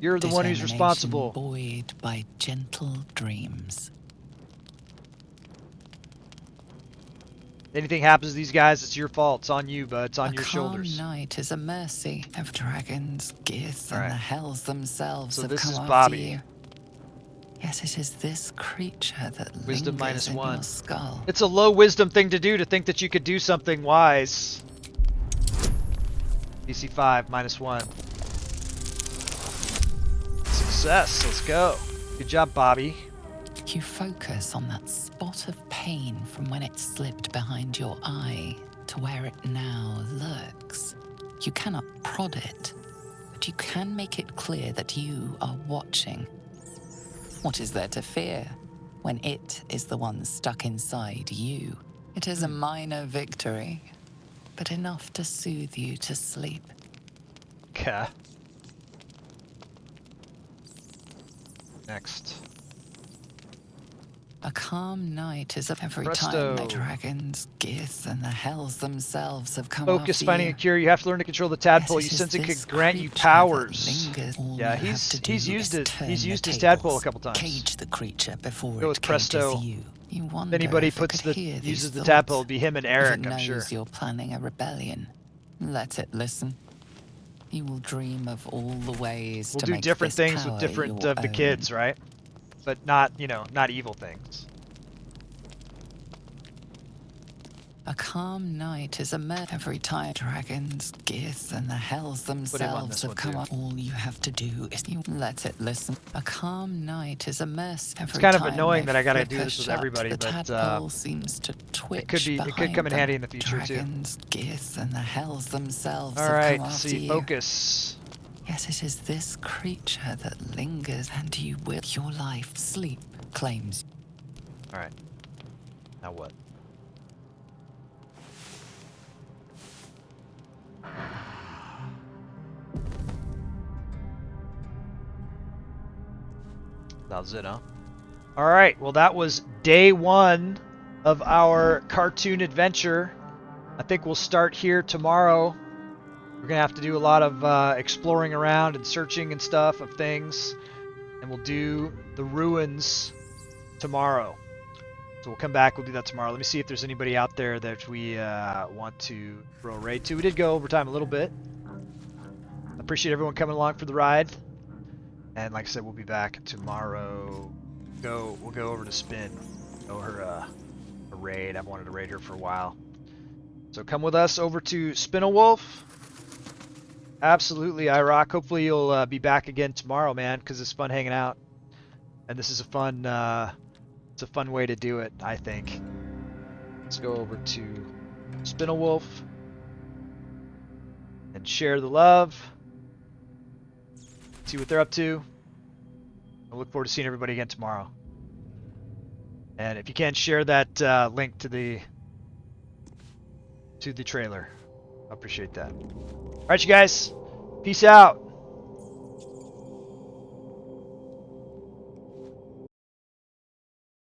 You're the one who's Determination responsible. Buoyed by gentle dreams. Anything happens to these guys, it's your fault. It's on you, bud. It's on your calm shoulders. Night is a mercy of dragons, Gith, All and right. the Hells themselves So have this come is after Bobby. you. Yes, it is this creature that Wisdom lingers in -1. your skull. It's a low wisdom thing to do, to think that you could do something wise. DC5 -1. Success. Let's go. Good job, Bobby. You focus on that spot of pain from when it slipped behind your eye to where it now lurks. You cannot prod it, but you can make it clear that you are watching. What is there to fear when it is the one stuck inside you? It is a minor victory, but enough to soothe you to sleep. Okay. Next. A calm night is every Presto. time the dragons, Gith, and the Hells themselves have come Focus, after finding you. a cure. You have to learn to control the tadpole. Yes, You it sense is it this could grant you creature powers. that lingers. All Yeah, you have to do he's is turn used the his tadpole a tables. couple times. Cage the creature before Go it with Presto. cages you. You If wonder anybody if it puts could the hear these uses the thoughts. tadpole, it'd be him and If Eric, it I'm knows sure. you're planning a rebellion, let it listen. You will dream of all the ways We'll to do make different this things with power different your of the own. kids, right? But not, not evil things. A calm night is a every time dragons, Gith, and the Hells themselves this have one, come too. up. All you have to do is you let it listen. A calm night is a mercy. It's kind of annoying that I gotta do this with everybody, the but tadpole seems to twitch. it could come in behind handy in them. the future too. Dragons, Gith, and the Hells themselves All have right, come after see, you. focus. Yes, it is this creature that lingers, and you will. Your life, sleep claims. All right. Now what? That was it, huh? All right. Well, that was day 1 of our cartoon adventure. I think we'll start here tomorrow. We're gonna have to do a lot of exploring around and searching and stuff of things, and we'll do the ruins tomorrow. So we'll come back. We'll do that tomorrow. Let me see if there's anybody out there that we want to throw a raid to. We did go over time a little bit. I appreciate everyone coming along for the ride. And like I said, we'll be back tomorrow. We'll go over to Spin. Go her a raid. I've wanted to raid her for a while. So come with us over to Spin-a-Wolf. Absolutely, iRock. Hopefully you'll be back again tomorrow, man, because it's fun hanging out. And this is a fun, it's a fun way to do it, I think. Let's go over to Spin-a-Wolf and share the love. See what they're up to. I look forward to seeing everybody again tomorrow. And if you can, share that link to the trailer. I appreciate that. All right, you guys. Peace out.